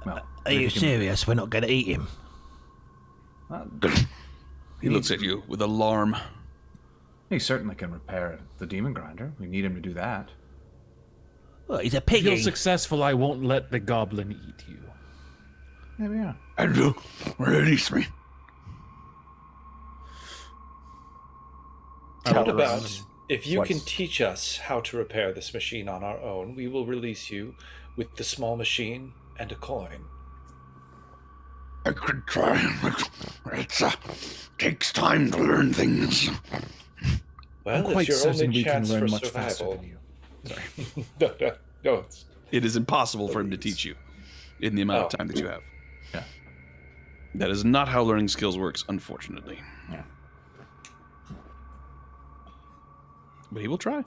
Well, Are you serious? We're not going to eat him. He looks at you with alarm. He certainly can repair the demon grinder. We need him to do that. Well, he's a If you're piggy. successful, I won't let the goblin eat you. Maybe, yeah. Andrew, release me. What about if you can What's- teach us how to repair this machine on our own, we will release you with the small machine and a coin. I could try, but it takes time to learn things. Well, I'm quite it's your certain only we can chance learn for much faster survival. than you. No, it's It is impossible for him to teach you in the amount of time that you have. Yeah. That is not how learning skills works, unfortunately. Yeah. But he will try.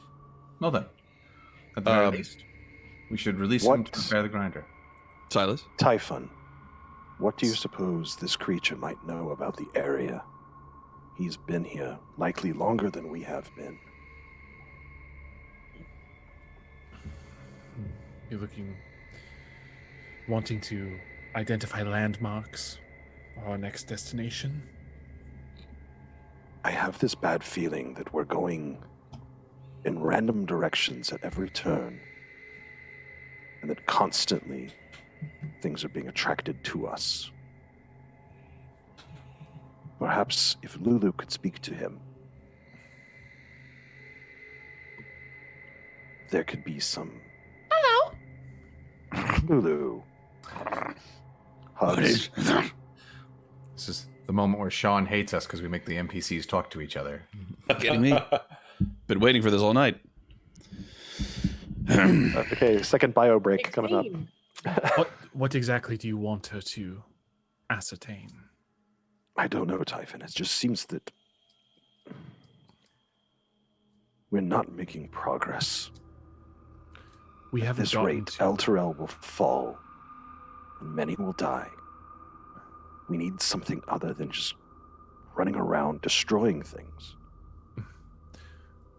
Well then, at the very least, we should release him what- to repair the grinder. Silas? Typhon, what do you suppose this creature might know about the area? He's been here likely longer than we have been. You're wanting to identify landmarks or our next destination? I have this bad feeling that we're going in random directions at every turn, and that constantly things are being attracted to us. Perhaps if Lulu could speak to him, there could be some... Hello. Lulu. Hugs. This is the moment where Sean hates us because we make the NPCs talk to each other. Kidding me? Been waiting for this all night. Okay, second bio break coming up. 16. What exactly do you want her to ascertain? I don't know, Typhon. It just seems that we're not making progress. We At haven't this gotten rate, to... Elturel will fall, and many will die. We need something other than just running around destroying things.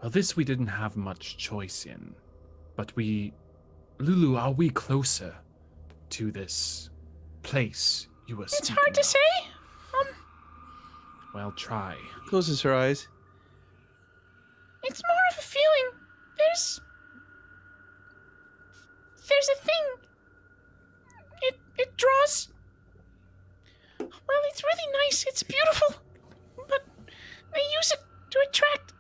Well, this we didn't have much choice in, but we... Lulu, are we closer to this place you were speaking It's hard to of? say. Well, try. Closes her eyes. It's more of a feeling. There's a thing. It draws. Well, it's really nice. It's beautiful, but they use it to attract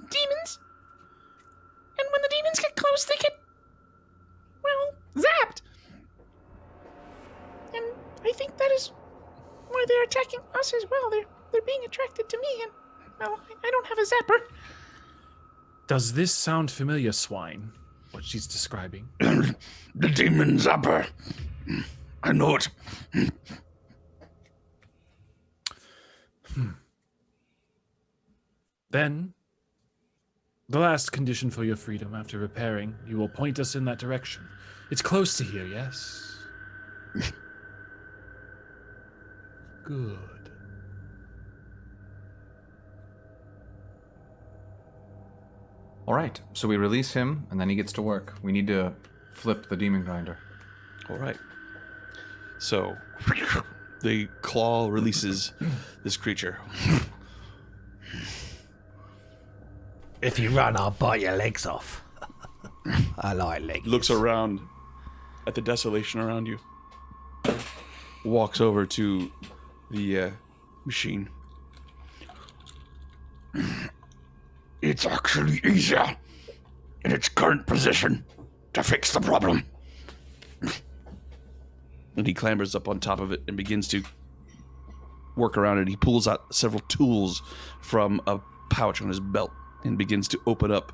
demons. And when the demons get close, they get, well, zapped. And I think that is why they're attacking us as well. They're being attracted to me, and well, I don't have a zapper. Does this sound familiar, Swine? What she's describing? The demon zapper. I know it. Then, the last condition for your freedom after repairing, you will point us in that direction. It's close to here, yes? Good. All right, so we release him, and then he gets to work. We need to flip the demon grinder. All right. So, the claw releases this creature. If you run, I'll bite your legs off. I like legs. Looks around at the desolation around you. Walks over to the machine. It's actually easier in its current position to fix the problem. And he clambers up on top of it and begins to work around it. He pulls out several tools from a pouch on his belt and begins to open up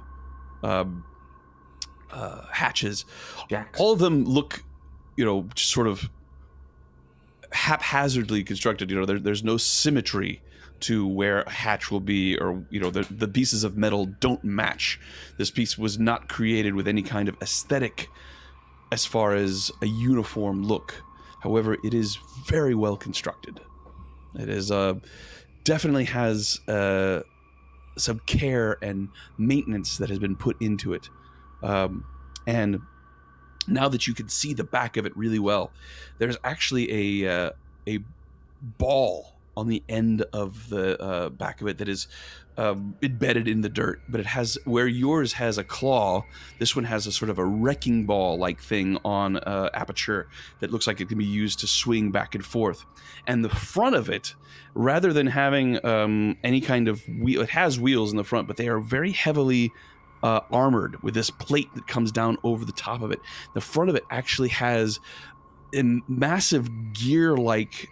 hatches. Jax. All of them look, just sort of haphazardly constructed. There's no symmetry to where a hatch will be, or the pieces of metal don't match. This piece was not created with any kind of aesthetic as far as a uniform look. However, it is very well constructed. It is definitely has some care and maintenance that has been put into it. And now that you can see the back of it really well, there's actually a ball on the end of the back of it that is embedded in the dirt, but it has, where yours has a claw, this one has a sort of a wrecking ball like thing on aperture that looks like it can be used to swing back and forth. And the front of it, rather than having any kind of wheel, it has wheels in the front, but they are very heavily armored with this plate that comes down over the top of it. The front of it actually has a massive gear-like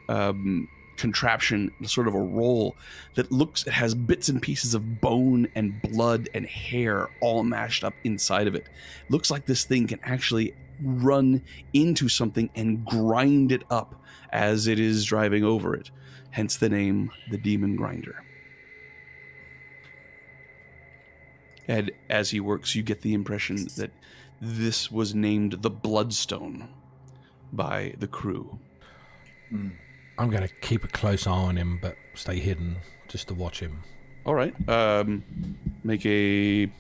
contraption, sort of a roll that it has bits and pieces of bone and blood and hair all mashed up inside of it. Looks like this thing can actually run into something and grind it up as it is driving over it. Hence the name, the Demon Grinder. And as he works, you get the impression that this was named the Bloodstone by the crew. I'm going to keep a close eye on him, but stay hidden just to watch him. All right. Make an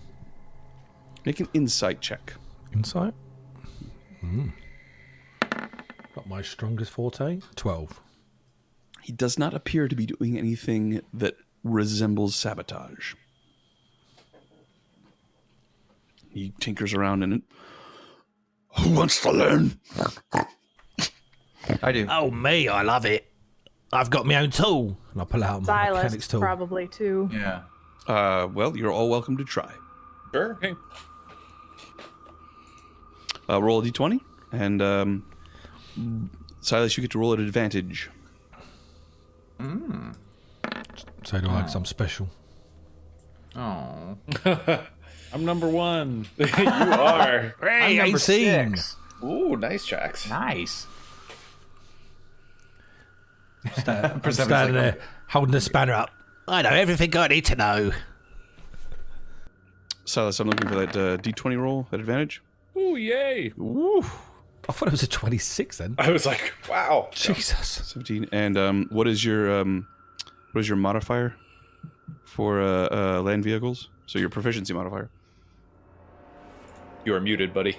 insight check. Insight? Not my strongest forte. 12. He does not appear to be doing anything that resembles sabotage. He tinkers around in it. Who wants to learn? I do. Oh, me, I love it. I've got my own tool. And I pull out my mechanics Silas tool. probably too. Yeah. Well, you're all welcome to try. Sure. Okay. Roll a d20, and Silas, you get to roll at advantage. So do I, 'cause I'm special. Oh. I'm number 1. You are. Hey, I'm number 18. 6. Ooh, nice, Jax. Nice. I'm Persephone's standing like, there, holding the spanner up. I know everything I need to know. Silas, I'm looking for that d20 roll at advantage. Ooh, yay. Woo! I thought it was a 26 then. I was like, wow. Jesus. 17. And what is your modifier for land vehicles? So your proficiency modifier. You are muted, buddy.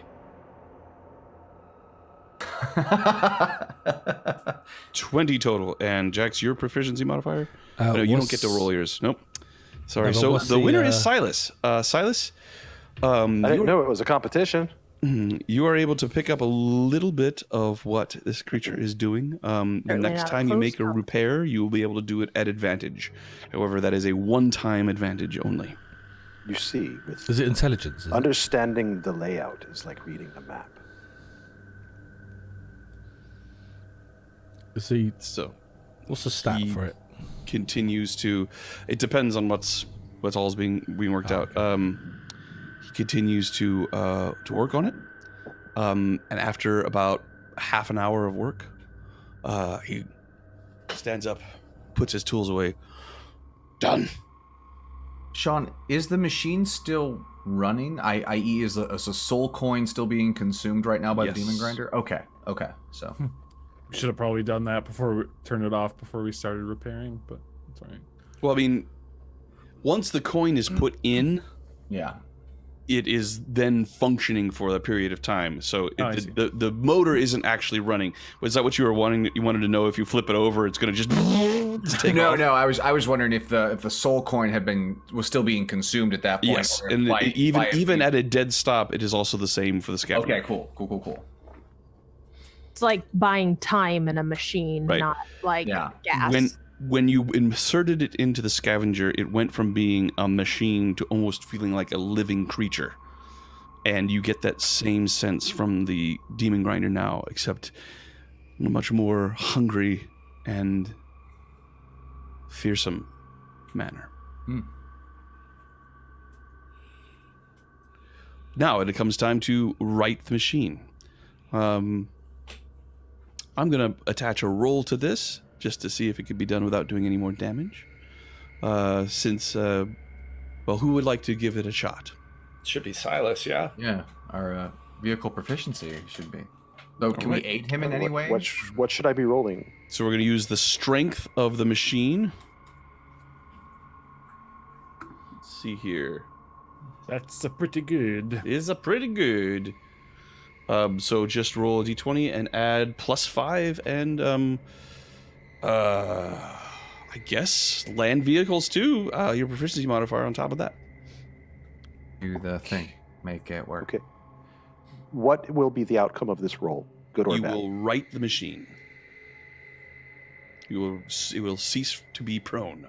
20 total. And Jax, your proficiency modifier? No, you don't get to roll yours. Nope. Sorry. No, but So what's the winner the, is Silas. Silas, I didn't know it was a competition. you are able to pick up a little bit of what this creature is doing. The Certainly next not a time you close make a call. repair, you will be able to do it at advantage. However, that is a one-time advantage only. You see, with Is it intelligence? Is it? understanding the layout is like reading a map. Is he, So what's the stat He- for it? continues to. It depends on what's all being worked out. He continues to work on it, and after about half an hour of work, he stands up, puts his tools away. Done. Sean, is the machine still running? I.e., is a soul coin still being consumed right now by Yes. the demon grinder? Okay. So We should have probably done that before we turned it off before we started repairing, but it's all right. Well, I mean, once the coin is put in, yeah. it is then functioning for a period of time. So I see. the motor isn't actually running. Was that what you were wanting? You wanted to know if you flip it over, it's going to just take No, off? no. I was wondering if the soul coin was still being consumed at that point. Yes, or and by even at a dead stop, it is also the same for the scavenger. Okay, cool. It's like buying time in a machine, Right. not like Yeah. gas. When you inserted it into the scavenger, it went from being a machine to almost feeling like a living creature. And you get that same sense from the demon grinder now, except much more hungry and fearsome manner. Now it comes time to right the machine. I'm going to attach a roll to this just to see if it could be done without doing any more damage. Well, who would like to give it a shot? Should be Silas, yeah. Yeah, our vehicle proficiency should be. Though, can we aid him in any way? What should I be rolling? So we're going to use the strength of the machine. Let's see here. That's a pretty good. Is a pretty good. So just roll a d20 and add +5 and I guess land vehicles too. Your proficiency modifier on top of that. Do the thing. Make it work. Okay. What will be the outcome of this roll? Good or You bad? will right the machine. It will cease to be prone.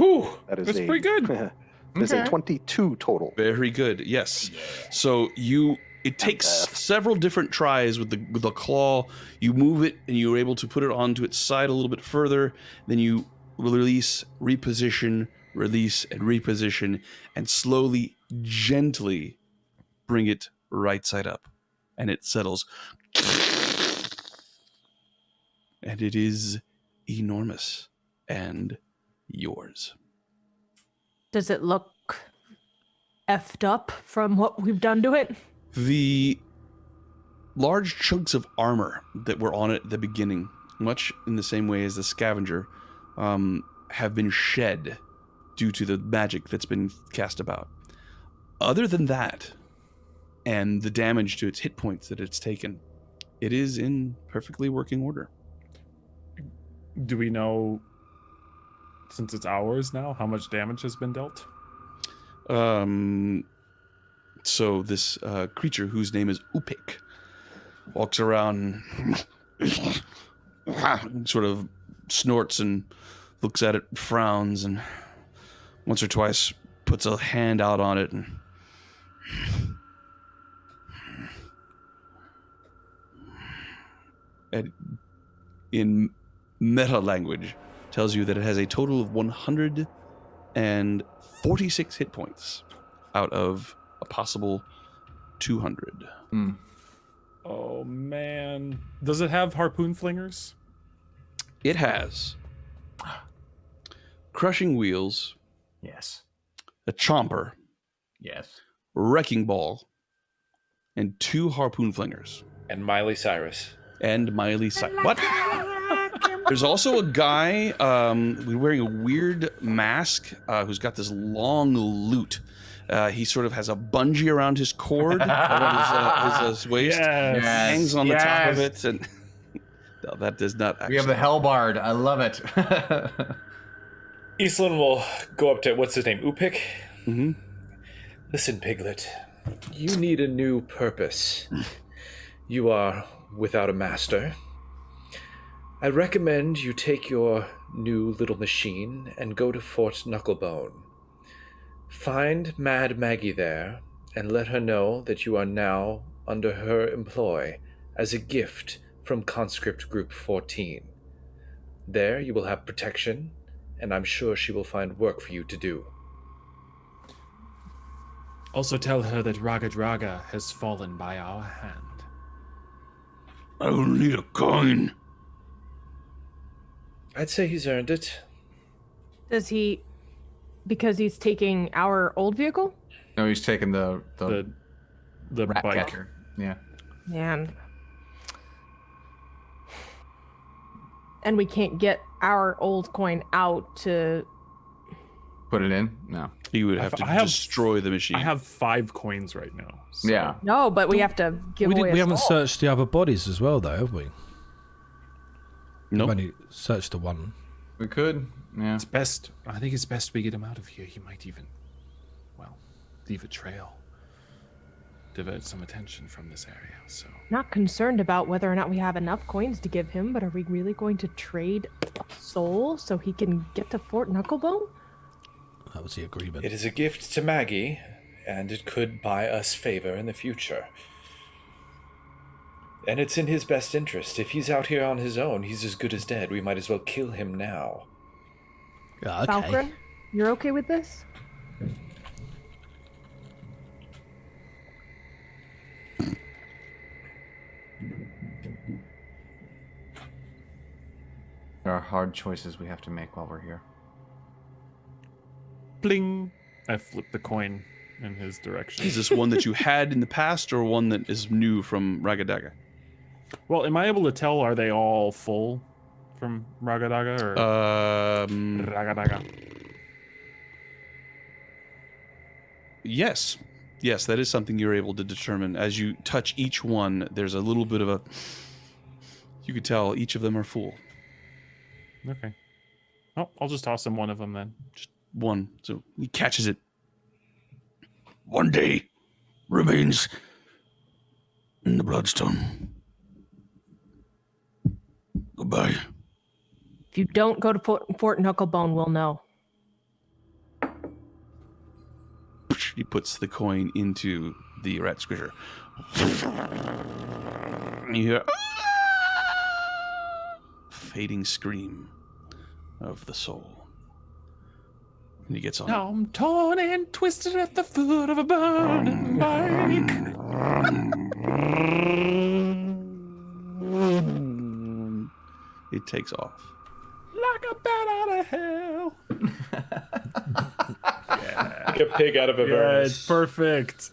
Ooh, That is that's pretty good. That is a 22 total. Very good. Yes. So it takes several different tries with the claw. You move it and you're able to put it onto its side a little bit further. Then you release, reposition, release, and reposition, and slowly, gently bring it right side up. And it settles. And it is enormous and yours. Does it look effed up from what we've done to it? The large chunks of armor that were on it at the beginning, much in the same way as the scavenger, have been shed due to the magic that's been cast about. Other than that, and the damage to its hit points that it's taken, it is in perfectly working order. Do we know, since it's ours now, how much damage has been dealt? So this creature, whose name is Upik, walks around, sort of snorts and looks at it, frowns, and once or twice puts a hand out on it and in meta language tells you that it has a total of 146 hit points out of a possible 200. Oh, man. Does it have harpoon flingers? It has crushing wheels, Yes. a chomper, Yes. wrecking ball, and 2 harpoon flingers. And Miley Cyrus. And Miley Cyrus. What? There's also a guy wearing a weird mask who's got this long lute. He sort of has a bungee around his cord, around his waist. Yes. Hangs on the top of it. And no, that does not actually. We have the Hellbard. I love it. Eastland will go up to, what's his name, Upik? Mm-hmm. Listen, Piglet, you need a new purpose. You are without a master. I recommend you take your new little machine and go to Fort Knucklebone. Find Mad Maggie there and let her know that you are now under her employ as a gift from Conscript Group 14. There you will have protection, and I'm sure she will find work for you to do. Also tell her that Raga has fallen by our hand. I will need a coin. I'd say he's earned it. Does he, because he's taking our old vehicle? No, he's taking the The rat bike. catcher. Yeah. Man. And we can't get our old coin out to... Put it in? No. You would have to I have- destroy the machine. I have 5 coins right now. so- Yeah. No, but we have to give away We a haven't soul. searched the other bodies as well, though, have we? Nope. We've only searched the one. We could. Yeah. It's best. I think it's best we get him out of here. He might even, well, leave a trail. Divert some attention from this area. So Not concerned about whether or not we have enough coins to give him, but are we really going to trade a soul so he can get to Fort Knucklebone? That was the agreement. It is a gift to Maggie, and it could buy us favor in the future. And it's in his best interest. If he's out here on his own, he's as good as dead. We might as well kill him now. Okay. Falkrunn, you're okay with this? There are hard choices we have to make while we're here. Bling. I flip the coin in his direction. Is this one that you had in the past or one that is new from Ragadaga? Well, am I able to tell? Are they all full from Ragadaga or Ragadaga? Yes. Yes, that is something you're able to determine. As you touch each one, there's a little bit of a... You could tell each of them are full. Okay. Oh, I'll just toss him one of them then. Just one. So he catches it. One day remains in the bloodstone. Goodbye. If you don't go to Fort Knucklebone, we'll know. He puts the coin into the rat squisher. And you hear fading scream of the soul. And he gets on. Now I'm torn and twisted at the foot of a burning bike. It takes off. Like a bat out of hell. Like a pig out of a Yeah, furnace. it's perfect.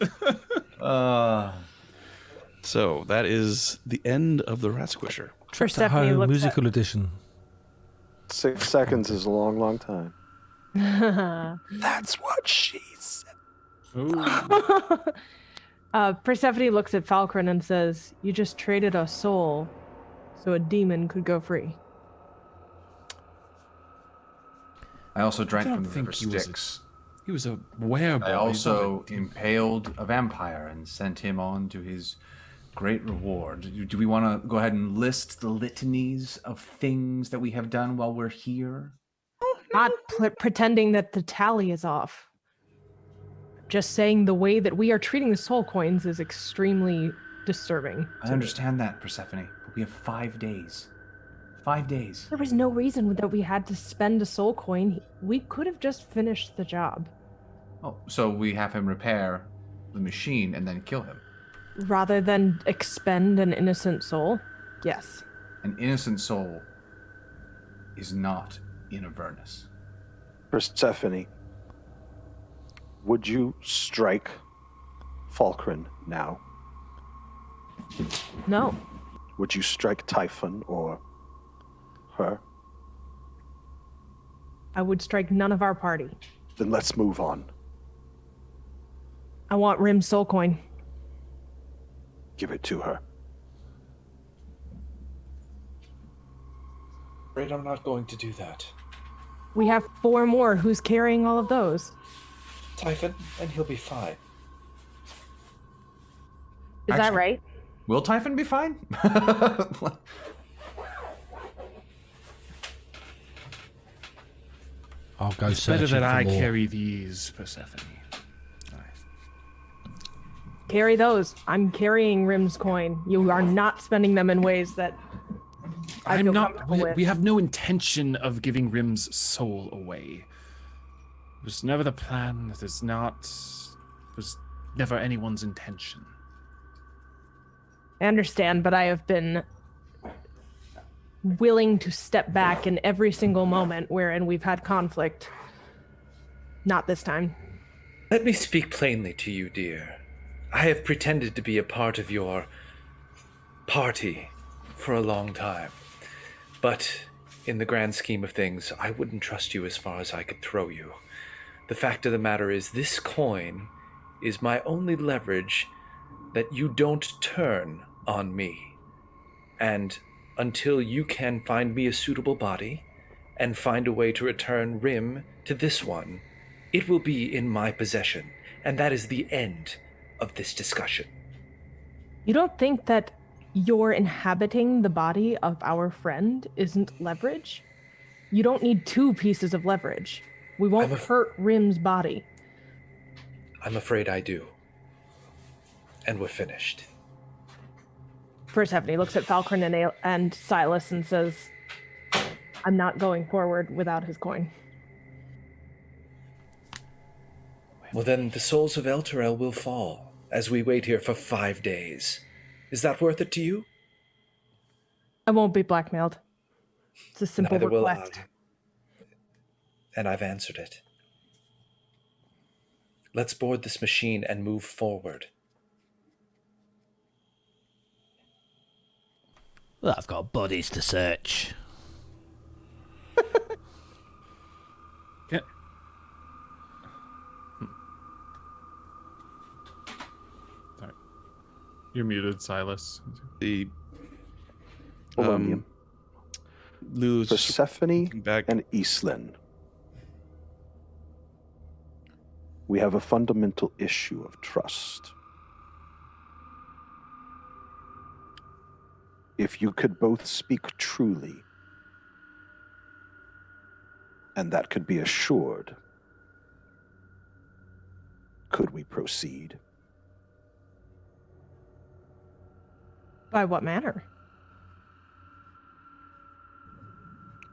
So that is the end of the rat squisher. Trip to Persephone Home looks musical edition. 6 seconds is a long, long time. at... That's what she said. Ooh. Persephone looks at Falkrunn and says, "You just traded a soul so a demon could go free." I also drank I from don't the river think he was a- Styx. He was a werewolf. I also impaled a vampire and sent him on to his great reward. Do we want to go ahead and list the litanies of things that we have done while we're here? Not pretending that the tally is off. Just saying the way that we are treating the soul coins is extremely disturbing. I understand that, Persephone, but we have 5 days. 5 days. There was no reason that we had to spend a soul coin. We could have just finished the job. Oh, so we have him repair the machine and then kill him. Rather than expend an innocent soul? Yes. An innocent soul is not in Avernus. Persephone, would you strike Falkrunn now? No. Would you strike Typhon or her? I would strike none of our party. Then let's move on. I want Rhimb soul coin. Give it to her. Afraid I'm not going to do that. We have 4 more. Who's carrying all of those? Typhon, and he'll be fine. Is that Actually- right? Will Typhon be fine? I'll go It's better searching that for I more. carry these, Persephone. Carry those. I'm carrying Rhim's coin. You are not spending them in ways that I I'm feel not. comfortable with. We have no intention of giving Rhim's soul away. It was never the plan. It is not. It was never anyone's intention. I understand, but I have been willing to step back in every single moment wherein we've had conflict. Not this time. Let me speak plainly to you, dear. I have pretended to be a part of your party for a long time. But in the grand scheme of things, I wouldn't trust you as far as I could throw you. The fact of the matter is, this coin is my only leverage that you don't turn on me. And until you can find me a suitable body and find a way to return Rhimb to this one, it will be in my possession. And that is the end of this discussion. You don't think that you're inhabiting the body of our friend isn't leverage? You don't need 2 pieces of leverage. We won't hurt Rhimb's body. I'm afraid I do. And we're finished. Persephone looks at Falkrunn and Silas and says, I'm not going forward without his coin. Well, then the souls of Elturel will fall as we wait here for 5 days. Is that worth it to you? I won't be blackmailed. It's a simple Neither will request. I. And I've answered it. Let's board this machine and move forward. Well, I've got bodies to search. Yeah. Sorry. You're muted, Silas. The Polonium, Lulu's Persephone, back. and Eastlyn. We have a fundamental issue of trust. If you could both speak truly, and that could be assured, could we proceed? By what manner?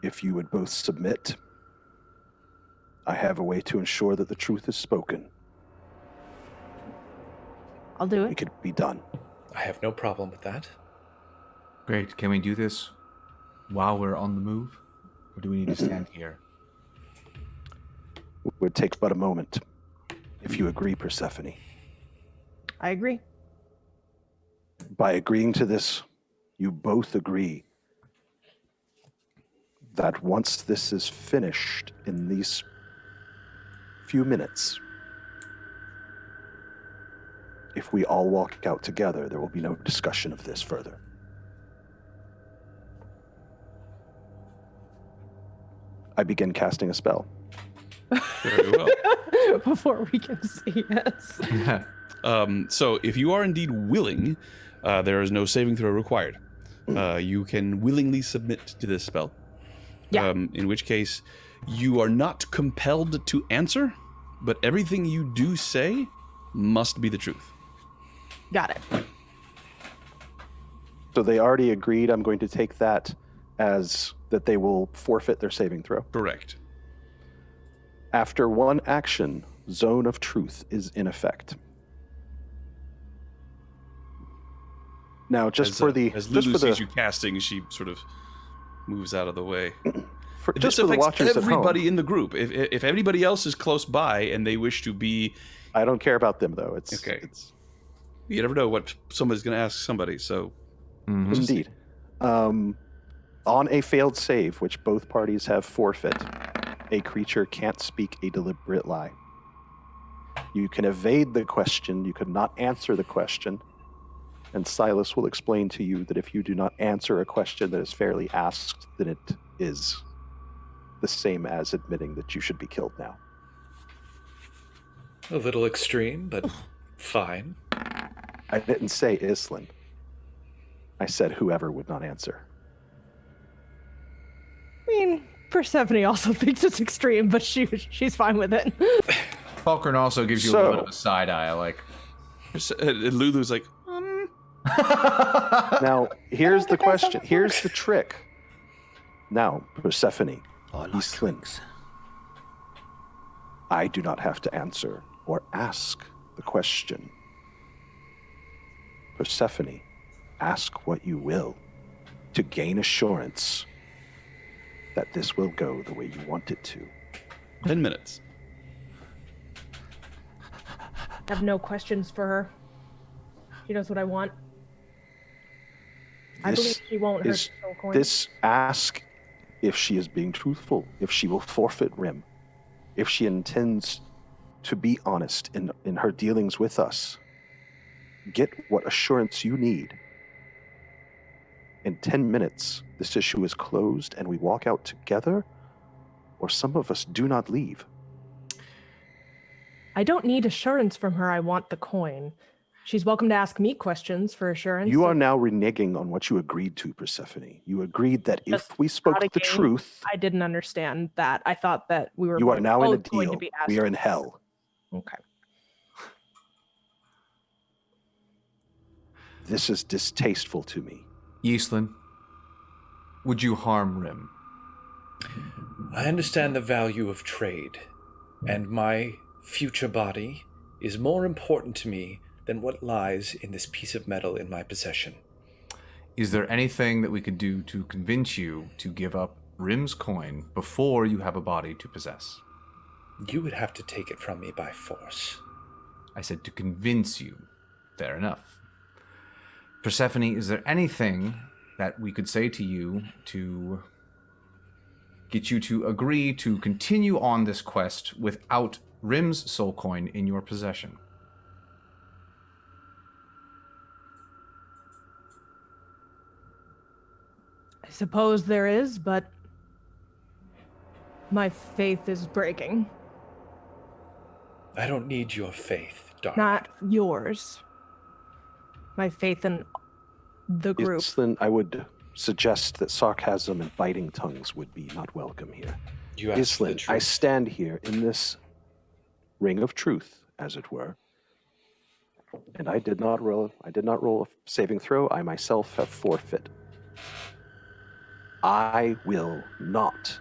If you would both submit, I have a way to ensure that the truth is spoken. I'll do It it. could be done. I have no problem with that. Great. Can we do this while we're on the move? Or do we need to stand here? It would take but a moment. If you agree, Persephone. I agree. By agreeing to this, you both agree that once this is finished in these few minutes, if we all walk out together, there will be no discussion of this further. I begin casting a spell. Very well. Before we can say yes. So if you are indeed willing, there is no saving throw required. You can willingly submit to this spell. Yeah. In which case, you are not compelled to answer, but everything you do say must be the truth. Got it. So they already agreed. I'm going to take that as that they will forfeit their saving throw. Correct. After one action, Zone of Truth is in effect. Now, just As for the as just Lulu for sees the you casting, she sort of moves out of the way. just This for the affects watchers at everybody home. in the group. If anybody else is close by and they wish to be, I don't care about them though. It's Okay. It's you never know what somebody's going to ask somebody. So Mhm. indeed. On a failed save, which both parties have forfeit, a creature can't speak a deliberate lie. You can evade the question. You could not answer the question. And Silas will explain to you that if you do not answer a question that is fairly asked, then it is the same as admitting that you should be killed now. A little extreme, but fine. I didn't say Islin. I said whoever would not answer. I mean, Persephone also thinks it's extreme, but she's fine with it. Falkrunn also gives you a little bit of a side eye, like. Lulu's like, Now, here's the question. Here's the trick. Now, Persephone, I like Islin, drinks. I do not have to answer or ask the question. Persephone, ask what you will to gain assurance that this will go the way you want it to. 10 minutes. I have no questions for her. She knows what I want. I believe This she won't hurt is- the soul coin. This ask if she is being truthful, if she will forfeit Rhimb, if she intends to be honest in her dealings with us. Get what assurance you need. In 10 minutes, this issue is closed and we walk out together, or some of us do not leave. I don't need assurance from her. I want the coin. She's welcome to ask me questions for assurance. You are now reneging on what you agreed to, Persephone. You agreed that Just if we spoke not a the game. truth, I didn't understand that. I thought that we were you are both now in a going to deal. be asked. We are in hell. Okay. This is distasteful to me. Yislin, would you harm Rhimb? I understand the value of trade, and my future body is more important to me than what lies in this piece of metal in my possession. Is there anything that we could do to convince you to give up Rhimb's coin before you have a body to possess? You would have to take it from me by force. I said to convince you. Fair enough. Persephone, is there anything that we could say to you to get you to agree to continue on this quest without Rhimb's soul coin in your possession? I suppose there is, but my faith is breaking. I don't need your faith, darling. Not yours. My faith in the group. Yislin, I would suggest that sarcasm and biting tongues would be not welcome here. You asked the Yislin, truth. I stand here in this ring of truth, as it were, and I did not roll a saving throw. I myself have forfeit. I will not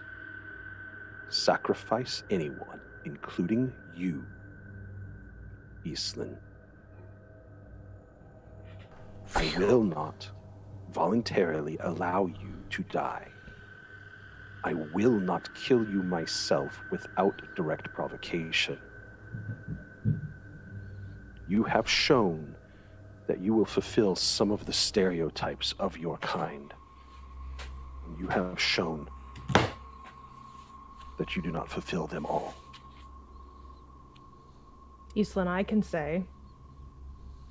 sacrifice anyone, including you, Yislin. I will not voluntarily allow you to die. I will not kill you myself without direct provocation. You have shown that you will fulfill some of the stereotypes of your kind. You have shown that you do not fulfill them all. Yislin, I can say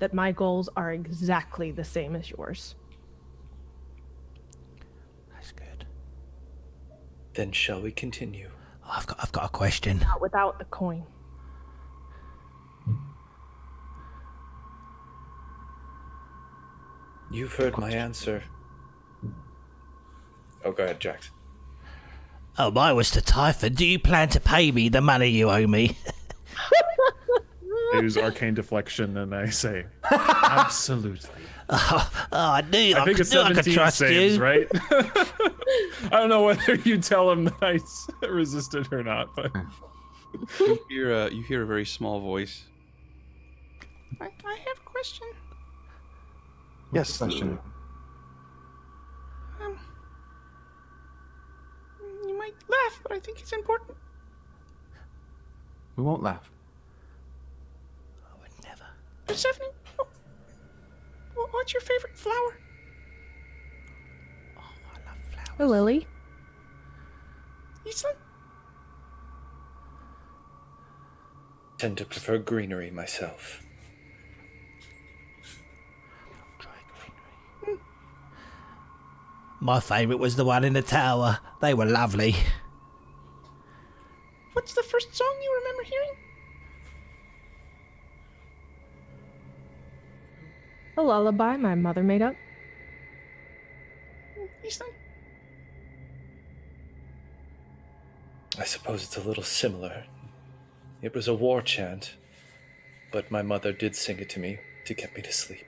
that my goals are exactly the same as yours. That's good. Then shall we continue? Oh, I've got a question. Not without the coin. You've heard my answer. Oh, go ahead, Jax. Oh, mine was to Typhon. Do you plan to pay me the money you owe me? I use arcane deflection and I say, absolutely. I knew I think a knew I could 17 trust saves, you. right? I don't know whether you tell him that I resisted or not, but You hear a very small voice. I have a question. Yes, Question. You might laugh, but I think it's important. We won't laugh. I would never. Persephone, what's your favorite flower? Oh, I love flowers. A lily? Yislin? Tend to prefer greenery myself. Try greenery. My favourite was the one in the tower. They were lovely. What's the first song you remember hearing? A lullaby my mother made up. Yislin? I suppose it's a little similar. It was a war chant, but my mother did sing it to me to get me to sleep.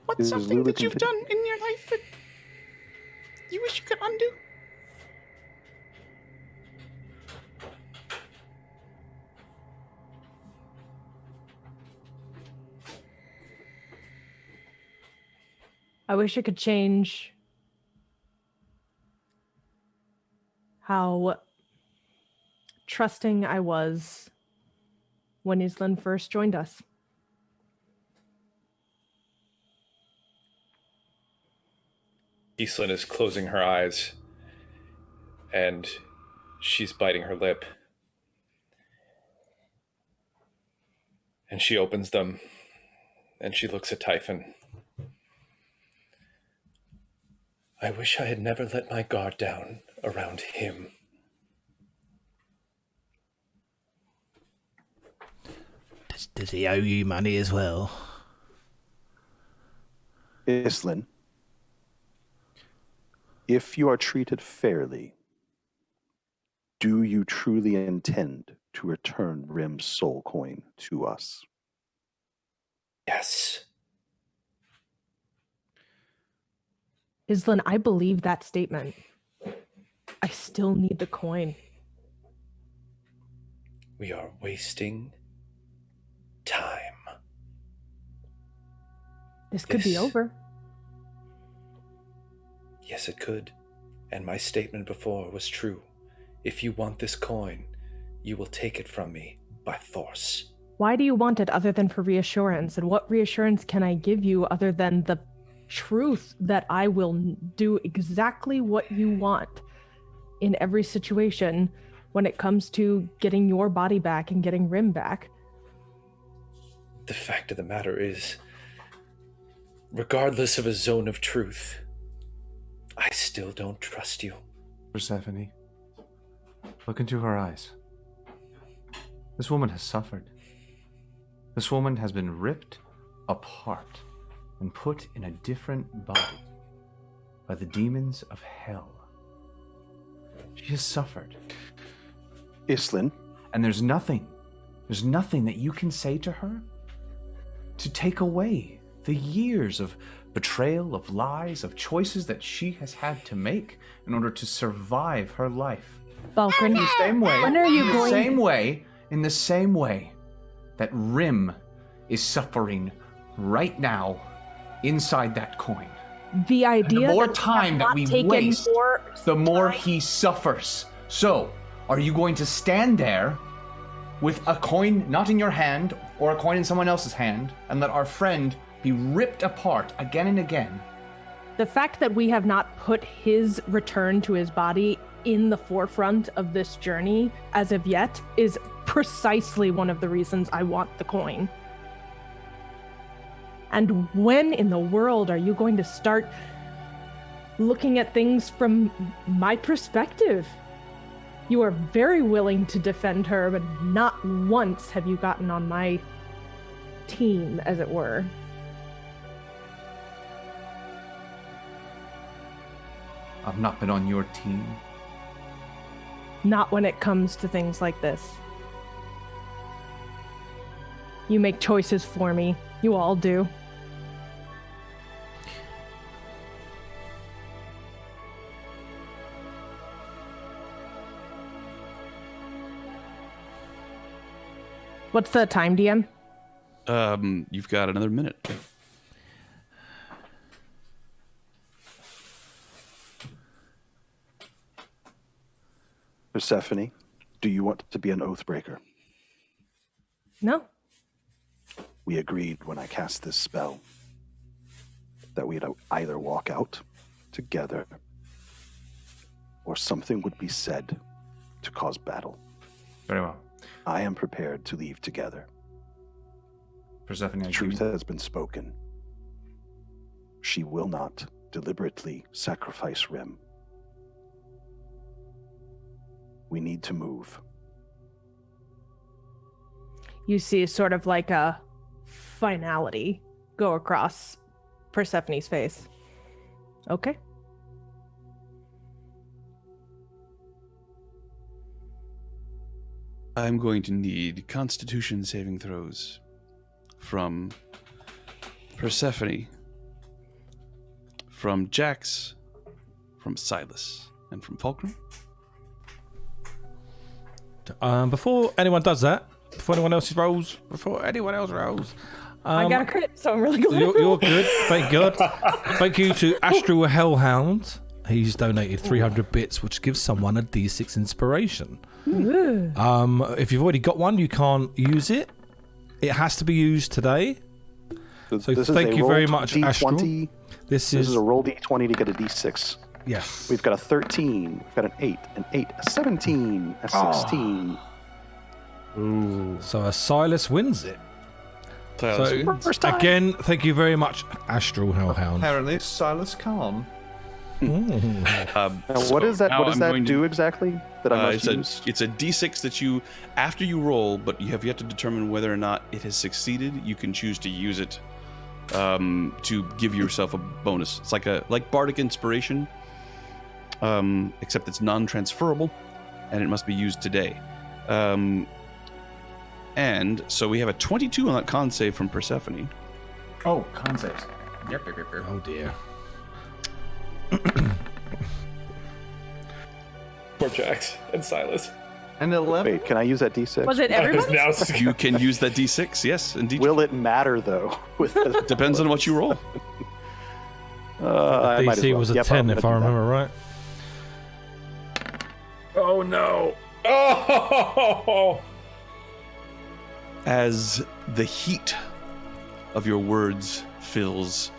What's Is something Lulu that you've done in your life that you wish you could undo? I wish I could change how trusting I was when Yislin first joined us. Yislin is closing her eyes, and she's biting her lip. And she opens them, and she looks at Typhon. I wish I had never let my guard down around him. Does he owe you money as well? Yislin, if you are treated fairly, Do you truly intend to return Rhimb's soul coin to us? Yes. Islan, I believe that statement. I still need the coin. We are wasting time. This could be Yes. over. Yes, it could. And my statement before was true. If you want this coin, you will take it from me by force. Why do you want it other than for reassurance? And what reassurance can I give you other than the truth that I will do exactly what you want in every situation when it comes to getting your body back and getting Rhimb back? The fact of the matter is, regardless of a zone of truth, I still don't trust you. Persephone, look into her eyes. This woman has suffered. This woman has been ripped apart and put in a different body by the demons of hell. She has suffered. Islan, And there's nothing that you can say to her to take away the years of betrayal, of lies, of choices that she has had to make in order to survive her life. Falkrunn, In the same way, when are you in the going? same way that Rhimb is suffering right now inside that coin. The idea The more that we time have that not we taken waste, more the more time- he suffers. So, are you going to stand there with a coin not in your hand or a coin in someone else's hand and let our friend be ripped apart again and again? The fact that we have not put his return to his body in the forefront of this journey as of yet is precisely one of the reasons I want the coin. And when in the world are you going to start looking at things from my perspective? You are very willing to defend her, but not once have you gotten on my team, as it were. I've not been on your team. Not when it comes to things like this. You make choices for me. You all do. What's the time, DM? You've got another minute. Persephone, do you want to be an oathbreaker? No. We agreed when I cast this spell that we'd either walk out together or something would be said to cause battle. Very well. I am prepared to leave together. Persephone, I Truth agree. has been spoken. She will not deliberately sacrifice Rhimb. We need to move. You see sort of like a finality go across Persephone's face. Okay. I'm going to need Constitution saving throws from Persephone, from Jax, from Silas, and from Falkrunn. Before anyone does that, before anyone else rolls, I got a crit, so I'm really glad. you're good. Thank God. Thank you to Astral Hellhound. He's donated 300 bits, which gives someone a D6 inspiration. If you've already got one, you can't use it. It has to be used today. So this thank is a you roll very much, D20. Astral. This This is is a roll D20 to get a D6. yes. We've got a 13, we've got an 8, a 17, a 16. So Silas wins it. So First time. again, thank you very much, Astral Hellhound. Apparently, Silas Kon. Now, what does that do exactly that I must use? It's a D6 that you, after you roll, but you have yet to determine whether or not it has succeeded. You can choose to use it to give yourself a bonus. It's like Bardic Inspiration, except it's non-transferable. and it must be used today. And so we have a 22 on that con save from Persephone. Oh, con saves. Yep. Oh dear. Poor Jax and Silas. And 11. Wait, can I use that D6? Was it everyone? Now You can use that d6, yes, indeed. Will it matter though? Depends on what you roll. I might as DC well. was a Yep, 10 I'm if I gonna do that. remember right. Oh no. Oh! As the heat of your words fills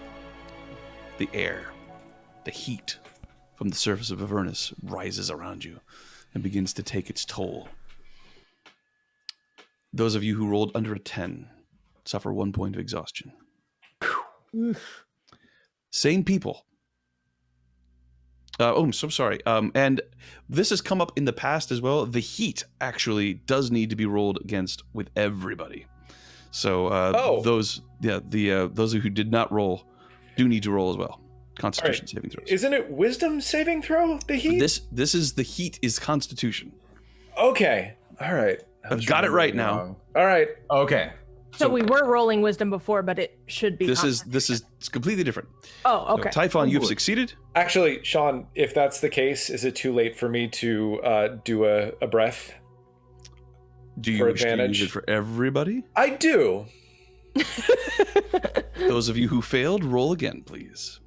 the air, the heat from the surface of Avernus rises around you and begins to take its toll. Those of you who rolled under a 10 suffer 1 point of exhaustion. Same people. I'm so sorry. And this has come up in the past as well. The heat actually does need to be rolled against with everybody. So those of you who did not roll do need to roll as well. Constitution saving throws. Isn't it wisdom saving throw, the heat? This is the heat is Constitution. Okay. All right. I've got it right now. All right. Okay. So we were rolling wisdom before, but it should be. This is completely different. Oh, okay. So, Typhon, you've succeeded. Actually, Sean, if that's the case, is it too late for me to do a breath? Do you For wish to advantage? use it for everybody? I do. Those of you who failed, roll again, please.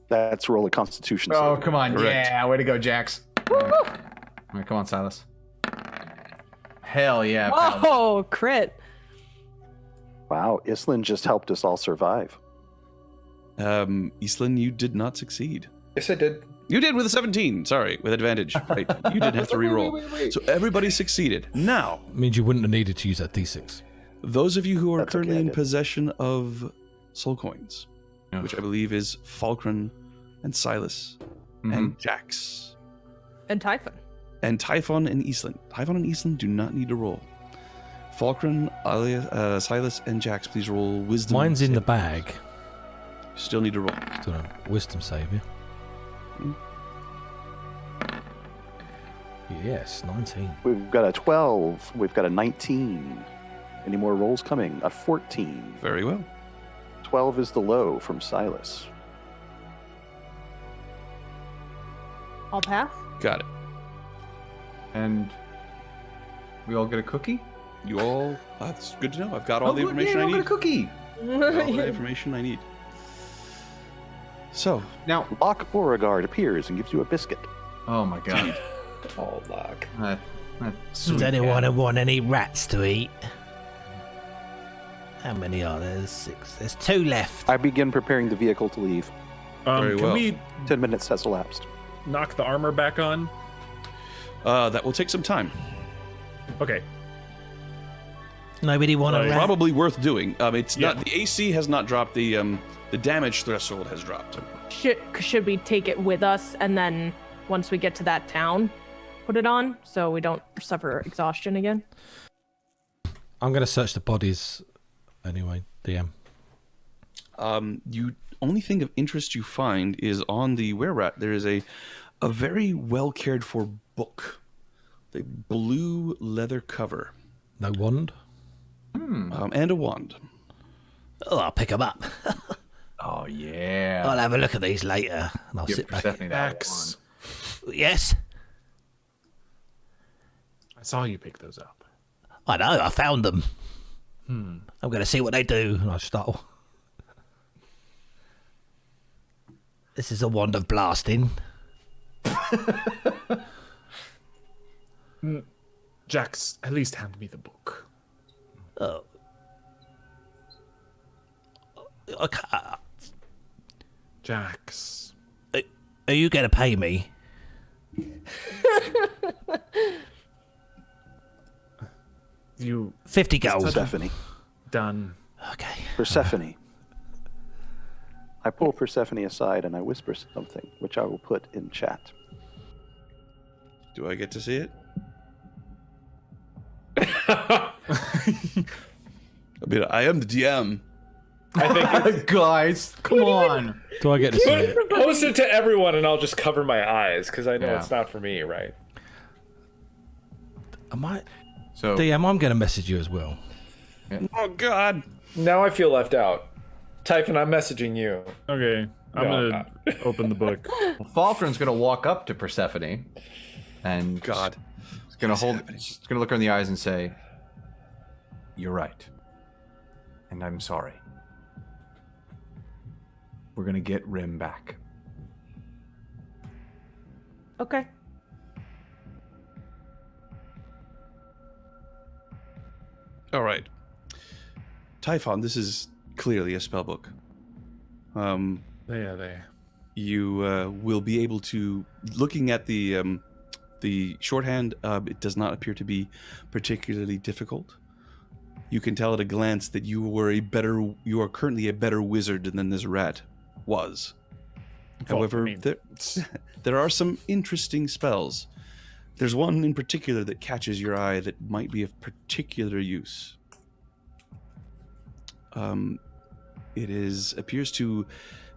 That's roll a Constitution. Oh, save. come on. Correct. Yeah, way to go, Jax. All right, come on, Silas. Hell yeah. pal. Oh, crit. Wow, Islin just helped us all survive. Islin, you did not succeed. Yes, I did. You did with a 17. Sorry, with advantage. Right? You didn't have to re-roll. Wait. So everybody succeeded. Now, Means you wouldn't have needed to use that D6. those of you who are That's okay, currently I in did. possession of soul coins, Ugh. which I believe is Falkrunn and Silas and Jax And Typhon. and Typhon and Islin. Typhon and Islin do not need to roll. Falkrunn, Silas, and Jax, please roll wisdom. Mine's in the saving. bag. Still need to roll. Still a wisdom save, yeah? Yes, 19. We've got a 12. We've got a 19. Any more rolls coming? A 14. Very well. 12 is the low from Silas. I'll pass. Got it. And we all get a cookie? You all, that's good to know. I've got all the good, information yeah, I we all need. get a cookie. All the information I need. So, Now, Loch Beauregard appears and gives you a biscuit. oh my god. Oh, luck. That Does anyone want any rats to eat? How many are there? There's 6. There's 2 left. I begin preparing the vehicle to leave. Very Can well. we 10 minutes has elapsed. knock the armor back on? that will take some time. Okay. Nobody want a rat? Probably worth doing. It's Yeah. not, the AC has not dropped, the damage threshold has dropped. Should we take it with us and then once we get to that town, put it on so we don't suffer exhaustion again? I'm going to search the bodies anyway, DM. You only thing of interest you find is on the were-rat. There is a very well cared for book, the blue leather cover, No wand? and a wand. Oh, I'll pick them up. Oh yeah. I'll have a look at these later. And I'll Give sit back. Persephone that Max, Yes? I saw you pick those up. I know, I found them. I'm going to see what they do. And I start. This is a wand of blasting. Jax, at least hand me the book. Oh. Okay. Jax. Are you going to pay me? You 50 gold. Persephone. done. Okay. Persephone. I pull Persephone aside and I whisper something, which I will put in chat. Do I get to see it? I mean, I am the DM. I think Guys, come on. Do I get to see it? post it to everyone, and I'll just cover my eyes because I know Yeah. it's not for me, right? Am I? So DM, I'm going to message you as well. Oh God! Now I feel left out. Typhon, I'm messaging you. Okay, I'm No, gonna open the book. Falkrunn's gonna walk up to Persephone, and God. he's gonna look her in the eyes and say, "You're right, and I'm sorry. We're gonna get Rhimb back." Okay. All right. Typhon, this is clearly a spellbook. They. You will be able to, looking at the shorthand, it does not appear to be particularly difficult. You can tell at a glance that you are currently a better wizard than this rat was. Well, However, I mean, there are some interesting spells. There's one in particular that catches your eye that might be of particular use. It appears to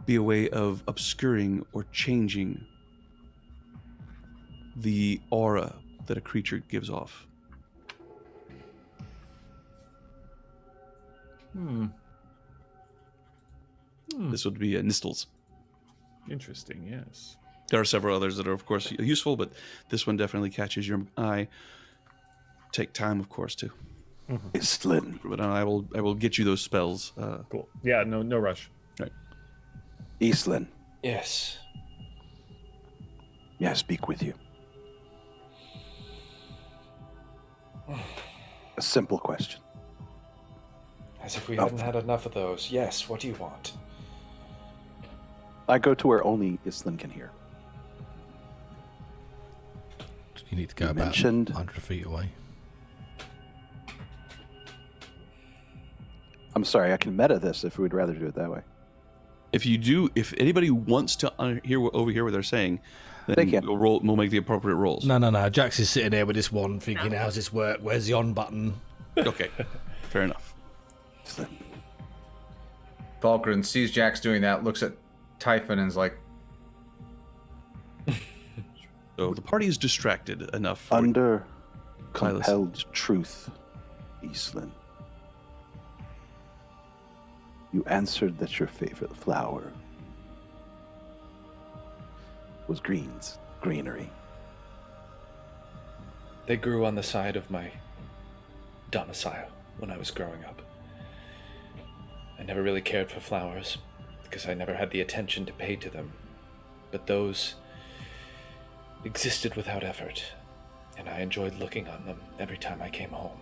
be a way of obscuring or changing the aura that a creature gives off. This would be Nistles. Interesting. Yes. There are several others that are, of course, useful, but this one definitely catches your eye. Take time, of course, too. Islin. But I will get you those spells. Cool. Yeah. No rush. Right. Islin, Yes. may I speak with you? A simple question. As if we hadn't had enough of those. Yes, what do you want? I go to where only Islin can hear. You need to go You about mentioned- 100 feet away. I'm sorry, I can meta this if we'd rather do it that way. If anybody wants to overhear what they're saying, then They can. we'll make the appropriate rolls. No. Jax is sitting there with this wand thinking, how's this work? Where's the on button? Okay, fair enough. Islin, Falkrunn sees Jax doing that, looks at Typhon, and is like, So the party is distracted enough. For under Silas. compelled truth, Islin, you answered that your favorite flower was greenery. They grew on the side of my domicile when I was growing up. I never really cared for flowers because I never had the attention to pay to them. But those existed without effort, and I enjoyed looking on them every time I came home.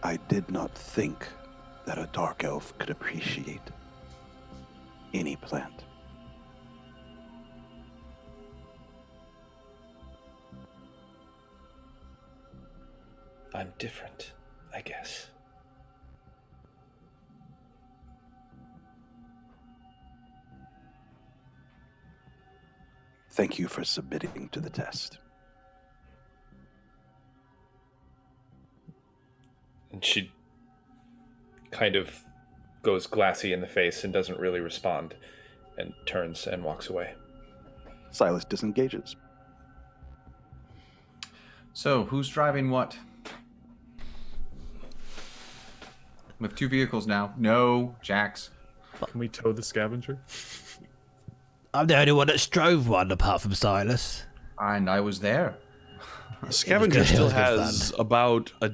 I did not think that a dark elf could appreciate any plant. I'm different, I guess. Thank you for submitting to the test. And she kind of goes glassy in the face and doesn't really respond and turns and walks away. Silas disengages. "So, who's driving what?" With 2 vehicles now. No, Jax. Can we tow the scavenger? I'm the only one that drove one apart from Silas. And I was there. Scavenger It was still good has fun. about a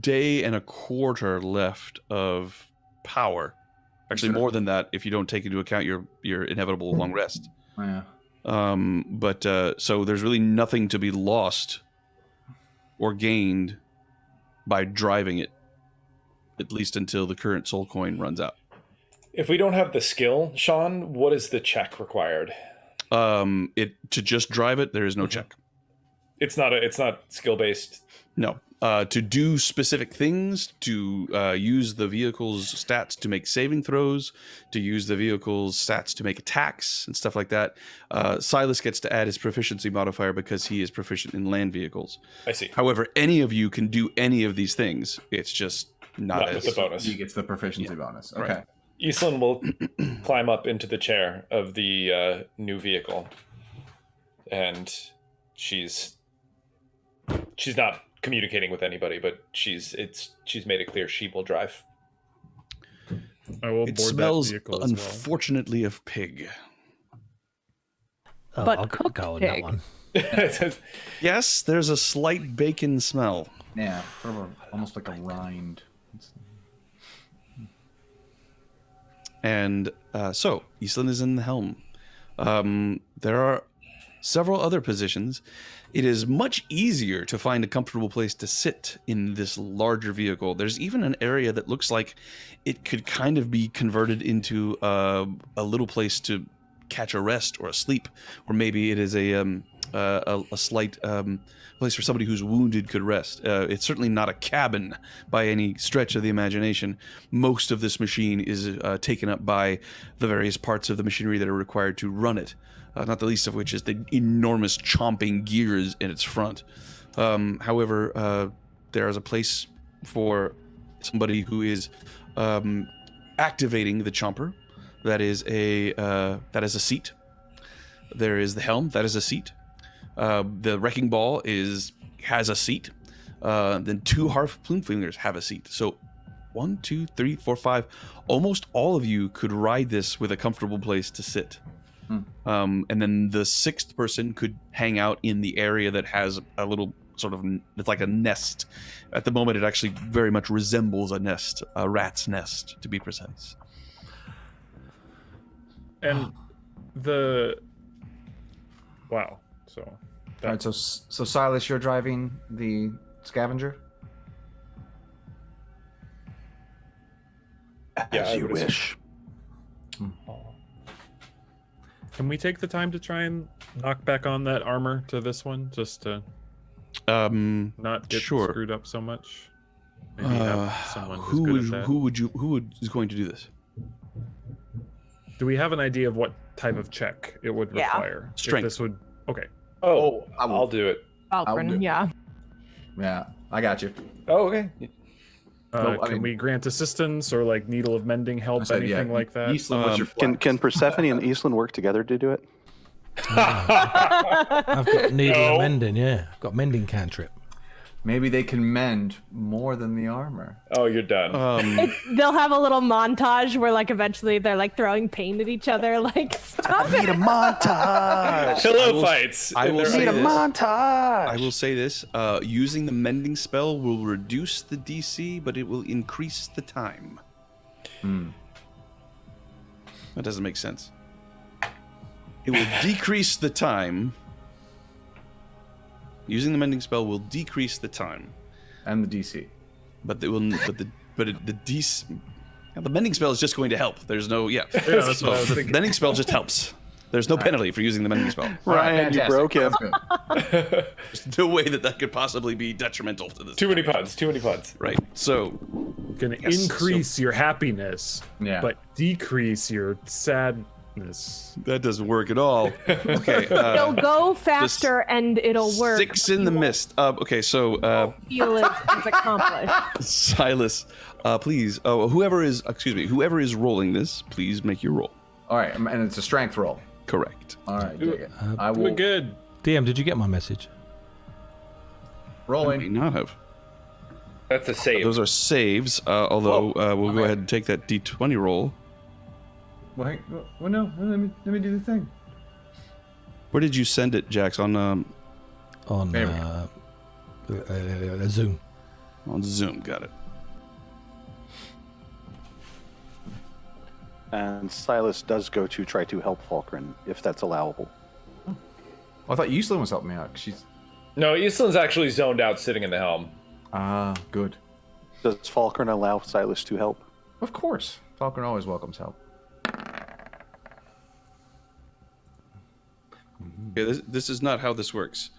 day and a quarter left of power. Actually, more than that if you don't take into account your inevitable long rest. Yeah. So there's really nothing to be lost or gained by driving it, at least until the current soul coin runs out. If we don't have the skill, Sean, what is the check required? To just drive it, there is no check. It's not skill based. No, to do specific things, to use the vehicle's stats to make saving throws, to use the vehicle's stats to make attacks and stuff like that. Silas gets to add his proficiency modifier because he is proficient in land vehicles. I see. However, any of you can do any of these things. It's just not With the bonus. He gets the proficiency bonus. Okay. Right. Iselin will climb up into the chair of the new vehicle, and she's not communicating with anybody, but she's made it clear she will drive. I will It board smells, that vehicle as well. unfortunately, of pig. Oh, But I'll cooked go on pig. that one. Yes, there's a slight bacon smell. Yeah, sort of almost like a rind. And so, Iselin is in the helm. There are several other positions. It is much easier to find a comfortable place to sit in this larger vehicle. There's even an area that looks like it could kind of be converted into a little place to catch a rest or a sleep, or maybe it is a slight place where somebody who's wounded could rest. It's certainly not a cabin by any stretch of the imagination. Most of this machine is taken up by the various parts of the machinery that are required to run it, not the least of which is the enormous chomping gears in its front. However, there is a place for somebody who is activating the chomper. That is a seat. There is the helm. That is a seat. The wrecking ball has a seat. Then 2 harp plume fingers have a seat. So 1, 2, 3, 4, 5. Almost all of you could ride this with a comfortable place to sit. And then the 6th person could hang out in the area that has a little sort of, it's like a nest. At the moment, it actually very much resembles a nest, a rat's nest, to be precise. And wow. So All right, so Silas, you're driving the scavenger. Yeah, As I you would assume. wish. can we take the time to try and knock back on that armor to this one, just to not get Sure. screwed up so much? Maybe have someone who's Who good would at that. who is going to do this? Do we have an idea of what type of check it would Yeah. require? If Strength. this would. Okay. Oh, I will- I'll do it. Falkrunn, do- yeah. Yeah, I got you. Oh, okay. No, I Can mean- we grant assistance or like needle of mending help, I said, anything like that? Iselin, what's your Can flex? Persephone and Iselin work together to do it? I've got needle No. of mending, yeah. I've got mending cantrip. Maybe they can mend more than the armor. Oh, you're done. They'll have a little montage where, like, eventually they're like throwing paint at each other, like, stop Need a it. montage. Pillow fights. I will They're- say Need a this. montage. I will say this: using the mending spell will reduce the DC, but it will increase the time. That doesn't make sense. It will decrease the time. Using the mending spell will decrease the time, And the DC. but it will. The DC. The mending spell is just going to help. There's no that's what I was the thinking. mending spell just helps. There's no penalty for using the mending spell. Ryan, you Fantastic. broke him. That's good. There's no way that could possibly be detrimental to this. Too many puns. Too many puns. Right. So Can Yes, increase your happiness, Yeah. but decrease your sadness. that doesn't work at all. Okay. It'll go faster and it'll work. 6 in the mist. Okay, so Feel is accomplished. Silas, please, whoever is rolling this, please make your roll. All right, and it's a strength roll. Correct. All right, Do dig it. it. I Do will it good. DM, did you get my message? May rolling. not have. That's a save. Those are saves. Although we'll go Okay. ahead and take that D20 roll. Wait, well, no, let me do the thing. Where did you send it, Jax? On On There we Zoom. Zoom. Got it. And Silas does go to try to help Falkrunn, if that's allowable. Oh, I thought Iselin was helping me out. She's No, Islin's actually zoned out sitting in the helm. good. Does Falkrunn allow Silas to help? Of course, Falcon always welcomes help. Okay, this is not how this works.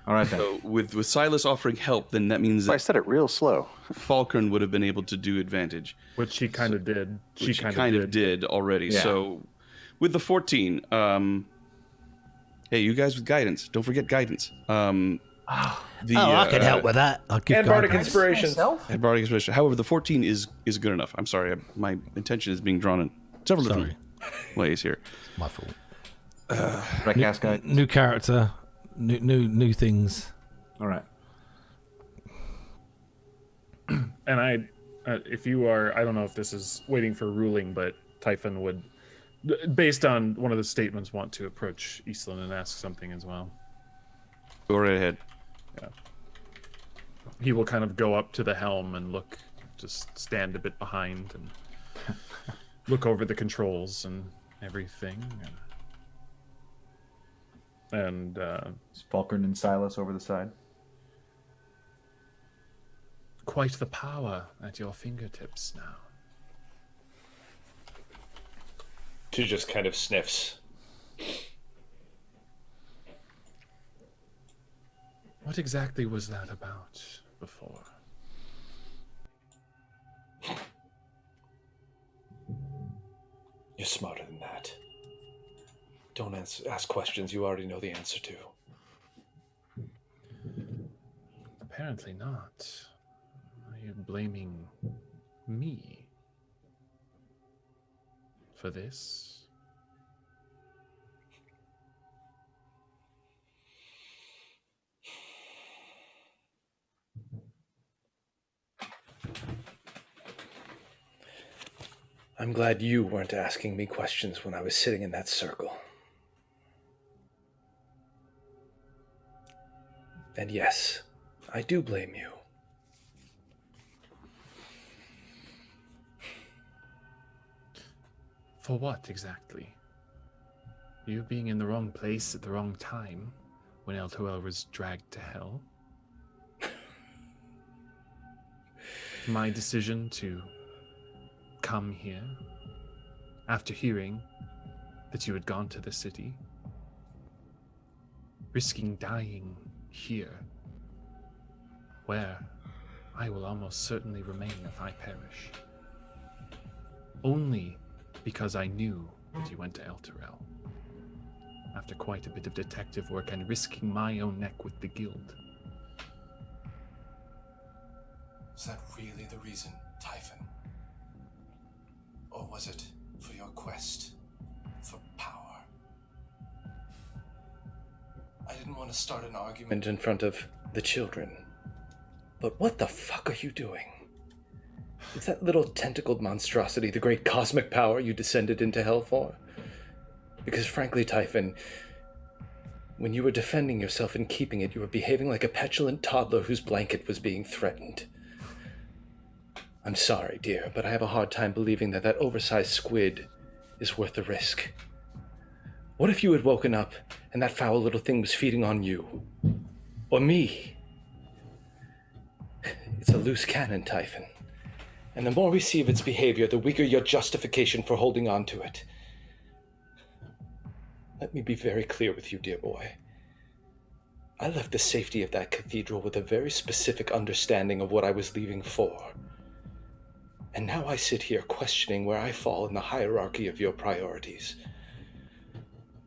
All right, then. So with Silas offering help, then that means I that said it real slow. Falkrunn would have been able to do advantage. Which she kind of did. Which she kind of did already. Yeah. So with the 14, hey, you guys with guidance. Don't forget guidance. I can help with that. I'll give And bardic guidance. inspirations. And bardic inspiration. However, the 14 is good enough. I'm sorry. My attention is being drawn in several different ways here. My fault. Recast guide. New character, new things. All right. And if you are, I don't know if this is waiting for ruling, but Typhon would, based on one of the statements, want to approach Eastland and ask something as well. Go right ahead. Yeah. He will kind of go up to the helm and just stand a bit behind and look over the controls and everything. And Is Falkrunn and Silas over the side? quite the power at your fingertips now. She just kind of sniffs. What exactly was that about before? You're smarter than that. Don't ask questions you already know the answer to. Apparently not. Are you blaming me for this? I'm glad you weren't asking me questions when I was sitting in that circle. And yes, I do blame you. For what exactly? You being in the wrong place at the wrong time when Eltoel was dragged to hell? My decision to come here after hearing that you had gone to the city, risking dying here, where I will almost certainly remain if I perish, only because I knew that you went to Elturel after quite a bit of detective work and risking my own neck with the guild. Is that really the reason, Typhon? Or was it for your quest for power? I didn't want to start an argument In front of the children. But what the fuck are you doing? Is that little tentacled monstrosity the great cosmic power you descended into hell for? Because frankly, Typhon, when you were defending yourself and keeping it, you were behaving like a petulant toddler whose blanket was being threatened. I'm sorry, dear, but I have a hard time believing that oversized squid is worth the risk. What if you had woken up and that foul little thing was feeding on you? Or me? It's a loose cannon, Typhon. And the more we see of its behavior, the weaker your justification for holding on to it. Let me be very clear with you, dear boy. I left the safety of that cathedral with a very specific understanding of what I was leaving for. And now I sit here questioning where I fall in the hierarchy of your priorities.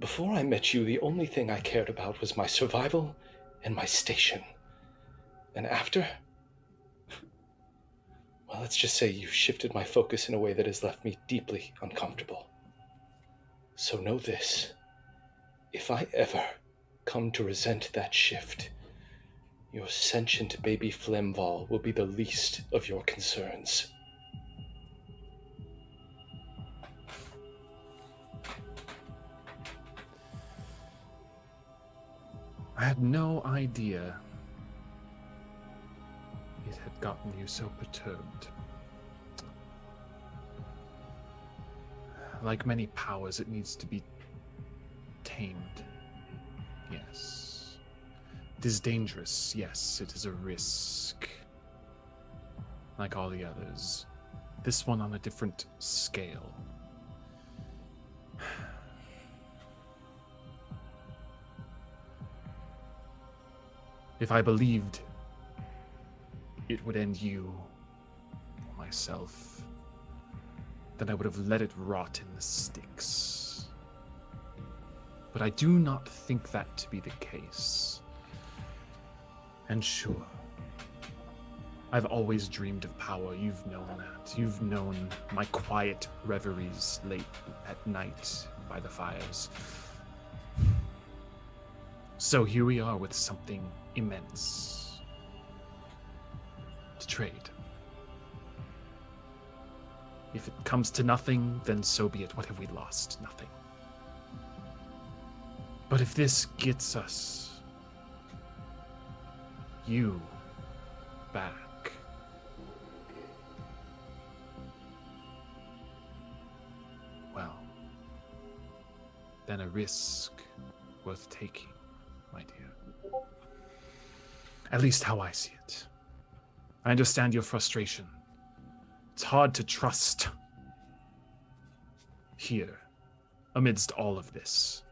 Before I met you, the only thing I cared about was my survival and my station. And after? Well, let's just say you shifted my focus in a way that has left me deeply uncomfortable. So know this. If I ever come to resent that shift, your sentient baby Flemval will be the least of your concerns. I had no idea it had gotten you so perturbed. Like many powers, it needs to be tamed. Yes. It is dangerous. Yes, it is a risk. Like all the others. This one on a different scale. If I believed it would end you or myself, then I would have let it rot in the sticks. But I do not think that to be the case. And sure, I've always dreamed of power. You've known that. You've known my quiet reveries late at night by the fires. So here we are with something immense to trade. If it comes to nothing, then so be it. What have we lost? Nothing. But if this gets us you back, well, then a risk worth taking, my dear. At least how I see it. I understand your frustration. It's hard to trust here, amidst all of this.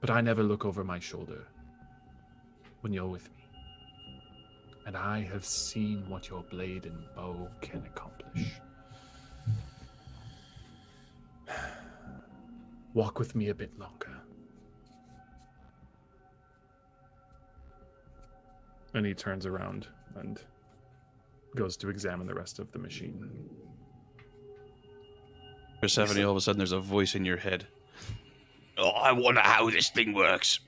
But I never look over my shoulder when you're with me. And I have seen what your blade and bow can accomplish. Walk with me a bit longer. And he turns around and goes to examine the rest of the machine. Persephone, all of a sudden there's a voice in your head. Oh, I wonder how this thing works.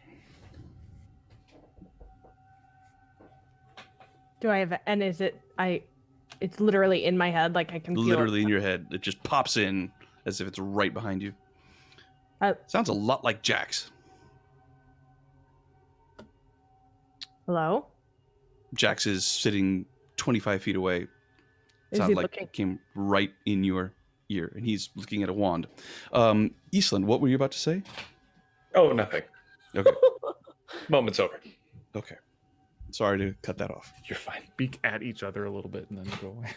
Do I have? And is it? It's literally in my head. Like I can feel Literally it. in your head. It just pops in as if it's right behind you. Sounds a lot like Jax. Hello? Jax is sitting 25 feet away. Is Sounds he like looking? it came right in your ear, and he's looking at a wand. Eastland, what were you about to say? Oh, nothing. Okay. Moment's over. Okay. Sorry to cut that off. You're fine. Speak at each other a little bit and then go away.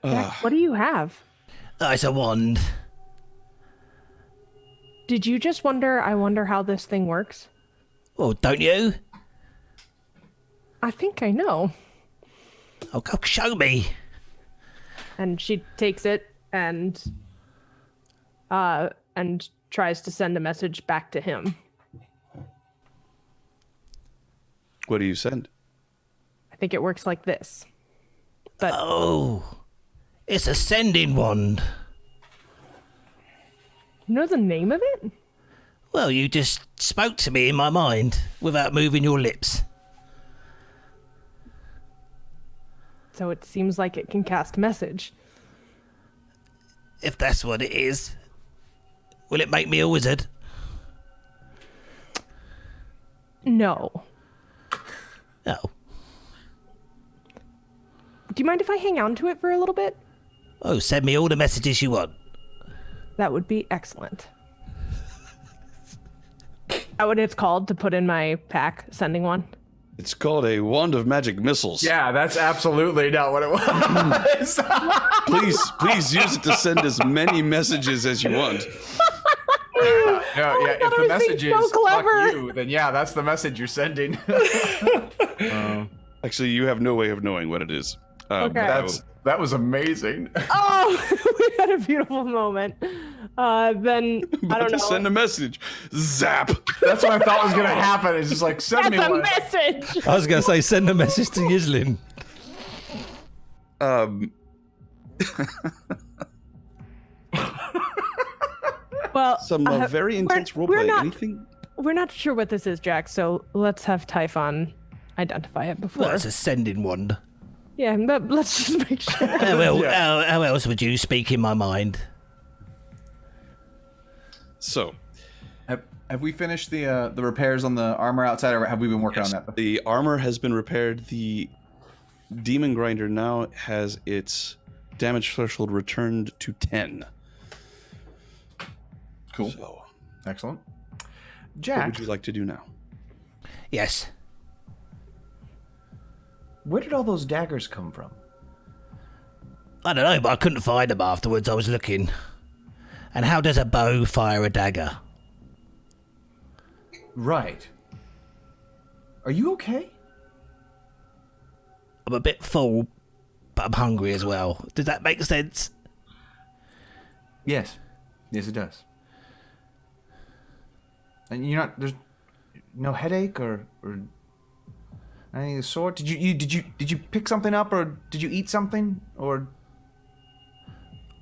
Jack, what do you have? Oh, it's a wand. Did you just wonder? I wonder how this thing works. Oh, don't you? I think I know. Oh, go show me. And she takes it and tries to send a message back to him. What do you send? I think it works like this. But Oh, it's a sending wand. you know the name of it? Well, you just spoke to me in my mind without moving your lips. So it seems like it can cast message. If that's what it is. Will it make me a wizard? No. Oh. Do you mind if I hang on to it for a little bit? Oh, send me all the messages you want. That would be excellent. Is that what it's called to put in my pack, sending one? It's called a wand of magic missiles. Yeah, that's absolutely not what it was. Please use it to send as many messages as you want. No, yeah. If the message is so "fuck clever." you," then yeah, that's the message you're sending. Actually, you have no way of knowing what it is. Okay. That was amazing. Oh, we had a beautiful moment. Then I don't know. Send a message. Zap. That's what I thought was gonna happen. It's just like send me That's a one. message. I was going to say, send a message to Yislin. Well, Some very intense we're roleplay. not- Anything? we're not sure what this is, Jack. So let's have Typhon identify it before. Well, it's a sending wand. Yeah, but let's just make sure. How else would you speak in my mind? So, Have we finished the repairs on the armor outside, or have we been working on that? the armor has been repaired. The demon grinder now has its damage threshold returned to 10. Cool. So, Excellent. what Jack, would you like to do now? Yes. Where did all those daggers come from? I don't know, but I couldn't find them afterwards. I was looking. And how does a bow fire a dagger? Right. Are you okay? I'm a bit full, but I'm hungry as well. Does that make sense? Yes. Yes, it does. And you're not. There's no headache or anything of the sort. Did you pick something up, or did you eat something, or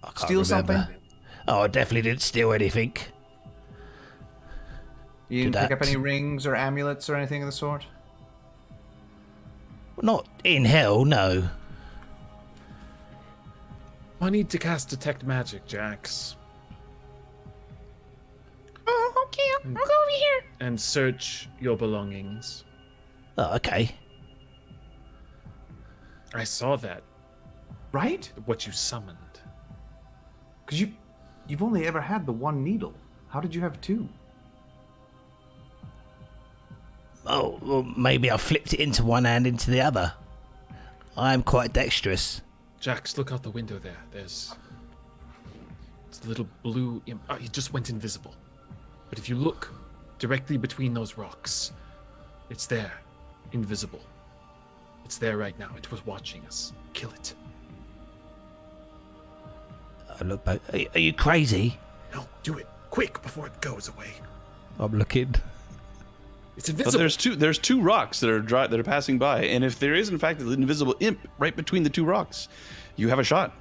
I can't steal remember. something? Oh, I definitely didn't steal anything. You didn't Did pick up that. any rings or amulets or anything of the sort? Not in hell, no. I need to cast Detect Magic, Jax, Oh, okay, I'll go over here. and search your belongings. Oh, okay. I saw that, Right? what you summoned. Because you've only ever had the one needle. How did you have two? Oh, well, maybe I flipped it into one hand into the other. I am quite dexterous. Jax, look out the window there. There's a little blue imp. Oh, he just went invisible. But if you look directly between those rocks, it's there, invisible. It's there right now. It was watching us. Kill it. I look back. Are you crazy? No, do it quick before it goes away. I'm looking. It's But invisible. there's two rocks that are passing by, and if there is in fact an invisible imp right between the two rocks, you have a shot.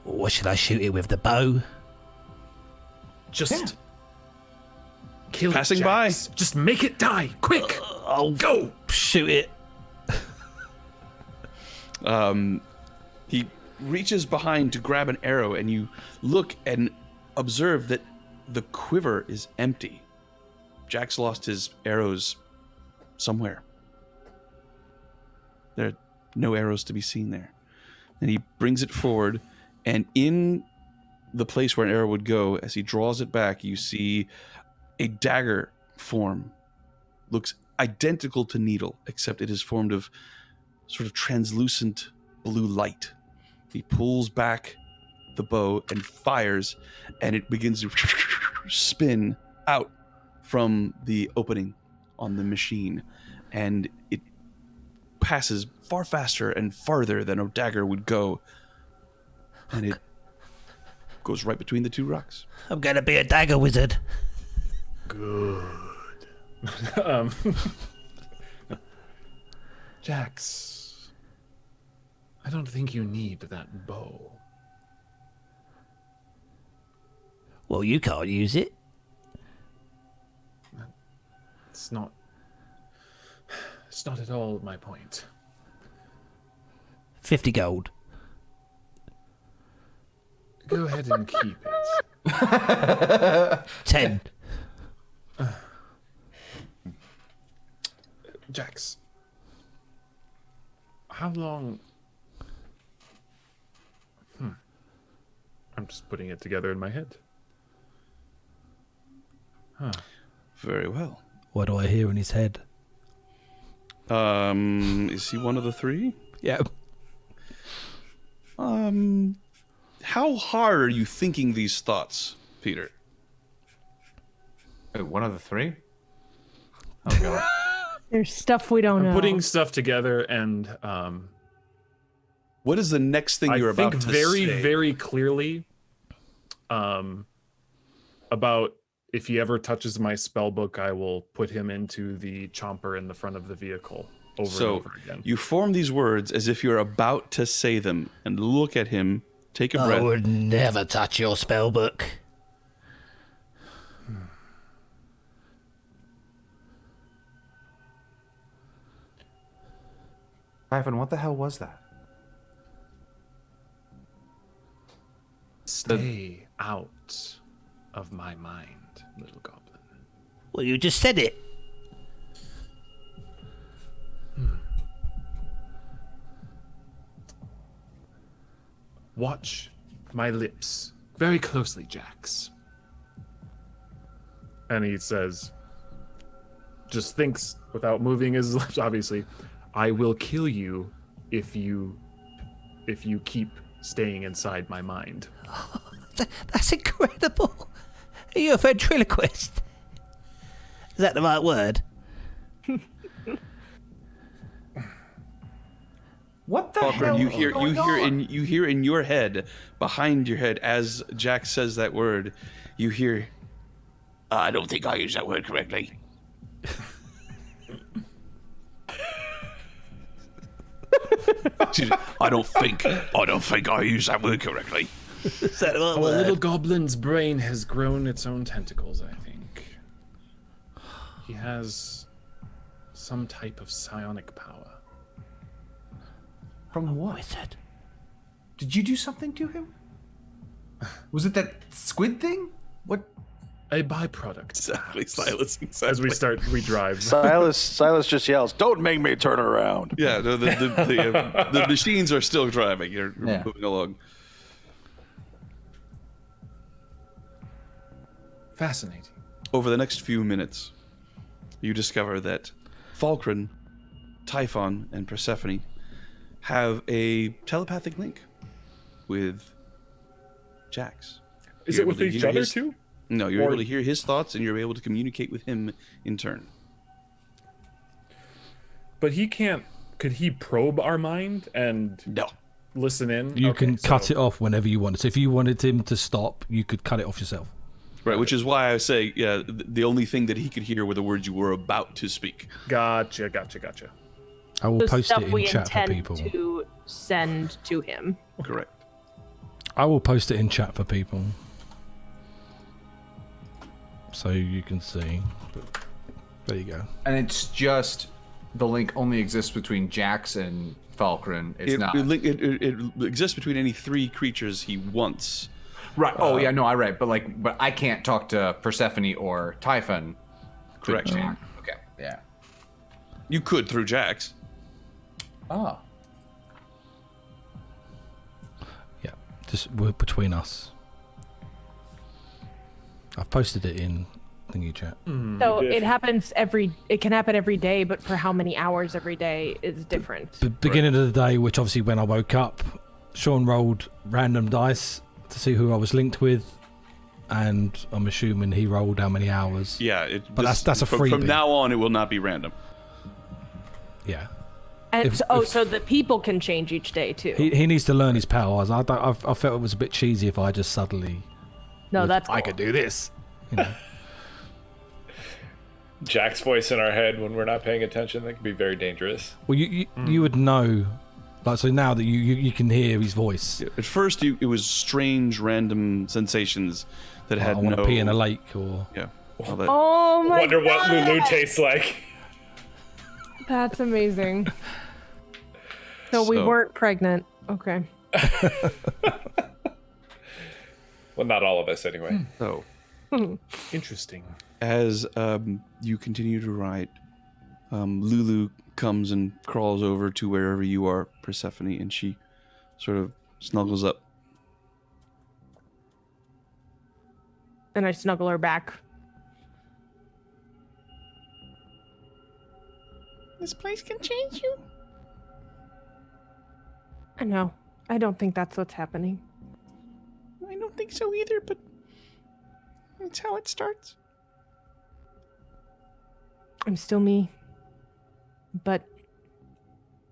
What should I shoot it with? The bow? Just kill Passing it, by. Jax. Just make it die, quick. I'll Go. shoot it. He reaches behind to grab an arrow, and you look and observe that the quiver is empty. Jax lost his arrows somewhere. There are no arrows to be seen there. And he brings it forward, and in the place where an arrow would go, as he draws it back, you see a dagger form. Looks identical to needle, except it is formed of sort of translucent blue light. He pulls back the bow and fires, and it begins to spin out from the opening on the machine, and it passes far faster and farther than a dagger would go, and it goes right between the two rocks. I'm gonna be a dagger wizard. Good. Jax, I don't think you need that bow. Well, you can't use it. It's not at all my point. 50 gold. Go ahead and keep it. 10. Jax, how long... I'm just putting it together in my head. Huh. Very well. What do I hear in his head? Is he one of the three? Yeah. How hard are you thinking these thoughts, Peter? Wait, one of the three? Oh god. There's stuff we don't know. I'm putting stuff together, and What is the next thing you're I about think to very, say? very clearly about if he ever touches my spell book, I will put him into the chomper in the front of the vehicle over and over again. You form these words as if you're about to say them, and look at him, take a I breath. would never touch your spell book. Typhon, what the hell was that? Stay out of my mind, little goblin. Well, you just said it. Watch my lips very closely, Jax. And he says, just thinks without moving his lips, obviously, I will kill you if you keep staying inside my mind. That's incredible. Are you a ventriloquist? Is that the right word? What the Falkrunn, hell? you hear in your head, behind your head, as Jack says that word, you hear, I don't think I used that word correctly. I don't think I used that word correctly. Is that the right A word? little goblin's brain has grown its own tentacles, I think. He has some type of psionic power. From what? Wizard. Did you do something to him? Was it that squid thing? What? A byproduct. Exactly, perhaps. Silas. Exactly. As we drive. Silas just yells, "Don't make me turn around." Yeah, no, the machines are still driving. You're Yeah. moving along. Fascinating. Over the next few minutes, you discover that Falkrunn, Typhon, and Persephone have a telepathic link with Jax. Is You're it with able to each hear other his- too? No, you're Or- able to hear his thoughts, and you're able to communicate with him in turn. But he can't. Could he probe our mind and No. listen in? You Okay, can so- cut it off whenever you want. So if you wanted him to stop, you could cut it off yourself. Right, which is why I say, yeah, the only thing that he could hear were the words you were about to speak. Gotcha. I will The post stuff it in we chat for intend people. to send to him. Correct. I will post it in chat for people. So you can see. But there you go. And it's just the link only exists between Jax and Falkrunn. It's not. It exists between any three creatures he wants. Right. Oh yeah, no, I right. But I can't talk to Persephone or Typhon. Correct. Jax. Okay. Yeah. You could through Jax. Oh. Yeah, just we're between us. I've posted it in thingy chat. So it happens it can happen every day, but for how many hours every day is different. Beginning of the day, which obviously when I woke up, Sean rolled random dice to see who I was linked with, and I'm assuming he rolled how many hours. Yeah, But that's a from freebie. now on, it will not be random. Yeah. And so the people can change each day too. He needs to learn his powers. I felt it was a bit cheesy if I just suddenly. No, that's I cool. could do this. You know. Jack's voice in our head when we're not paying attention, that can be very dangerous. Well, you would know, like, so now that you can hear his voice. At first, it was strange, random sensations that had I want no. to pee in a lake, or Yeah. all that. Oh my Wonder god. what Lulu tastes like. That's amazing. So we So- weren't pregnant. Okay. Well, not all of us anyway. So, Interesting. as you continue to ride, Lulu comes and crawls over to wherever you are, Persephone, and she sort of snuggles up. And I snuggle her back. This place can change you. I know. I don't think that's what's happening. I don't think so either, but it's how it starts. I'm still me. But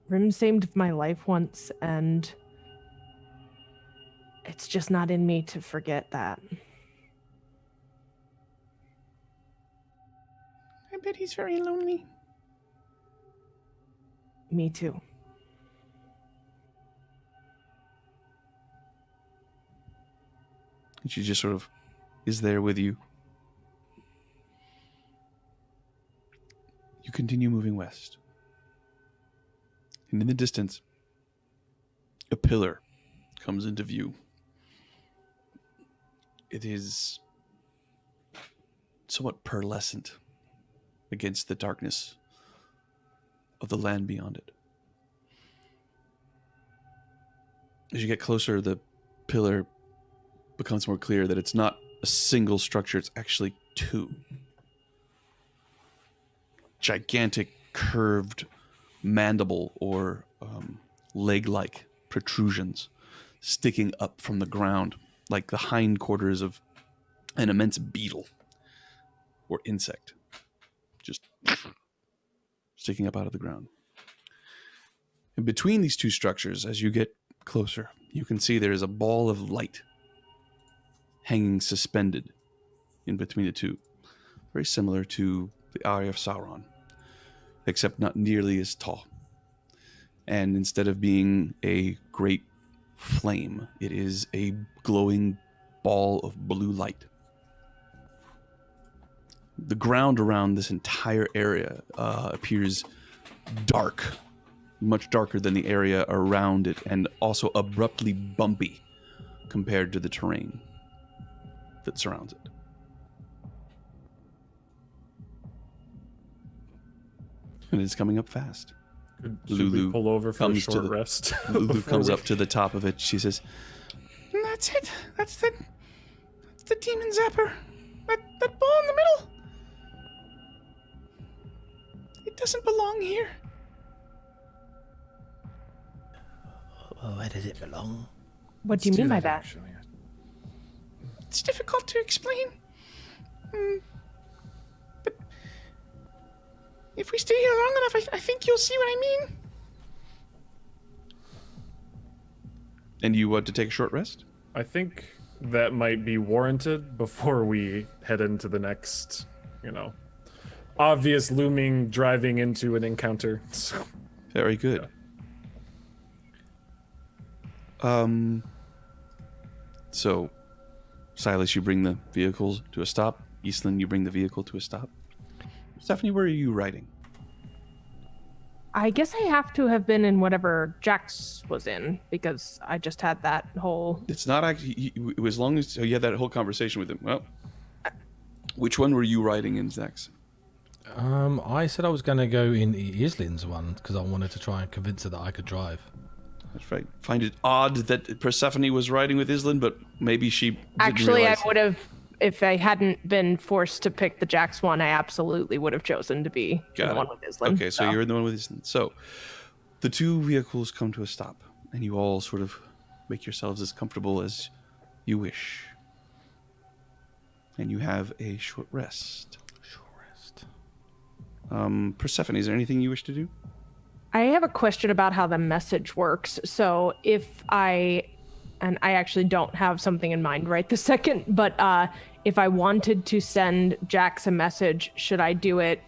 Rhimb saved my life once, and it's just not in me to forget that. I bet he's very lonely. Me too. And she just sort of is there with you. You continue moving west. And in the distance, a pillar comes into view. It is somewhat pearlescent against the darkness of the land beyond it. As you get closer, the pillar becomes more clear that it's not a single structure, it's actually two. Gigantic curved mandible or leg-like protrusions sticking up from the ground like the hindquarters of an immense beetle or insect, just sticking up out of the ground. And between these two structures, as you get closer, you can see there is a ball of light hanging suspended in between the two. Very similar to the Eye of Sauron, except not nearly as tall. And instead of being a great flame, it is a glowing ball of blue light. The ground around this entire area appears dark, much darker than the area around it, and also abruptly bumpy compared to the terrain that surrounds it. And it's coming up fast. Should we pull over for a short rest? Lulu comes up to the top of it. She says, That's it. That's the demon zapper. That ball in the middle. It doesn't belong here. Well, where does it belong? What do you mean by that? It's difficult to explain. But if we stay here long enough, I think you'll see what I mean. and you want to take a short rest? I think that might be warranted before we head into the next, obvious looming driving into an encounter. So. Very good. Yeah. So, Silas, you bring the vehicles to a stop. Eastland, you bring the vehicle to a stop. Stephanie, where are you riding? I guess I have to have been in whatever Jax was in, because I just had that whole... It's not actually... As long as you had that whole conversation with him. Well, which one were you riding in, Zax? I said I was going to go in Islin's one, because I wanted to try and convince her that I could drive. That's right. Find it odd that Persephone was riding with Island, but maybe she Actually, didn't I would have... If I hadn't been forced to pick the Jax one, I absolutely would have chosen to be the one with Island. Okay, so you're in the one with Island. So the two vehicles come to a stop, and you all sort of make yourselves as comfortable as you wish. And you have a short rest. Persephone, is there anything you wish to do? I have a question about how the message works. So if I actually don't have something in mind right this second, but if I wanted to send Jax a message, should I do it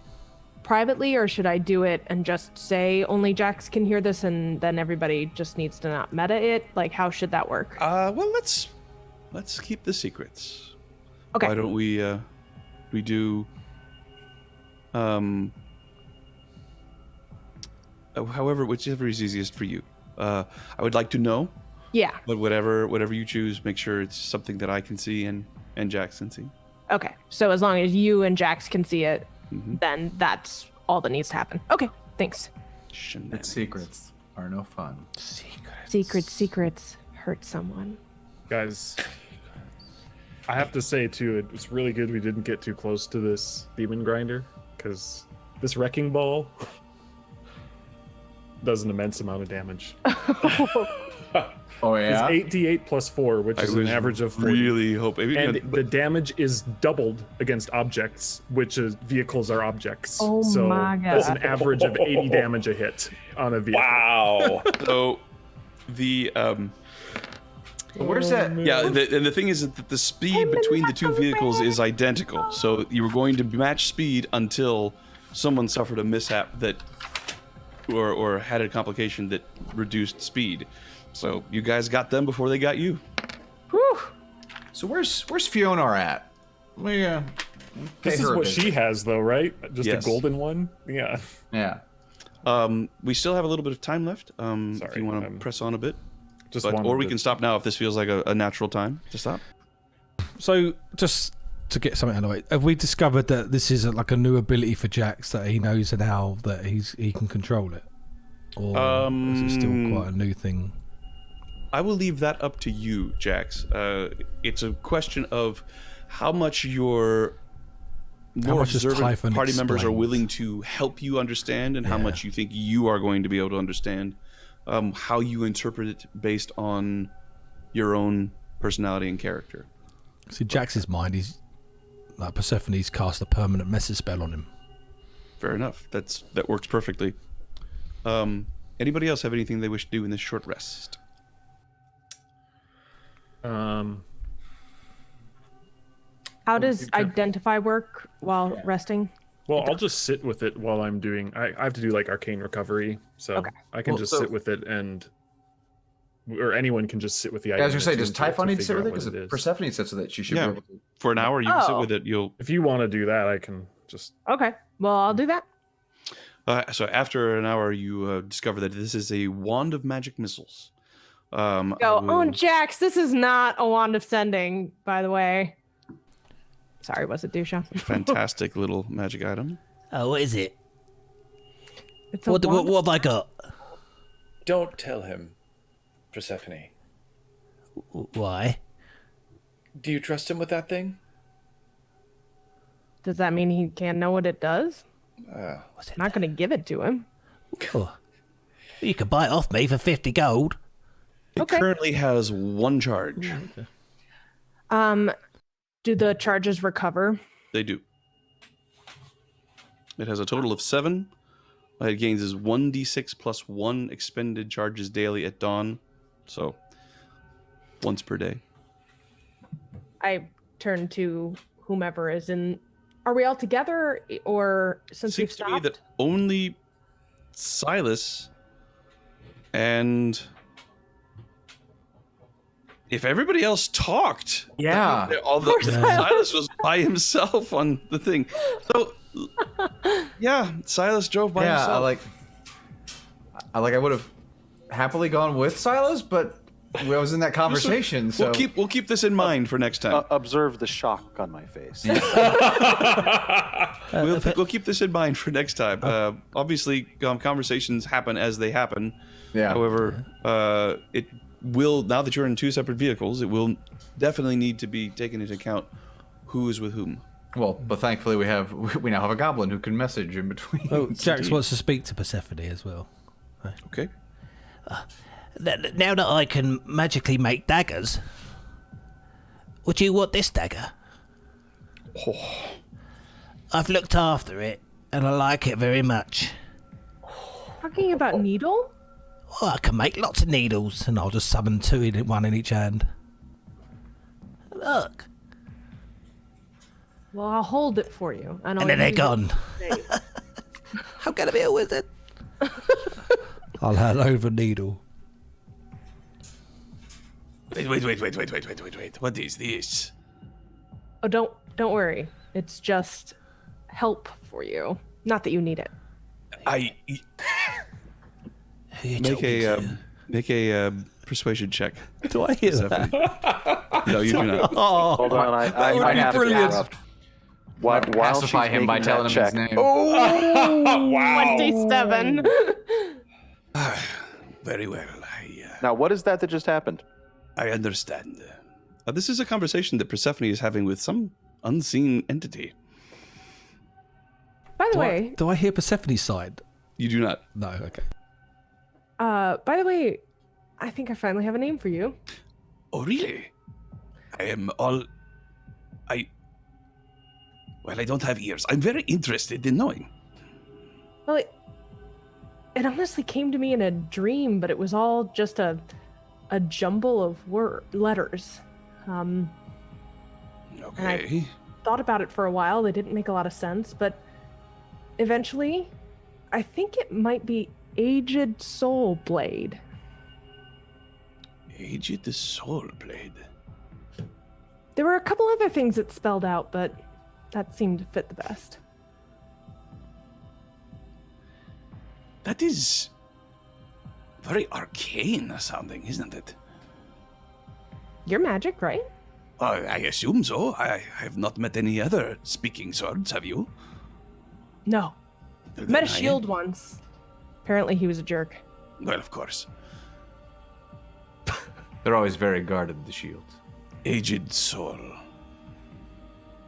privately, or should I do it and just say only Jax can hear this and then everybody just needs to not meta it? Like, how should that work? Well, let's keep the secrets. Okay. Why don't we do however, whichever is easiest for you. I would like to know. Yeah. But whatever you choose, make sure it's something that I can see and Jax can see. Okay. So as long as you and Jax can see it, then that's all that needs to happen. Okay. Thanks. But secrets are no fun. Secrets hurt someone. Guys, I have to say, too, it's really good we didn't get too close to this demon grinder, because this wrecking ball does an immense amount of damage. Oh, yeah? It's 8d8 plus 4, which is an average of 40. Really hoping. And the damage is doubled against objects, which is vehicles are objects. Oh so my God. that's an average of 80 damage a hit on a vehicle. Wow. So the Where's that? yeah, and the thing is that the speed between the two vehicles is identical. So you were going to match speed until someone suffered a mishap that, or had a complication that reduced speed. So you guys got them before they got you. Whew. So where's Fiona at? We pay This is her a what visit. she has, though, right? Just Yes. a golden one? Yeah. Yeah. We still have a little bit of time left. If Sorry, you want to press on a bit, Just but, wanted or we to- can stop now if this feels like a natural time to stop. So, just to get something out of the way, have we discovered that this is like a new ability for Jax, that he knows now that he can control it? Or is it still quite a new thing? I will leave that up to you, Jax. It's a question of how much your more much is observant Typhon party members are explained? willing to help you understand, and how Yeah. much you think you are going to be able to understand. How you interpret it based on your own personality and character. See, Jax's mind, he's like Persephone's cast a permanent message spell on him. Fair enough. That works perfectly. Anybody else have anything they wish to do in this short rest? How does identify work while resting? Well, I'll just sit with it while I'm doing. I have to do like arcane recovery, so I can just sit with it, or anyone can just sit with the item. I was gonna say, does to Typhon need to sit figure with it? out what Because it if is. Persephone sits with it, she should be able to. For an hour, you can sit with it. If you want to do that, I can just. Okay, well, I'll do that. So after an hour, you discover that this is a wand of magic missiles. Jax, this is not a wand of sending, by the way. Sorry, was it Dusha? Fantastic little magic item. Oh, what is it? It's a What have I got? Don't tell him, Persephone. Why? Do you trust him with that thing? Does that mean he can't know what it does? Not going to give it to him. Oh. You could buy it off me for 50 gold. It currently has 1 charge. Do the charges recover? They do. It has a total of 7. It gains is 1d6 plus 1 expended charges daily at dawn. So, once per day. I turn to whomever is in. Are we all together, or since we've Seems to stopped? me that only Silas and if everybody else talked, Silas was by himself on the thing. So, yeah, Silas drove by himself. I would have happily gone with Silas, but I was in that conversation. So we'll keep this in mind for next time. Observe the shock on my face. We'll keep this in mind for next time. Obviously, conversations happen as they happen. Yeah. However, it will, now that you're in 2 separate vehicles, it will definitely need to be taken into account who is with whom. Well, but thankfully we now have a goblin who can message in between. Oh, Jax wants to speak to Persephone as well. Okay. Now that I can magically make daggers, would you want this dagger? Oh. I've looked after it, and I like it very much. Talking about needle? Oh, I can make lots of needles, and I'll just summon 2 one in each hand. Look. Well, I'll hold it for you. And then they're gone. I'm gonna be a wizard. I'll hand over a needle. Wait. What is this? Oh, don't worry. It's just help for you. Not that you need it. Make a persuasion check. Do I hear that? No, you do not. Oh, hold on, I have to interrupt. While pacify him by telling him his name. Wow. 27. Very well. Now, what is that just happened? I understand. This is a conversation that Persephone is having with some unseen entity. By the way, Do I hear Persephone's side? You do not. No, okay. by the way, I think I finally have a name for you. Oh, really? I don't have ears. I'm very interested in knowing. Well, it honestly came to me in a dream, but it was all just a jumble of letters. And Okay. I thought about it for a while. They didn't make a lot of sense, but eventually, I think it might be Aged Soul Blade. Aged Soul Blade. There were a couple other things it spelled out, but that seemed to fit the best. That is very arcane sounding, isn't it? You're magic, right? I assume so. I have not met any other speaking swords, have you? No. Met a shield once. Apparently he was a jerk. Well, of course. They're always very guarded, the shields. Aged Soul.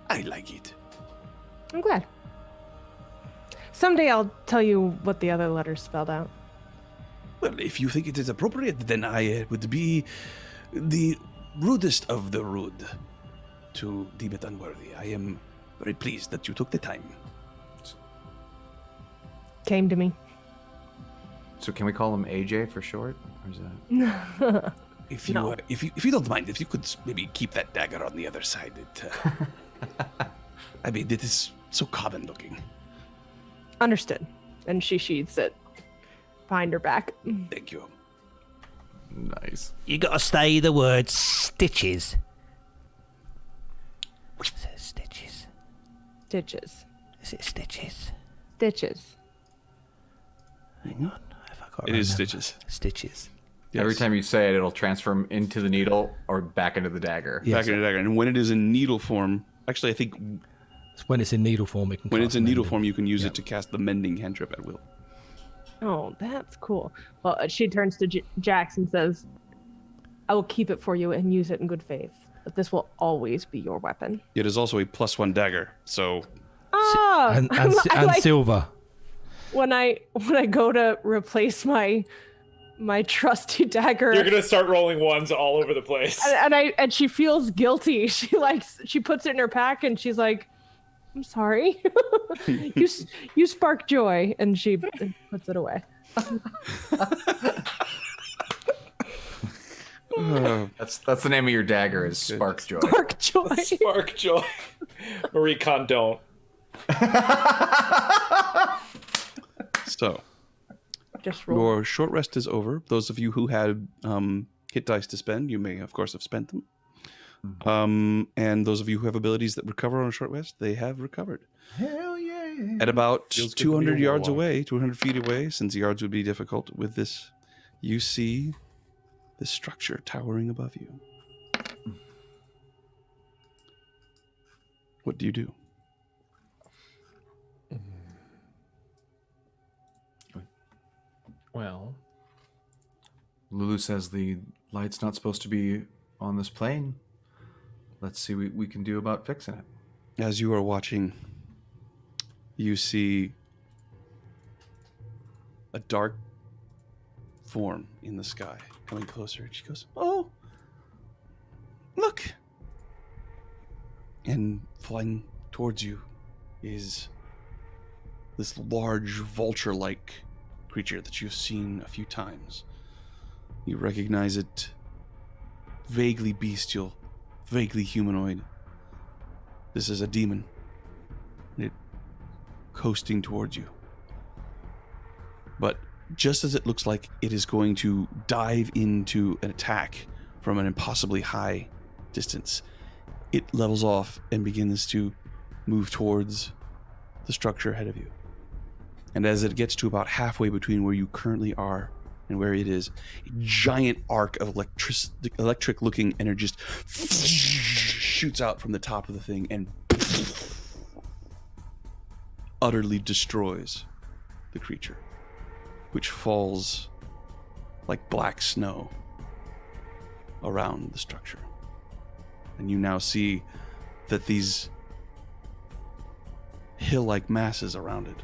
I like it. I'm glad. Someday I'll tell you what the other letters spelled out. Well, if you think it is appropriate, then I would be the rudest of the rude to deem it unworthy. I am very pleased that you took the time. Came to me. So can we call him AJ for short? Or is that... If you, No. if you don't mind, if you could maybe keep that dagger on the other side. I mean, it is so common looking. Understood. And she sheaths it behind her back. Thank you. Nice. You gotta say the word stitches. It says stitches. Stitches. Is it stitches? Stitches. Hang on. If I got It is stitches. Stitches. Yes. Every time you say it, it'll transform into the needle or back into the dagger. Back into the dagger. And when it is in needle form, actually, I think It's when it's in needle form, it can. when cast it's in needle mending. form, you can use it to cast the mending cantrip at will. Oh, that's cool. Well, she turns to Jax and says, I will keep it for you and use it in good faith. But this will always be your weapon. It is also a +1 dagger, so Ah! and, I'm and like, silver. when I go to replace my trusty dagger, You're gonna start rolling ones all over the place. and she feels guilty. She puts it in her pack and she's like, I'm sorry. you spark joy, and she puts it away. That's the name of your dagger is Spark Joy. Spark joy. Spark joy. Marie Con don't. So Just roll. your short rest is over. Those of you who had hit dice to spend, you may of course have spent them. And those of you who have abilities that recover on a short rest, they have recovered. Hell yeah. At about Feels good to be a 200 yards warlock. away, 200 feet away, since yards would be difficult with this, you see this structure towering above you. What do you do? Well, Lulu says the light's not supposed to be on this plane. Let's see what we can do about fixing it. As you are watching, you see a dark form in the sky coming closer. She goes, "Oh, look!" And flying towards you is this large vulture-like creature that you've seen a few times. You recognize it, vaguely bestial, vaguely humanoid. This is a demon. It coasting towards you. But just as it looks like it is going to dive into an attack from an impossibly high distance, it levels off and begins to move towards the structure ahead of you. And as it gets to about halfway between where you currently are and where it is, a giant arc of electric-looking energy just shoots out from the top of the thing and utterly destroys the creature, which falls like black snow around the structure. And you now see that these hill-like masses around it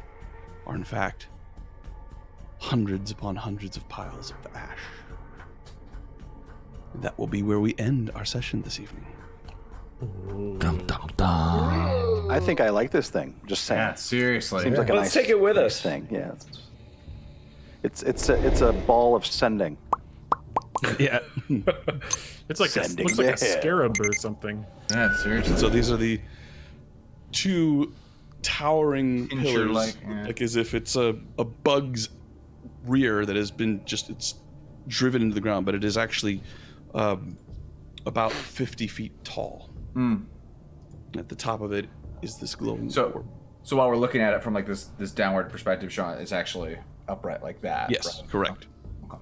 are in fact hundreds upon hundreds of piles of ash. And that will be where we end our session this evening. Dum, dum, dum. I think I like this thing. Just saying. Yeah, seriously. Seems like a Let's nice, take it with nice us. thing. Yeah. It's a ball of sending. Yeah. it's like Sending looks like a the- scarab or something. Yeah, seriously. So these are the two towering pillars, Pincher-like, yeah. like as if it's a bug's rear that has been it's driven into the ground, but it is actually about 50 feet tall. At the top of it is this glowing orb. So while we're looking at it from like this downward perspective, Sean, it's actually upright like that. Yes, right? correct. Okay.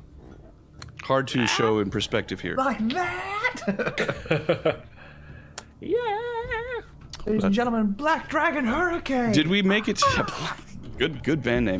Hard to show in perspective here. Like that! Yeah. Ladies and gentlemen, Black Dragon Hurricane! Did we make it? Good band name.